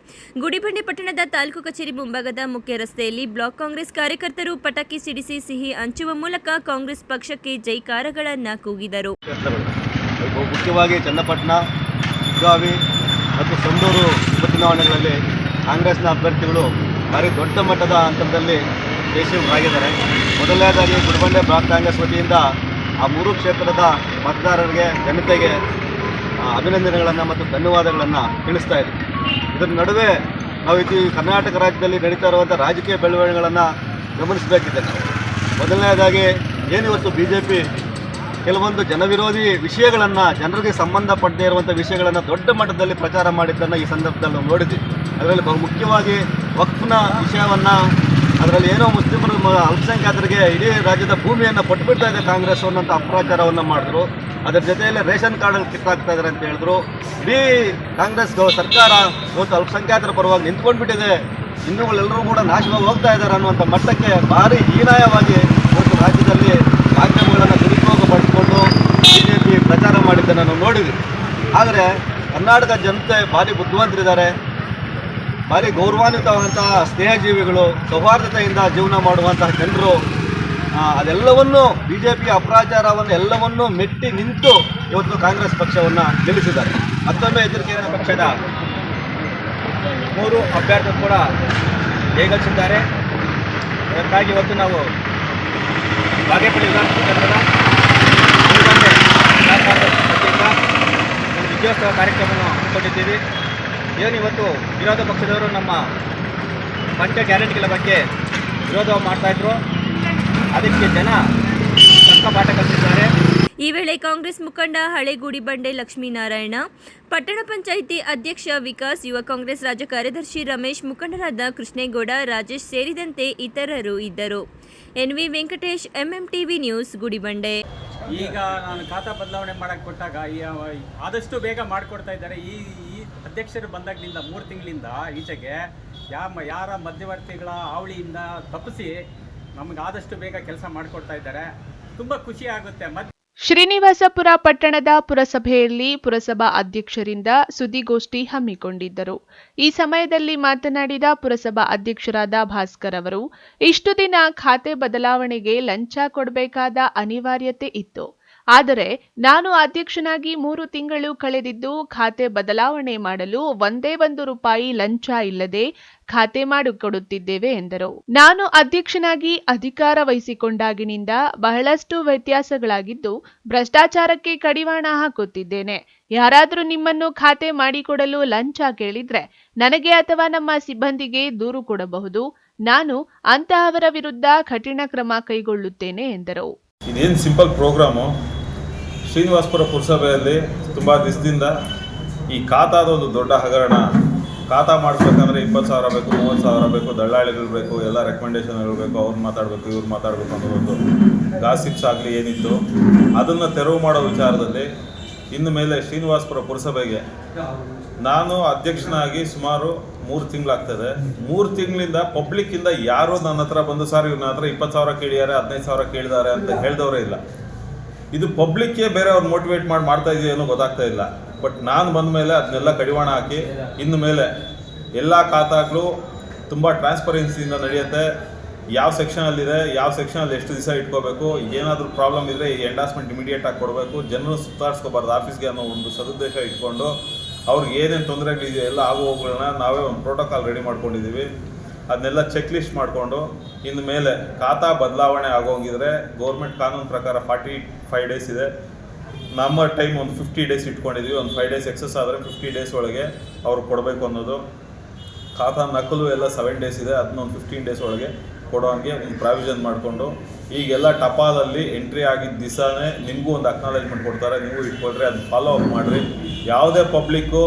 ಗುಡಿಬಂಡೆ ಪಟ್ಟಣದ ತಾಲೂಕು ಕಚೇರಿ ಮುಂಭಾಗದ ಮುಖ್ಯ ರಸ್ತೆಯಲ್ಲಿ ಬ್ಲಾಕ್ ಕಾಂಗ್ರೆಸ್ ಕಾರ್ಯಕರ್ತರು ಪಟಾಕಿ ಸಿಡಿಸಿ ಸಿಹಿ ಹಂಚುವ ಮೂಲಕ ಕಾಂಗ್ರೆಸ್ ಪಕ್ಷಕ್ಕೆ ಜೈಕಾರಗಳನ್ನು ಕೂಗಿದರು. ಮುಖ್ಯವಾಗಿ ಚನ್ನಪಟ್ಟಣ, ಶಿಗ್ಗಾಂವಿ ಮತ್ತು ಸಂಡೂರು ಉಪಚುನಾವಣೆಗಳಲ್ಲಿ ಕಾಂಗ್ರೆಸ್ನ ಅಭ್ಯರ್ಥಿಗಳು ಭಾರಿ ದೊಡ್ಡ ಮಟ್ಟದ ಹಂತದಲ್ಲಿ ಯಶಸ್ವಿಯಾಗಿದ್ದಾರೆ. ಮೊದಲನೇದಾಗಿ ಗುಡಿಬಂಡೆ ಬ್ಲಾಕ್ ಕಾಂಗ್ರೆಸ್ ವತಿಯಿಂದ ಆ 3 ಕ್ಷೇತ್ರದ ಮತದಾರರಿಗೆ, ಜನತೆಗೆ ಅಭಿನಂದನೆಗಳನ್ನು ಮತ್ತು ಧನ್ಯವಾದಗಳನ್ನು ತಿಳಿಸ್ತಾ ಇದ್ದೀವಿ. ಇದರ ನಡುವೆ ನಾವು ಈ ಕರ್ನಾಟಕ ರಾಜ್ಯದಲ್ಲಿ ನಡೀತಾ ಇರುವಂಥ ರಾಜಕೀಯ ಬೆಳವಣಿಗೆಗಳನ್ನು ಗಮನಿಸಬೇಕಿದೆ. ಮೊದಲನೇದಾಗಿ ಏನಿವತ್ತು BJP ಕೆಲವೊಂದು ಜನವಿರೋಧಿ ವಿಷಯಗಳನ್ನು, ಜನರಿಗೆ ಸಂಬಂಧಪಡದೇ ಇರುವಂಥ ವಿಷಯಗಳನ್ನು ದೊಡ್ಡ ಮಟ್ಟದಲ್ಲಿ ಪ್ರಚಾರ ಮಾಡಿದ್ದನ್ನು ಈ ಸಂದರ್ಭದಲ್ಲಿ ನಾವು ನೋಡಿದ್ವಿ. ಅದರಲ್ಲಿ ಮುಖ್ಯವಾಗಿ ವಕ್ಫ್ನ ವಿಷಯವನ್ನು, ಅದರಲ್ಲಿ ಏನೋ ಮುಸ್ಲಿಮರು ಅಲ್ಪಸಂಖ್ಯಾತರಿಗೆ ಇಡೀ ರಾಜ್ಯದ ಭೂಮಿಯನ್ನು ಕೊಟ್ಟುಬಿಡ್ತಾ ಇದೆ ಕಾಂಗ್ರೆಸ್ ಅನ್ನೋಂಥ ಅಪಪ್ರಚಾರವನ್ನು ಮಾಡಿದ್ರು. ಅದರ ಜೊತೆಯಲ್ಲಿ ರೇಷನ್ ಕಾರ್ಡಲ್ಲಿ ಕಿತ್ತಾಗ್ತಾ ಇದ್ದಾರೆ ಅಂತ ಹೇಳಿದ್ರು. ಇಡೀ ಕಾಂಗ್ರೆಸ್ ಸರ್ಕಾರ ಇವತ್ತು ಅಲ್ಪಸಂಖ್ಯಾತರ ಪರವಾಗಿ ನಿಂತ್ಕೊಂಡ್ಬಿಟ್ಟಿದೆ, ಹಿಂದೂಗಳೆಲ್ಲರೂ ಕೂಡ ನಾಶವಾಗಿ ಹೋಗ್ತಾ ಇದ್ದಾರೆ ಅನ್ನುವಂಥ ಮಟ್ಟಕ್ಕೆ ಭಾರಿ ಹೀನಾಯವಾಗಿ ಇವತ್ತು ರಾಜ್ಯದಲ್ಲಿ ಮಾಧ್ಯಮಗಳನ್ನು ದುರುಪಯೋಗಪಡಿಸಿಕೊಂಡು BJP ಪ್ರಚಾರ ಮಾಡಿದ್ದನ್ನು ನಾವು ನೋಡಿದ್ವಿ. ಆದರೆ ಕರ್ನಾಟಕ ಜನತೆ ಭಾರಿ ಬುದ್ಧಿವಂತರಿದ್ದಾರೆ, ಭಾರಿ ಗೌರವಾನ್ವಿತವಾದಂತಹ ಸ್ನೇಹಜೀವಿಗಳು, ಸೌಹಾರ್ದತೆಯಿಂದ ಜೀವನ ಮಾಡುವಂತಹ ಜನರು. ಅದೆಲ್ಲವನ್ನೂ BJP ಅಪಪ್ರಚಾರವನ್ನು ಎಲ್ಲವನ್ನೂ ಮೆಟ್ಟಿ ನಿಂತು ಇವತ್ತು ಕಾಂಗ್ರೆಸ್ ಪಕ್ಷವನ್ನು ಗೆಲ್ಲಿಸಿದ್ದಾರೆ. ಮತ್ತೊಮ್ಮೆ ಎಚ್ಚರಿಕೆಯ ಪಕ್ಷದ 3 ಅಭ್ಯರ್ಥಿಗಳು ಕೂಡ ಜಯಗಳಿಸಿದ್ದಾರೆ. ಅದಕ್ಕಾಗಿ ಇವತ್ತು ನಾವು ಬಾಗೇಪಲ್ಲಿ ವಿಧಾನಸಭಾ ವಿಜಯೋತ್ಸವ ಕಾರ್ಯಕ್ರಮವನ್ನು ಹಮ್ಮಿಕೊಂಡಿದ್ದೀವಿ. ಏನಿವತ್ತು ವಿರೋಧ ಪಕ್ಷದವರು ನಮ್ಮ ಪಂಚ ಗ್ಯಾರಂಟಿಗಳ ಬಗ್ಗೆ ವಿರೋಧ ಮಾಡ್ತಾಯಿದ್ರು, ಅದಕ್ಕೆ ಜನ ತಕ್ಕ ಪಾಠ ಕಲಿಸಿದ್ದಾರೆ. ಈ ವೇಳೆ ಕಾಂಗ್ರೆಸ್ ಮುಖಂಡ ಹಳೆಗುಡಿಬಂಡೆ ಲಕ್ಷ್ಮೀನಾರಾಯಣ, ಪಟ್ಟಣ ಪಂಚಾಯಿತಿ ಅಧ್ಯಕ್ಷ ವಿಕಾಸ್, ಯುವ ಕಾಂಗ್ರೆಸ್ ರಾಜ್ಯ ಕಾರ್ಯದರ್ಶಿ ರಮೇಶ್, ಮುಖಂಡರಾದ ಕೃಷ್ಣೇಗೌಡ, ರಾಜೇಶ್ ಸೇರಿದಂತೆ ಇತರರು ಇದ್ದರು. NV Venkatesh, MMTV news, Gudibande. ಈಗ ನಾನು ಖಾತಾ ಬದಲಾವಣೆ ಮಾಡಕ್ಕೆ ಕೊಟ್ಟಾಗ ಆದಷ್ಟು ಬೇಗ ಮಾಡಿಕೊಡ್ತಾ ಇದ್ದಾರೆ. ಈ ಅಧ್ಯಕ್ಷರು ಬಂದಾಗಲಿಂದ 3 ತಿಂಗಳಿಂದ ಈಚೆಗೆ ಯಾರ ಮಧ್ಯವರ್ತಿಗಳ ಹಾವಳಿಯಿಂದ ತಪ್ಪಿಸಿ ನಮಗೆ ಆದಷ್ಟು ಬೇಗ ಕೆಲಸ ಮಾಡಿಕೊಡ್ತಾ ಇದ್ದಾರೆ. ತುಂಬ ಖುಷಿ ಆಗುತ್ತೆ. ಶ್ರೀನಿವಾಸಪುರ ಪಟ್ಟಣದ ಪುರಸಭೆಯಲ್ಲಿ ಪುರಸಭಾ ಅಧ್ಯಕ್ಷರಿಂದ ಸುದ್ದಿಗೋಷ್ಠಿ ಹಮ್ಮಿಕೊಂಡಿದ್ದರು. ಈ ಸಮಯದಲ್ಲಿ ಮಾತನಾಡಿದ ಪುರಸಭಾ ಅಧ್ಯಕ್ಷರಾದ ಭಾಸ್ಕರ್ ಅವರು, ಇಷ್ಟು ದಿನ ಖಾತೆ ಬದಲಾವಣೆಗೆ ಲಂಚ ಕೊಡಬೇಕಾದ ಅನಿವಾರ್ಯತೆ ಇತ್ತು. ಆದರೆ ನಾನು ಅಧ್ಯಕ್ಷನಾಗಿ 3 ತಿಂಗಳು ಕಳೆದಿದ್ದು ಖಾತೆ ಬದಲಾವಣೆ ಮಾಡಲು ಒಂದೇ ₹1 ಲಂಚ ಇಲ್ಲದೆ ಖಾತೆ ಮಾಡಿಕೊಡುತ್ತಿದ್ದೇವೆ ಎಂದರು. ನಾನು ಅಧ್ಯಕ್ಷನಾಗಿ ಅಧಿಕಾರ ವಹಿಸಿಕೊಂಡಾಗಿನಿಂದ ಬಹಳಷ್ಟು ವ್ಯತ್ಯಾಸಗಳಾಗಿದ್ದು ಭ್ರಷ್ಟಾಚಾರಕ್ಕೆ ಕಡಿವಾಣ ಹಾಕುತ್ತಿದ್ದೇನೆ. ಯಾರಾದರೂ ನಿಮ್ಮನ್ನು ಖಾತೆ ಮಾಡಿಕೊಡಲು ಲಂಚ ಕೇಳಿದ್ರೆ ನನಗೆ ಅಥವಾ ನಮ್ಮ ಸಿಬ್ಬಂದಿಗೆ ದೂರು ಕೊಡಬಹುದು. ನಾನು ಅಂತಹವರ ವಿರುದ್ಧ ಕಠಿಣ ಕ್ರಮ ಕೈಗೊಳ್ಳುತ್ತೇನೆ ಎಂದರು. ಇದೇನು ಸಿಂಪಲ್ ಪ್ರೋಗ್ರಾಮು. ಶ್ರೀನಿವಾಸಪುರ ಪುರಸಭೆಯಲ್ಲಿ ತುಂಬ ದಿವಸದಿಂದ ಈ ಖಾತಾದ ಒಂದು ದೊಡ್ಡ ಹಗರಣ. ಖಾತಾ ಮಾಡಿಸ್ಬೇಕಂದ್ರೆ 20,000 ಬೇಕು, 30,000 ಬೇಕು, ದಳ್ಳಾಳಿಗಳು ಬೇಕು, ಎಲ್ಲ ರೆಕಮೆಂಡೇಷನ್ಗಳು ಬೇಕು, ಅವ್ರು ಮಾತಾಡಬೇಕು, ಇವ್ರು ಮಾತಾಡಬೇಕು ಅನ್ನೋ ಒಂದು ಗಾಸಿಪ್ಸ್ ಆಗಲಿ ಏನಿತ್ತು ಅದನ್ನು ತೆರವು ಮಾಡೋ ವಿಚಾರದಲ್ಲಿ ಇನ್ನು ಮೇಲೆ ಶ್ರೀನಿವಾಸಪುರ ಪುರಸಭೆಗೆ ನಾನು ಅಧ್ಯಕ್ಷನಾಗಿ ಸುಮಾರು 3 ತಿಂಗಳಾಗ್ತದೆ. 3 ತಿಂಗಳಿಂದ ಪಬ್ಲಿಕ್ಕಿಂದ ಯಾರೂ ನನ್ನ ಹತ್ರ ಬಂದು ಸರ್ ಇವ್ರ ಹತ್ರ 20,000 ಕೇಳಿದ್ದಾರೆ, 15,000 ಕೇಳಿದ್ದಾರೆ ಅಂತ ಹೇಳಿದವರೇ ಇಲ್ಲ. ಇದು ಪಬ್ಲಿಕ್ಗೆ ಬೇರೆ ಅವ್ರು ಮೋಟಿವೇಟ್ ಮಾಡ್ತಾ ಇದೆಯೋ ಏನೋ ಗೊತ್ತಾಗ್ತಾ ಇಲ್ಲ. ಬಟ್ ನಾನು ಬಂದ ಮೇಲೆ ಅದನ್ನೆಲ್ಲ ಕಡಿವಾಣ ಹಾಕಿ ಇನ್ನು ಮೇಲೆ ಎಲ್ಲ ಖಾತಾಗಳು ತುಂಬ ಟ್ರಾನ್ಸ್ಪರೆನ್ಸಿಯಿಂದ ನಡೆಯುತ್ತೆ. ಯಾವ ಸೆಕ್ಷನಲ್ಲಿದೆ, ಯಾವ ಸೆಕ್ಷನಲ್ಲಿ ಎಷ್ಟು ದಿವಸ ಇಟ್ಕೋಬೇಕು, ಏನಾದರೂ ಪ್ರಾಬ್ಲಮ್ ಇದ್ದರೆ ಈ ಎಂಡಾಸ್ಮೆಂಟ್ ಇಮಿಡಿಯೇಟಾಗಿ ಕೊಡಬೇಕು, ಜನರು ಸುತ್ತಾಡಿಸ್ಕೋಬಾರ್ದು ಆಫೀಸ್ಗೆ ಅನ್ನೋ ಒಂದು ಸದುದ್ದೇಶ ಇಟ್ಕೊಂಡು ಅವ್ರಿಗೆ ಏನೇನು ತೊಂದರೆಗಳಿದೆಯೋ ಎಲ್ಲ ಆಗುವವುಗಳನ್ನ ನಾವೇ ಒಂದು ಪ್ರೋಟೋಕಾಲ್ ರೆಡಿ ಮಾಡ್ಕೊಂಡಿದ್ದೀವಿ. ಅದನ್ನೆಲ್ಲ ಚೆಕ್ ಲಿಸ್ಟ್ ಮಾಡಿಕೊಂಡು ಇನ್ನು ಮೇಲೆ ಖಾತಾ ಬದಲಾವಣೆ ಆಗೋಂಗಿದ್ರೆ ಗೌರ್ಮೆಂಟ್ ಕಾನೂನು ಪ್ರಕಾರ 45 ಡೇಸ್ ಇದೆ. ನಮ್ಮ ಟೈಮ್ ಒಂದು 50 ಡೇಸ್ ಇಟ್ಕೊಂಡಿದ್ವಿ. ಒಂದು 5 ಡೇಸ್ ಎಕ್ಸಸ್ ಆದರೆ 50 ಡೇಸ್ ಒಳಗೆ ಅವ್ರು ಕೊಡಬೇಕು ಅನ್ನೋದು. ಖಾತಾ ನಕಲು ಎಲ್ಲ 7 ಡೇಸ್ ಇದೆ, ಅದನ್ನ ಒಂದು 15 ಡೇಸ್ ಒಳಗೆ ಕೊಡೋಂಗೆ ಒಂದು ಪ್ರಾವಿಷನ್ ಮಾಡಿಕೊಂಡು ಈಗೆಲ್ಲ ಟಪಾಲಲ್ಲಿ ಎಂಟ್ರಿ ಆಗಿದ್ದ ದಿವಸನೇ ನಿಮಗೂ ಒಂದು ಅಕ್ನಾಲೇಜ್ಮೆಂಟ್ ಕೊಡ್ತಾರೆ, ನೀವು ಇಟ್ಕೊಳ್ರಿ, ಅದನ್ನ ಫಾಲೋ ಅಪ್ ಮಾಡಿರಿ. ಯಾವುದೇ ಪಬ್ಲಿಕ್ಕು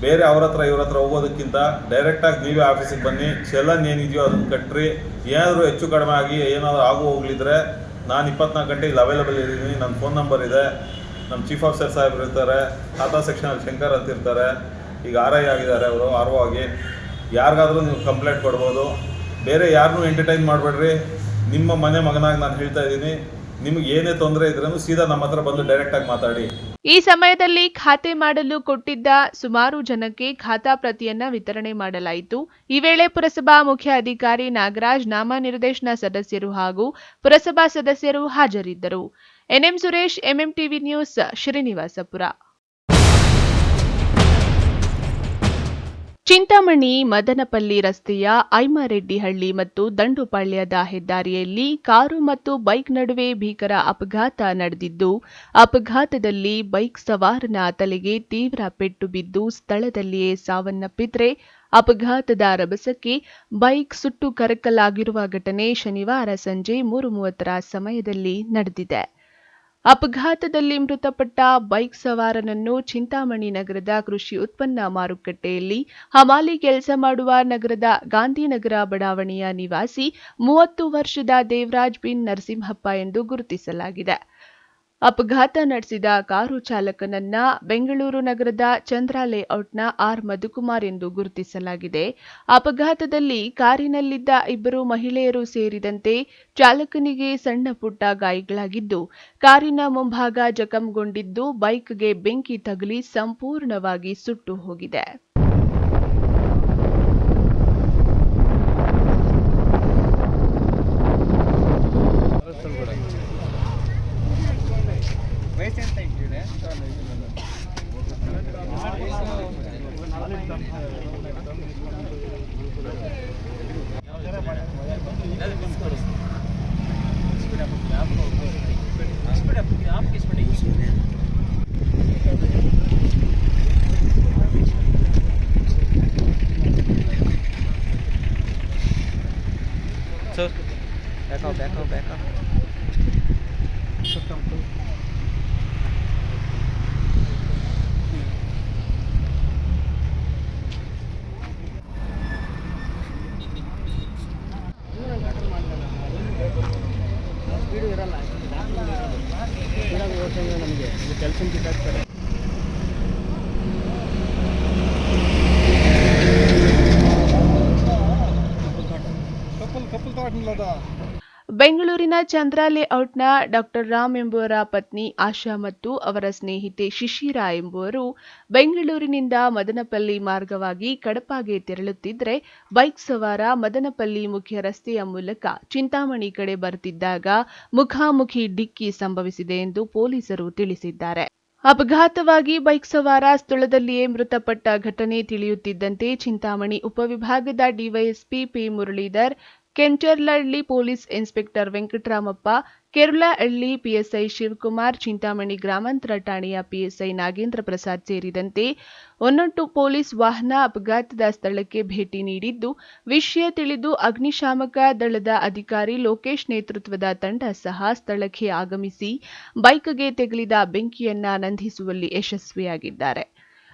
ಬೇರೆ ಅವ್ರ ಹತ್ರ ಇವ್ರ ಹತ್ರ ಹೋಗೋದಕ್ಕಿಂತ ಡೈರೆಕ್ಟಾಗಿ ನೀವೇ ಆಫೀಸಿಗೆ ಬನ್ನಿ, ಚಲನ್ ಏನಿದೆಯೋ ಅದನ್ನು ಕಟ್ಟ್ರಿ. ಏನಾದರೂ ಹೆಚ್ಚು ಕಡಿಮೆ ಆಗಿ ಏನಾದರೂ ಆಗು ಹೋಗ್ಲಿದ್ರೆ ನಾನು 24 ಗಂಟೆ ಇಲ್ಲಿ ಅವೈಲೇಬಲ್ ಇದ್ದೀನಿ. ನನ್ನ ಫೋನ್ ನಂಬರ್ ಇದೆ, ನಮ್ಮ ಚೀಫ್ ಆಫೀಸರ್ ಸಾಹೇಬ್ರು ಇರ್ತಾರೆ, ಖಾತಾ ಸೆಕ್ಷನಲ್ಲಿ ಶಂಕರ್ ಅಂತ ಇರ್ತಾರೆ, ಈಗ RI ಆಗಿದ್ದಾರೆ ಅವರು, RO ಆಗಿ ಯಾರಿಗಾದರೂ ನೀವು ಕಂಪ್ಲೇಂಟ್ ಕೊಡ್ಬೋದು. ಬೇರೆ ಯಾರನ್ನೂ ಎಂಟರ್ಟೈನ್ ಮಾಡಬೇಡ್ರಿ. ನಿಮ್ಮ ಮನೆ ಮಗನಾಗಿ ನಾನು ಹೇಳ್ತಾ ಇದ್ದೀನಿ, ನಿಮಗೆ ಏನೇ ತೊಂದರೆ ಇದ್ರೂ ಸೀದಾ ನಮ್ಮ ಹತ್ರ ಬಂದು ಡೈರೆಕ್ಟಾಗಿ ಮಾತಾಡಿ. ಈ ಸಮಯದಲ್ಲಿ ಖಾತೆ ಮಾಡಲು ಕೊಟ್ಟಿದ್ದ ಸುಮಾರು ಜನಕ್ಕೆ ಖಾತಾ ಪ್ರತಿಯನ್ನ ವಿತರಣೆ ಮಾಡಲಾಯಿತು. ಈ ವೇಳೆ ಪುರಸಭಾ ಮುಖ್ಯ ಅಧಿಕಾರಿ ನಾಗರಾಜ್, ನಾಮನಿರ್ದೇಶನ ಸದಸ್ಯರು ಹಾಗೂ ಪುರಸಭಾ ಸದಸ್ಯರು ಹಾಜರಿದ್ದರು. NM Suresh, MMTV news, Srinivaspur. Chintamani Madanapalle ರಸ್ತೆಯ ಐಮರೆಡ್ಡಿಹಳ್ಳಿ ಮತ್ತು ದಂಡುಪಾಳ್ಯದ ಹೆದ್ದಾರಿಯಲ್ಲಿ ಕಾರು ಮತ್ತು ಬೈಕ್ ನಡುವೆ ಭೀಕರ ಅಪಘಾತ ನಡೆದಿದ್ದು, ಅಪಘಾತದಲ್ಲಿ ಬೈಕ್ ಸವಾರನ ತಲೆಗೆ ತೀವ್ರ ಪೆಟ್ಟು ಬಿದ್ದು ಸ್ಥಳದಲ್ಲಿಯೇ ಸಾವನ್ನಪ್ಪಿದ್ರೆ, ಅಪಘಾತದ ರಭಸಕ್ಕೆ ಬೈಕ್ ಸುಟ್ಟು ಕರಕಲಾಗಿರುವ ಘಟನೆ ಶನಿವಾರ ಸಂಜೆ 3:30 ಸಮಯದಲ್ಲಿ ನಡೆದಿದೆ. ಅಪಘಾತದಲ್ಲಿ ಮೃತಪಟ್ಟ ಬೈಕ್ ಸವಾರನನ್ನು ಚಿಂತಾಮಣಿ ನಗರದ ಕೃಷಿ ಉತ್ಪನ್ನ ಮಾರುಕಟ್ಟೆಯಲ್ಲಿ ಹಮಾಲಿ ಕೆಲಸ ಮಾಡುವ ನಗರದ ಗಾಂಧಿನಗರ ಬಡಾವಣೆಯ ನಿವಾಸಿ 30 ವರ್ಷದ ದೇವರಾಜ್ ಬಿನ್ ನರಸಿಂಹಪ್ಪ ಎಂದು ಗುರುತಿಸಲಾಗಿದೆ. ಅಪಘಾತ ನಡೆಸಿದ ಕಾರು ಚಾಲಕನನ್ನ ಬೆಂಗಳೂರು ನಗರದ ಚಂದ್ರ ಲೇಔಟ್ನ ಆರ್ ಮಧುಕುಮಾರ್ ಎಂದು ಗುರುತಿಸಲಾಗಿದೆ. ಅಪಘಾತದಲ್ಲಿ ಕಾರಿನಲ್ಲಿದ್ದ 2 ಮಹಿಳೆಯರು ಸೇರಿದಂತೆ ಚಾಲಕನಿಗೆ ಸಣ್ಣ ಪುಟ್ಟ ಗಾಯಗಳಾಗಿದ್ದು, ಕಾರಿನ ಮುಂಭಾಗ ಜಖಂಗೊಂಡಿದ್ದು, ಬೈಕ್ಗೆ ಬೆಂಕಿ ತಗುಲಿ ಸಂಪೂರ್ಣವಾಗಿ ಸುಟ್ಟು ಹೋಗಿದೆ. Back up. ಬೆಂಗಳೂರಿನ ಚಂದ್ರ ಲೇಔಟ್ನ ಡಾ ರಾಮ್ ಎಂಬುವರ ಪತ್ನಿ ಆಶಾ ಮತ್ತು ಅವರ ಸ್ನೇಹಿತೆ ಶಿಶಿರಾ ಎಂಬುವರು ಬೆಂಗಳೂರಿನಿಂದ ಮದನಪಲ್ಲಿ ಮಾರ್ಗವಾಗಿ ಕಡಪಾಗೆ ತೆರಳುತ್ತಿದ್ದರೆ, ಬೈಕ್ ಸವಾರ ಮದನಪಲ್ಲಿ ಮುಖ್ಯ ರಸ್ತೆಯ ಮೂಲಕ ಚಿಂತಾಮಣಿ ಕಡೆ ಬರುತ್ತಿದ್ದಾಗ ಮುಖಾಮುಖಿ ಡಿಕ್ಕಿ ಸಂಭವಿಸಿದೆ ಎಂದು ಪೊಲೀಸರು ತಿಳಿಸಿದ್ದಾರೆ. ಅಪಘಾತವಾಗಿ ಬೈಕ್ ಸವಾರ ಸ್ಥಳದಲ್ಲಿಯೇ ಮೃತಪಟ್ಟ ಘಟನೆ ತಿಳಿಯುತ್ತಿದ್ದಂತೆ ಚಿಂತಾಮಣಿ ಉಪವಿಭಾಗದ DYSP P Muralidhar, Kencharlahalli police inspector Venkataramappa, Kerulahalli PSI Shivakumar, Chintamani ಗ್ರಾಮಾಂತರ ಠಾಣೆಯ ಪಿಎಸ್ಐ ನಾಗೇಂದ್ರ ಪ್ರಸಾದ್ ಸೇರಿದಂತೆ 18 ಪೊಲೀಸ್ ವಾಹನ ಅಪಘಾತದ ಸ್ಥಳಕ್ಕೆ ಭೇಟಿ ನೀಡಿದ್ದು, ವಿಷಯ ತಿಳಿದು ಅಗ್ನಿಶಾಮಕ ದಳದ ಅಧಿಕಾರಿ ಲೋಕೇಶ್ ನೇತೃತ್ವದ ತಂಡ ಸಹ ಸ್ಥಳಕ್ಕೆ ಆಗಮಿಸಿ ಬೈಕ್ಗೆ ತಗುಲಿದ ಬೆಂಕಿಯನ್ನ ನಂದಿಸುವಲ್ಲಿ ಯಶಸ್ವಿಯಾಗಿದ್ದಾರೆ.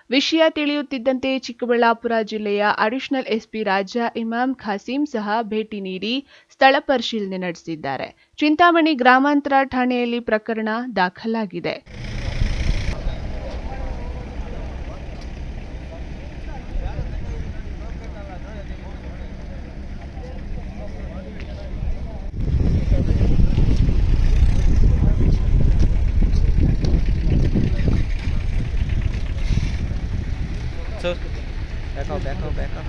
ವಿಷಯ ತಿಳಿಯುತ್ತಿದ್ದಂತೆ ಚಿಕ್ಕಬಳ್ಳಾಪುರ ಜಿಲ್ಲೆಯ ಅಡಿಷನಲ್ ಎಸ್ಪಿ ರಾಜಾ ಇಮಾಮ್ ಖಾಸಿಂ ಸಹ ಭೇಟಿ ನೀಡಿ ಸ್ಥಳ ಪರಿಶೀಲನೆ ನಡೆಸಿದ್ದಾರೆ. ಚಿಂತಾಮಣಿ ಗ್ರಾಮಾಂತರ ಠಾಣೆಯಲ್ಲಿ ಪ್ರಕರಣ ದಾಖಲಾಗಿದೆ. Back up.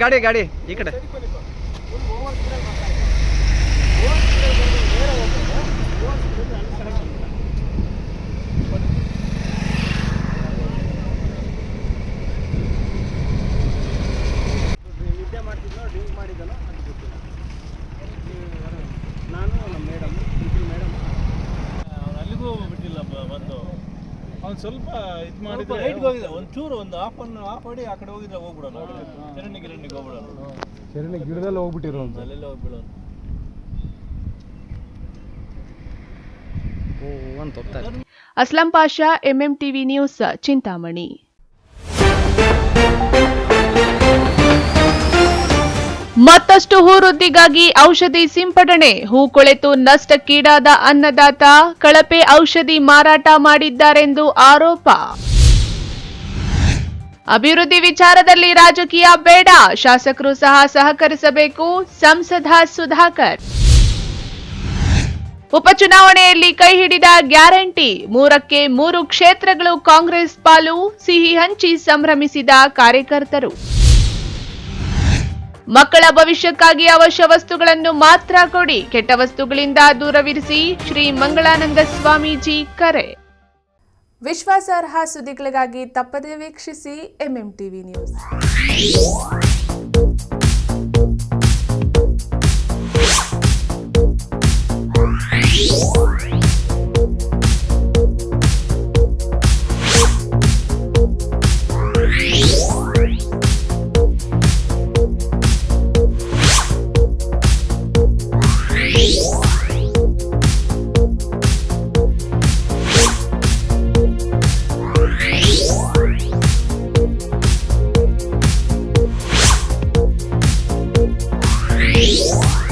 ಗಾಡಿ ಈ ಕಡೆ ನಿದ್ದೆ ಮಾಡ್ತಿದ್ನೋ ಡ್ರಿಂಕ್ ಮಾಡಿದ್ದನೋ ಅದು ಗೊತ್ತಿಲ್ಲ. ನಾನು ನಮ್ಮ ಮೇಡಮ್ ಅವ್ನು ಅಲ್ಲಿಗೂ ಬಿಟ್ಟಿಲ್ಲ ಬಂದು ಅವ್ನು ಸ್ವಲ್ಪ ಇದು ಮಾಡಿದ್ರೆ ರೈಟ್ಗೆ ಹೋಗಿದ್ದೆ, ಒಂಚೂರು ಒಂದು ಹಾಫ್ ಮಾಡಿ ಆ ಕಡೆ ಹೋಗಿದ್ರೆ ಹೋಗ್ಬಿಡೋಣ, ಚರಂಡಿಗೆ ಹೋಗ್ಬಿಡೋಣ, ಚರಂಡಿ ಗಿಡದಲ್ಲಿ ಹೋಗ್ಬಿಟ್ಟಿರೋ ಅಲ್ಲೆಲ್ಲ ಹೋಗ್ಬಿಡೋಣ. ಅಂತ ಹೋಗ್ತಾ ಇರ್ತೀವಿ. Aslam Pasha, MMTV news, Chintamani. ಮತ್ತಷ್ಟು ಹೂ ವೃದ್ಧಿಗಾಗಿ ಔಷಧಿ ಸಿಂಪಡಣೆ. ಹೂ ಕೊಳೆತು ನಷ್ಟಕ್ಕೀಡಾದ ಅನ್ನದಾತ ಕಳಪೆ ಔಷಧಿ ಮಾರಾಟ ಮಾಡಿದ್ದಾರೆಂದು ಆರೋಪ. ಅಭಿವೃದ್ಧಿ ವಿಚಾರದಲ್ಲಿ ರಾಜಕೀಯ ಬೇಡ, ಶಾಸಕರು ಸಹ ಸಹಕರಿಸಬೇಕು, ಸಂಸದ ಸುಧಾಕರ್. ಉಪಚುನಾವಣೆಯಲ್ಲಿ ಕೈ ಹಿಡಿದ ಗ್ಯಾರಂಟಿ, 3ಕ್ಕೆ 3 ಕ್ಷೇತ್ರಗಳು ಕಾಂಗ್ರೆಸ್ ಪಾಲು, ಸಿಹಿ ಹಂಚಿ ಸಂಭ್ರಮಿಸಿದ ಕಾರ್ಯಕರ್ತರು. ಮಕ್ಕಳ ಭವಿಷ್ಯಕ್ಕಾಗಿ ಅವಶ್ಯ ವಸ್ತುಗಳನ್ನು ಮಾತ್ರ ಕೊಡಿ, ಕೆಟ್ಟ ವಸ್ತುಗಳಿಂದ ದೂರವಿರಿಸಿ, ಶ್ರೀ ಮಂಗಳಾನಂದ ಸ್ವಾಮೀಜಿ ಕರೆ. ವಿಶ್ವಾಸಾರ್ಹ ಸುದ್ದಿಗಳಿಗಾಗಿ ತಪ್ಪದೇ ವೀಕ್ಷಿಸಿ MMTV ನ್ಯೂಸ್. Peace.